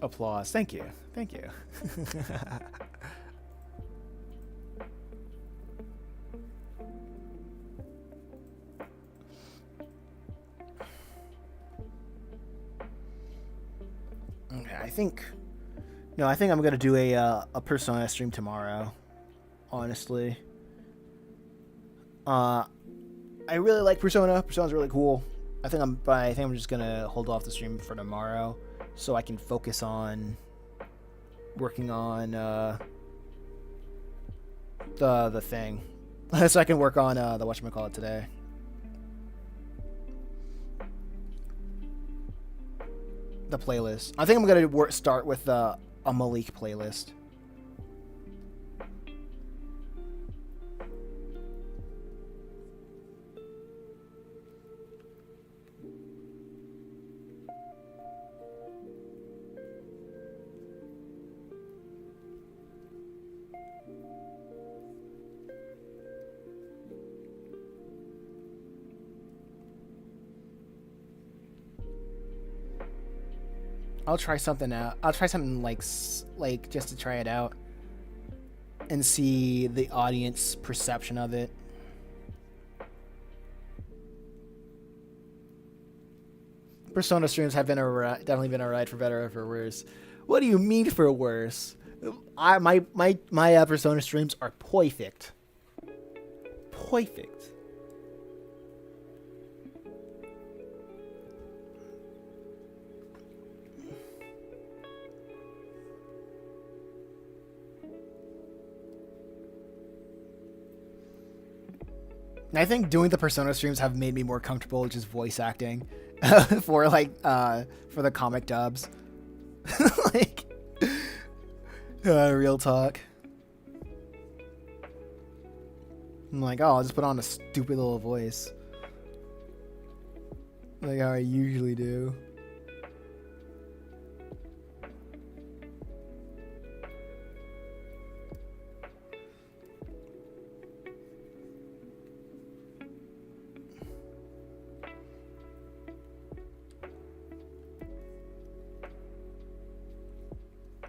Applause. Thank you. Thank you. Okay, I think. No, I think I'm gonna do a Persona stream tomorrow. Honestly, uh, I really like Persona. Persona's really cool. I think I'm just gonna hold off the stream for tomorrow, so I can focus on working on the thing, so I can work on the whatchamacallit today. The playlist. I think I'm gonna start with a Malik playlist. I'll try something out. I'll try something like just to try it out and see the audience perception of it. Persona streams have been definitely been a ride for better or for worse. What do you mean for worse? My Persona streams are perfect. Perfect. I think doing the Persona streams have made me more comfortable just voice acting for for the comic dubs. like real talk. I'm like, oh, I'll just put on a stupid little voice. Like how I usually do.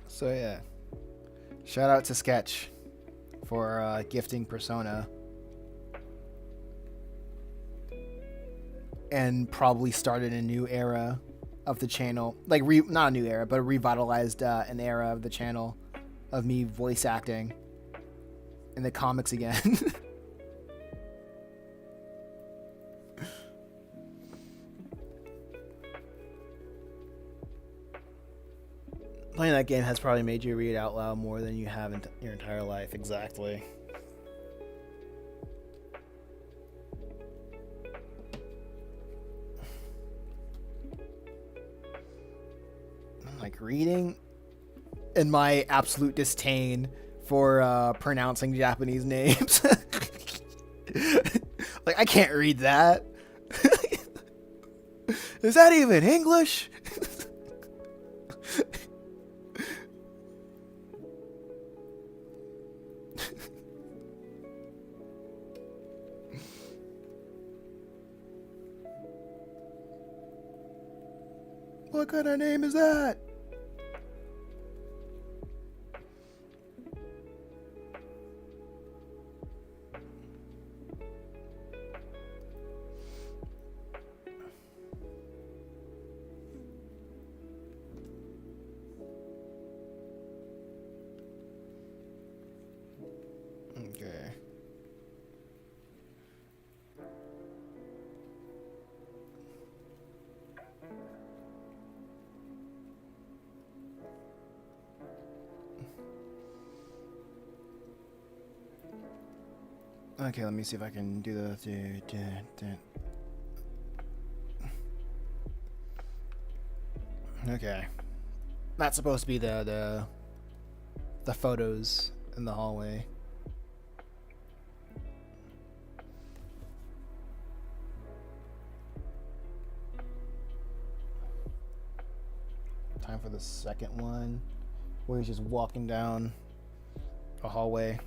So yeah, shout out to Sketch for gifting Persona and probably started a new era of the channel. Like not a new era, but revitalized an era of the channel of me voice acting in the comics again. Playing that game has probably made you read out loud more than you have in your entire life. Exactly. Like reading and my absolute disdain for pronouncing Japanese names. Like, I can't read that. Is that even English? What kind of name is that? Okay. Okay, let me see if I can do the. Okay, that's supposed to be the photos in the hallway. Time for the second one, where he's just walking down a hallway.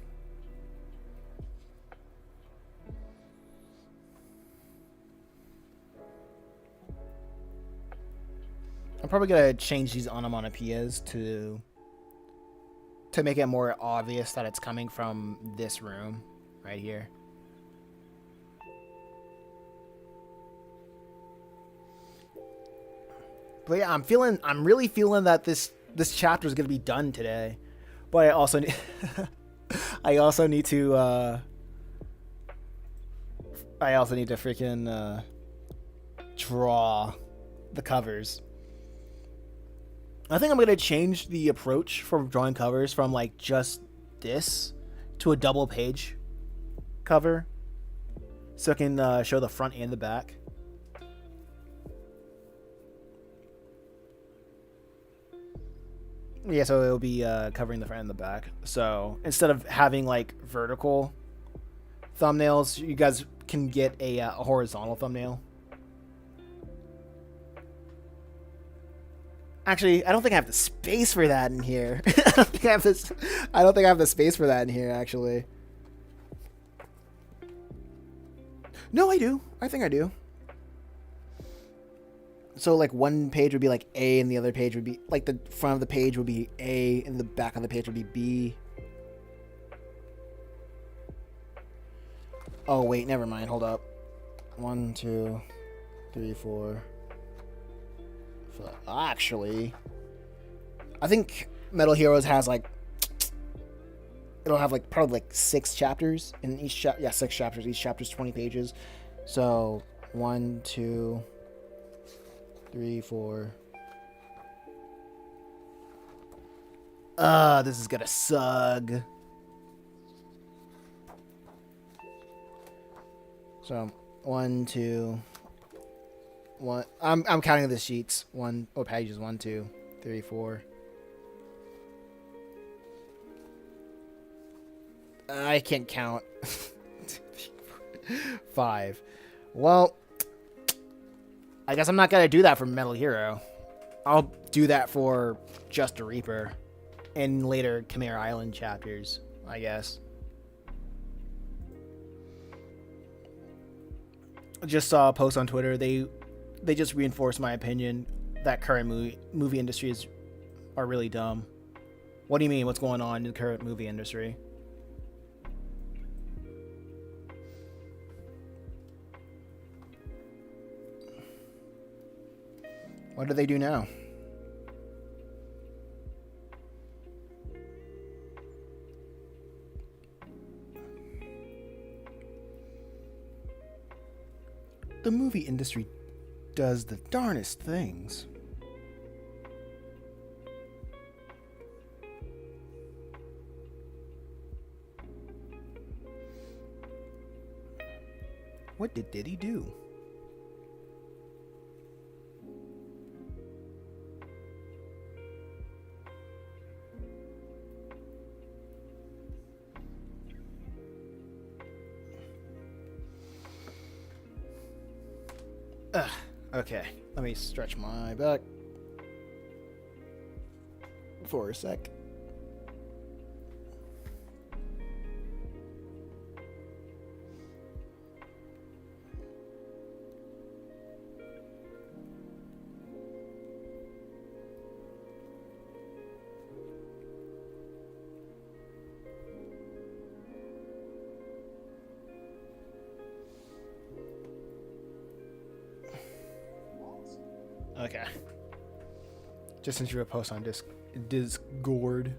I'm probably gonna change these onomatopoeias to make it more obvious that it's coming from this room right here. But yeah, I'm really feeling that this chapter is gonna be done today. But I also need, I also need to freaking draw the covers. I think I'm gonna change the approach from drawing covers from like just this to a double page cover, so I can show the front and the back. Yeah, so it'll be covering the front and the back. So instead of having like vertical thumbnails, you guys can get a horizontal thumbnail. Actually, I don't think I have the space for that in here. I don't think I have the space for that in here. Actually, no, I do. I think I do. So like one page would be like A, and the other page would be like the front of the page would be A, and the back of the page would be B. Oh wait, never mind. Hold up. 1, 2, 3, 4. Actually, I think Metal Heroes has like, it'll have like probably like 6 chapters in each chapter. Yeah, 6 chapters. Each chapter's 20 pages. So 1, 2, 3, 4. This is gonna suck. So 1, 2. 1. I'm counting the sheets. Pages. 1, 2, 3, 4. I can't count. 5. Well, I guess I'm not gonna do that for Metal Hero. I'll do that for Just a Reaper and later Chimera Island chapters, I guess. I just saw a post on Twitter. They just reinforced my opinion that current movie industries are really dumb. What do you mean? What's going on in the current movie industry? What do they do now? The movie industry does the darnest things. What did Diddy do? Okay, let me stretch my back for a sec. Okay. Just sent you a post on Discord.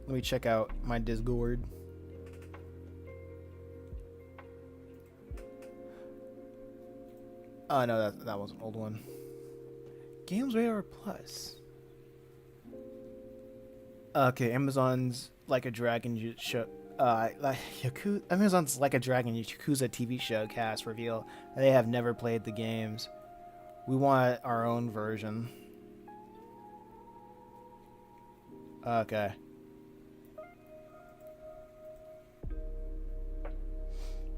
Let me check out my Discord. Oh no, that was an old one. Games Radar Plus. Okay, Amazon's Like a Dragon show. Amazon's Like a Dragon Yakuza TV show cast reveal that they have never played the games. We want our own version. Okay.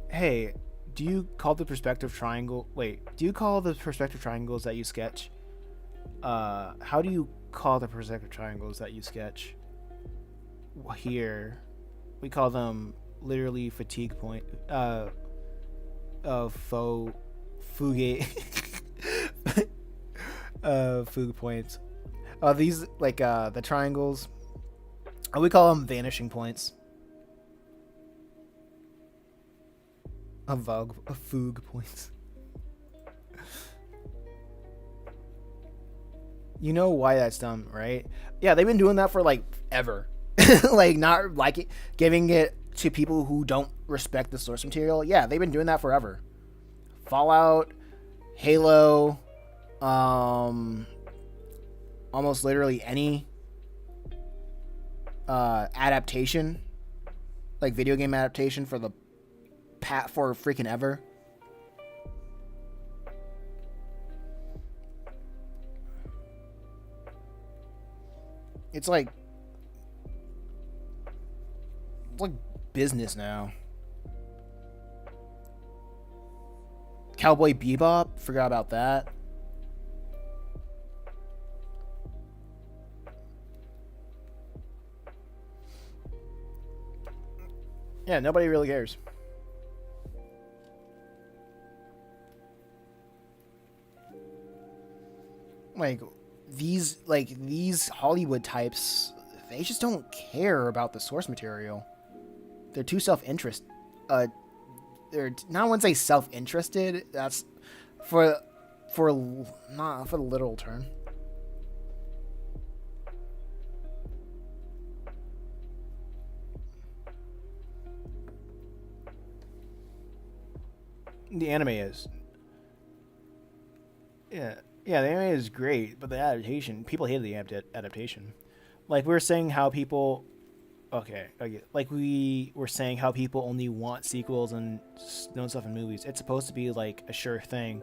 Hey, do you call the perspective triangle... Wait, do you call the perspective triangles that you sketch? How do you call the perspective triangles that you sketch? Here. We call them literally fatigue point... Fugue... Food points. These like the triangles. We call them vanishing points. Foog points. You know why that's dumb, right? Yeah, they've been doing that for like ever. Like not like it, giving it to people who don't respect the source material. Yeah, they've been doing that forever. Fallout, Halo, almost literally any adaptation, like video game adaptation for freaking ever. It's like business now. Cowboy Bebop, forgot about that. Yeah, nobody really cares. These Hollywood types, they just don't care about the source material. They're too self-interest. They're not, I wouldn't say self-interested. That's for not for the literal term. The anime is. Yeah, yeah, the anime is great, but the adaptation, people hated the adaptation. Like we were saying how people, okay, like we were saying how people only want sequels and known stuff in movies. It's supposed to be like a sure thing.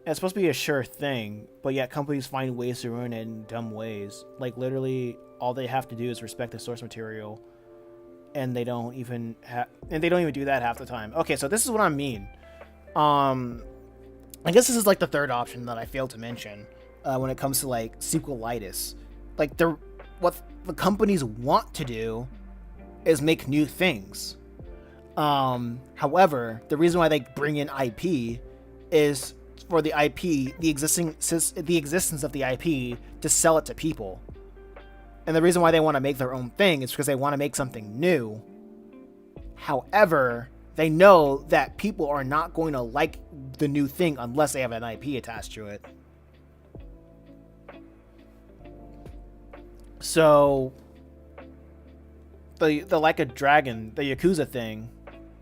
It's supposed to be a sure thing, but yet companies find ways to ruin it in dumb ways. Like literally, all they have to do is respect the source material, and they don't even do that half the time. Okay, so this is what I mean. I guess this is like the third option that I failed to mention when it comes to like sequelitis. Like what the companies want to do is make new things. However, the reason why they bring in IP is for the IP, the existence of the IP to sell it to people. And the reason why they want to make their own thing is because they want to make something new. However, they know that people are not going to like the new thing unless they have an IP attached to it. So, the Like a Dragon, the Yakuza thing,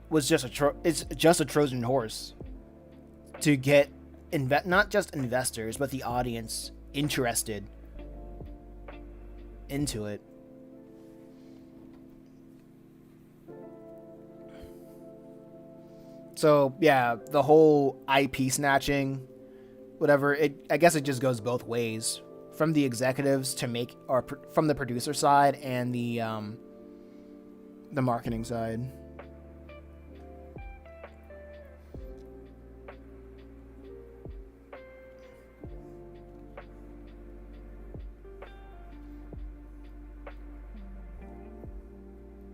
was just it's just a Trojan horse to get not just investors but the audience interested into it. So yeah, the whole IP snatching, whatever. I guess it just goes both ways, from the executives to make, or from the producer side and the marketing side.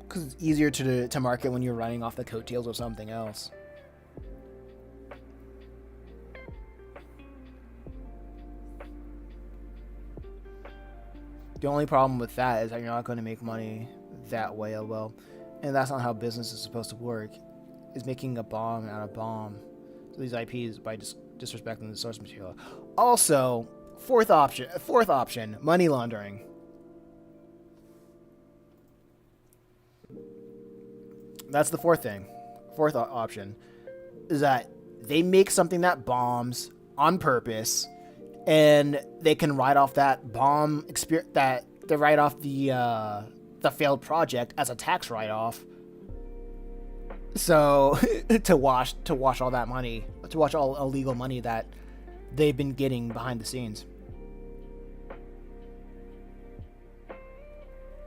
Because it's easier to market when you're running off the coattails of something else. The only problem with that is that you're not going to make money that way, well, and that's not how business is supposed to work. Is making a bomb out of bomb. So these IPs by disrespecting the source material. Also, fourth option, money laundering. That's the fourth thing. Fourth option is that they make something that bombs on purpose, and they can write off that bomb experience, that they write off the failed project as a tax write-off. So to wash all that money, to wash all illegal money that they've been getting behind the scenes.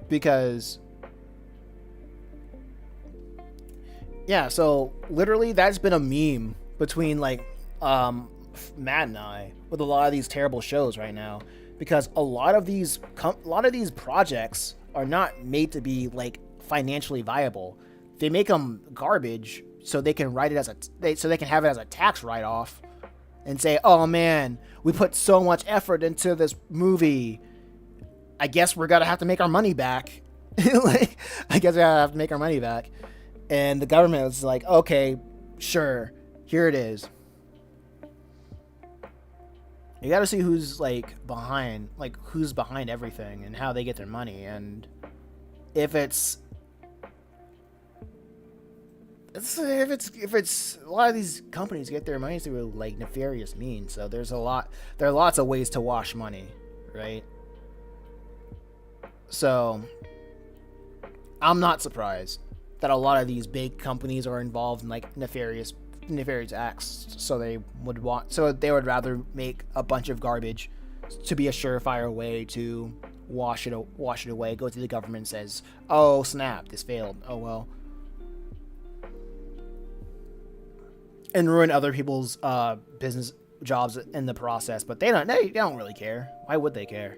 Because yeah, so literally that's been a meme between like Matt and I with a lot of these terrible shows right now, because a lot of these projects are not made to be like financially viable. They make them garbage so they can write it as so they can have it as a tax write-off, and say, "Oh man, we put so much effort into this movie. I guess we're gonna have to make our money back." Like, I guess we have to make our money back. And the government was like, "Okay, sure, here it is." You got to see who's who's behind everything and how they get their money, and if it's a lot of these companies get their money through like nefarious means. So there are lots of ways to wash money, right? So I'm not surprised that a lot of these big companies are involved in like nefarious acts. So they would rather make a bunch of garbage to be a surefire way to wash it away. Go to the government and says, "Oh snap, this failed. Oh well." And ruin other people's business jobs in the process, but they don't really care. Why would they care?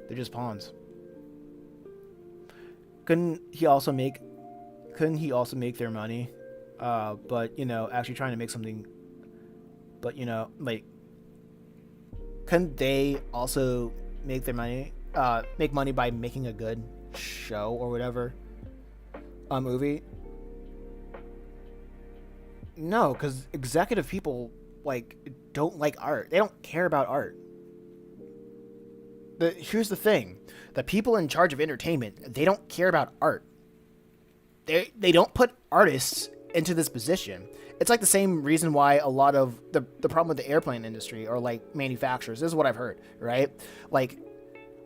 They're just pawns. Couldn't he also make their money? But actually trying to make something. But couldn't they also make their money? Make money by making a good show or whatever, a movie. No, because executive people don't like art. They don't care about art. Here's the thing: the people in charge of entertainment, they don't care about art. They don't put artists into this position. It's like the same reason why a lot of the problem with the airplane industry or like manufacturers. This is what I've heard, right? Like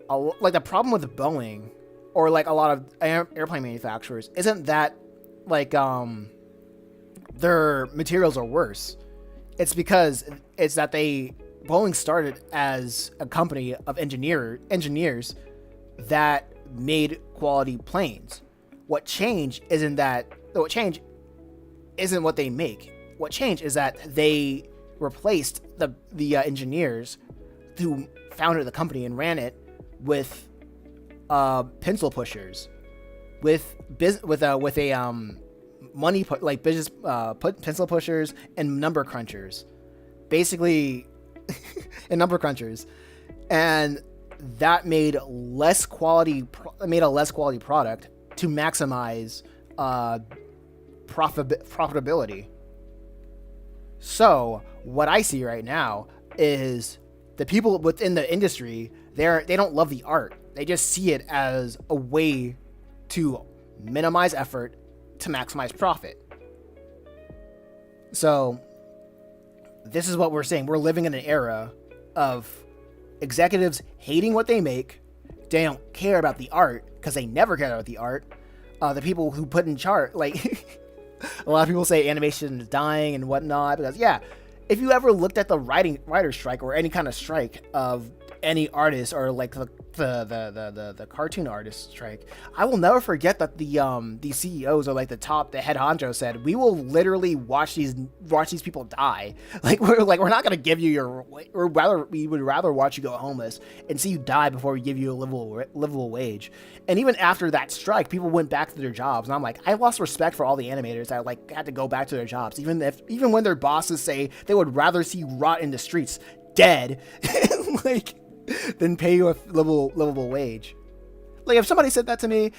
the problem with Boeing or like a lot of airplane manufacturers isn't that their materials are worse. It's because Boeing started as a company of engineers that made quality planes. What changed isn't what they make. What changed is that they replaced the engineers who founded the company and ran it with pencil pushers, with money business pencil pushers and number crunchers, basically, and number crunchers, and that made a less quality product to maximize profitability. So what I see right now is the people within the industry, they don't love the art. They just see it as a way to minimize effort to maximize profit. So this is what we're saying. We're living in an era of executives hating what they make. They don't care about the art because they never care about the art. The people who put in chart, like a lot of people say animation is dying and whatnot, because if you ever looked at the writer's strike or any kind of strike of any artist or like the cartoon artist strike, I will never forget that the CEOs or like the head honcho said, "We will literally watch these people die. We're not gonna give you we would rather watch you go homeless and see you die before we give you a livable wage." And even after that strike, people went back to their jobs, and I'm like, I lost respect for all the animators that had to go back to their jobs, even when their bosses say they would rather see you rot in the streets dead than pay you a livable wage. Like, if somebody said that to me,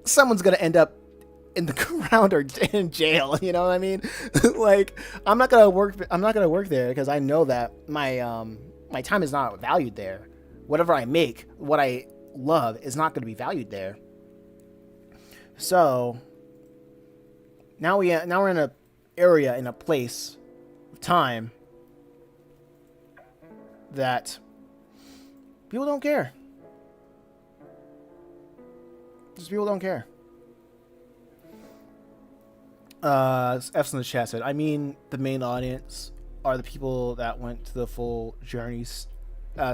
someone's gonna end up in the ground or in jail. You know what I mean? I'm not gonna work there because I know that my time is not valued there. Whatever I make, what I love, is not going to be valued there. So now we're in a place of time that people don't care. Just people don't care. F's in the chat said, I mean, the main audience are the people that went to the full journeys,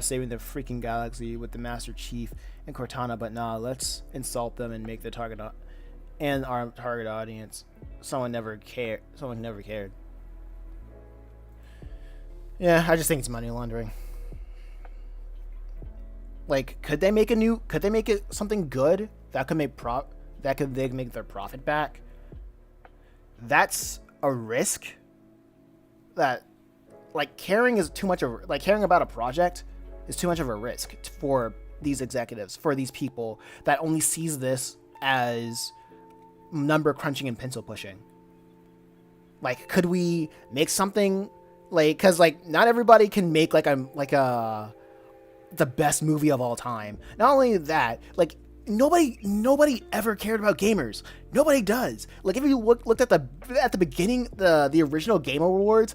saving the freaking galaxy with the Master Chief and Cortana, but nah, let's insult them and make the target and our target audience someone never cared. Yeah, I just think it's money laundering. Could they make it something good that could make they make their profit back? That's a risk that like caring is too much of like caring about a project is too much of a risk for these executives, for these people that only sees this as number crunching and pencil pushing. Like, could we make something like, because like not everybody can make like a the best movie of all time. Not only that, like nobody ever cared about gamers. Nobody does. Like if you looked at the beginning, the original Game Awards,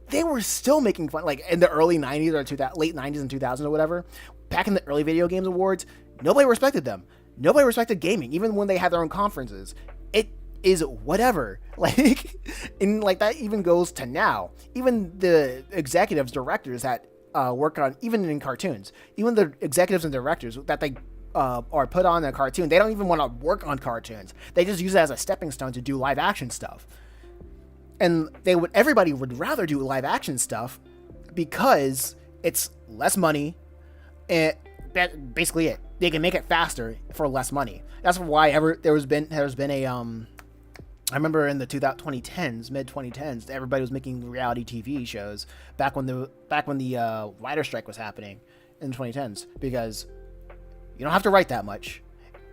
they were still making fun. Like in the early '90s or late '90s and 2000s or whatever. Back in the early video games awards, nobody respected them. Nobody respected gaming, even when they had their own conferences. It is whatever. Like, and like that even goes to now. Even the executives, directors that work on, even in cartoons, even the executives and directors that they are put on a cartoon, they don't even want to work on cartoons. They just use it as a stepping stone to do live action stuff. And everybody would rather do live action stuff because it's less money. And basically it. They can make it faster for less money. That's why there's been a I remember in the 2010s, mid 2010s, everybody was making reality TV shows back when the writer strike was happening in the 2010s, because you don't have to write that much.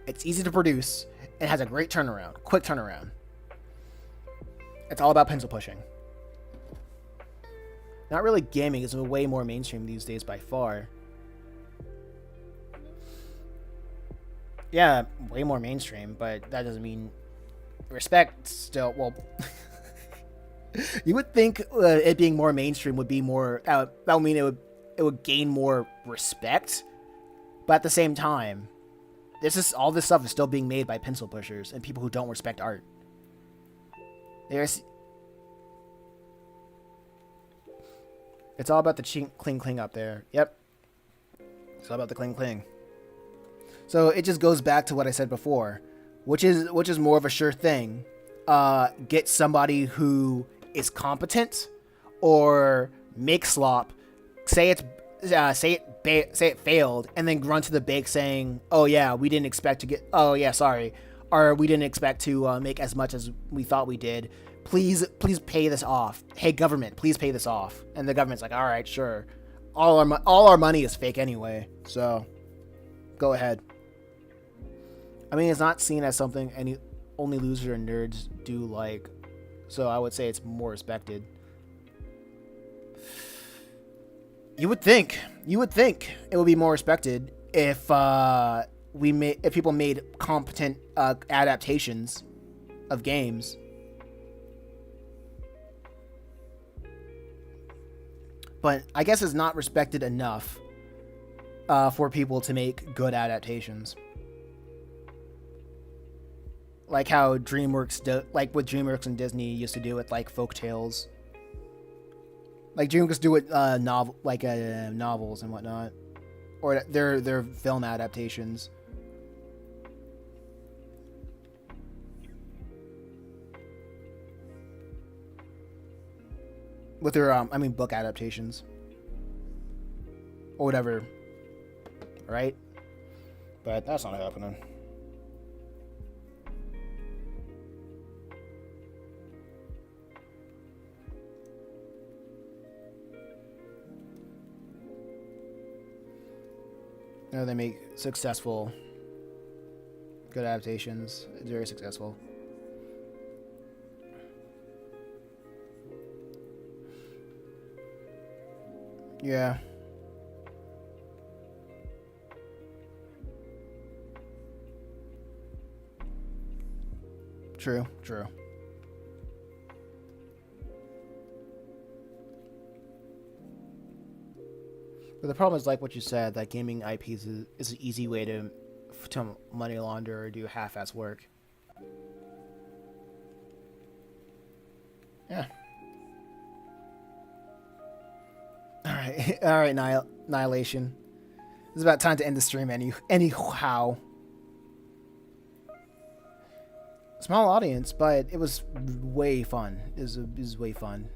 It's easy to produce and has a great turnaround, quick turnaround. It's all about pencil pushing. Not really gaming is way more mainstream these days by far. Yeah, way more mainstream, but that doesn't mean respect still. Well, you would think it being more mainstream would be more. That would mean it would gain more respect, but at the same time, all this stuff is still being made by pencil pushers and people who don't respect art. It's all about the cling cling up there. Yep, it's all about the cling cling. So it just goes back to what I said before, which is more of a sure thing. Get somebody who is competent, or make slop, say it failed, and then run to the bank saying, "Oh yeah, we didn't expect to get. Oh yeah, sorry, or we didn't expect to make as much as we thought we did. Please pay this off. Hey government, please pay this off." And the government's like, "All right, sure. All our money is fake anyway, so go ahead." I mean, it's not seen as something only losers and nerds do like, so I would say it's more respected. You would think it would be more respected if people made competent adaptations of games. But I guess it's not respected enough for people to make good adaptations. Like how DreamWorks like what DreamWorks and Disney used to do with like folk tales. Like DreamWorks do with novels and whatnot, or their film adaptations. With their book adaptations or whatever, right? But that's not happening. No, they make successful, good adaptations. It's very successful. Yeah. True. But the problem is, like what you said, that gaming IPs is an easy way to money launder or do half-ass work. Yeah. All right, Annihilation. It's about time to end the stream anyhow. Small audience, but it was way fun. It was way fun.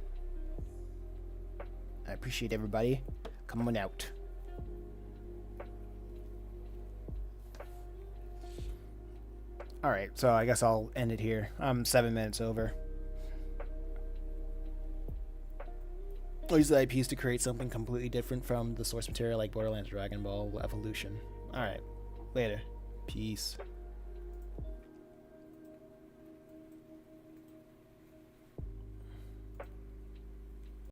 I appreciate everybody. Come on out. Alright, so I guess I'll end it here. I'm 7 minutes over. or use the IPs to create something completely different from the source material like Borderlands Dragon Ball Evolution. Alright, later. Peace.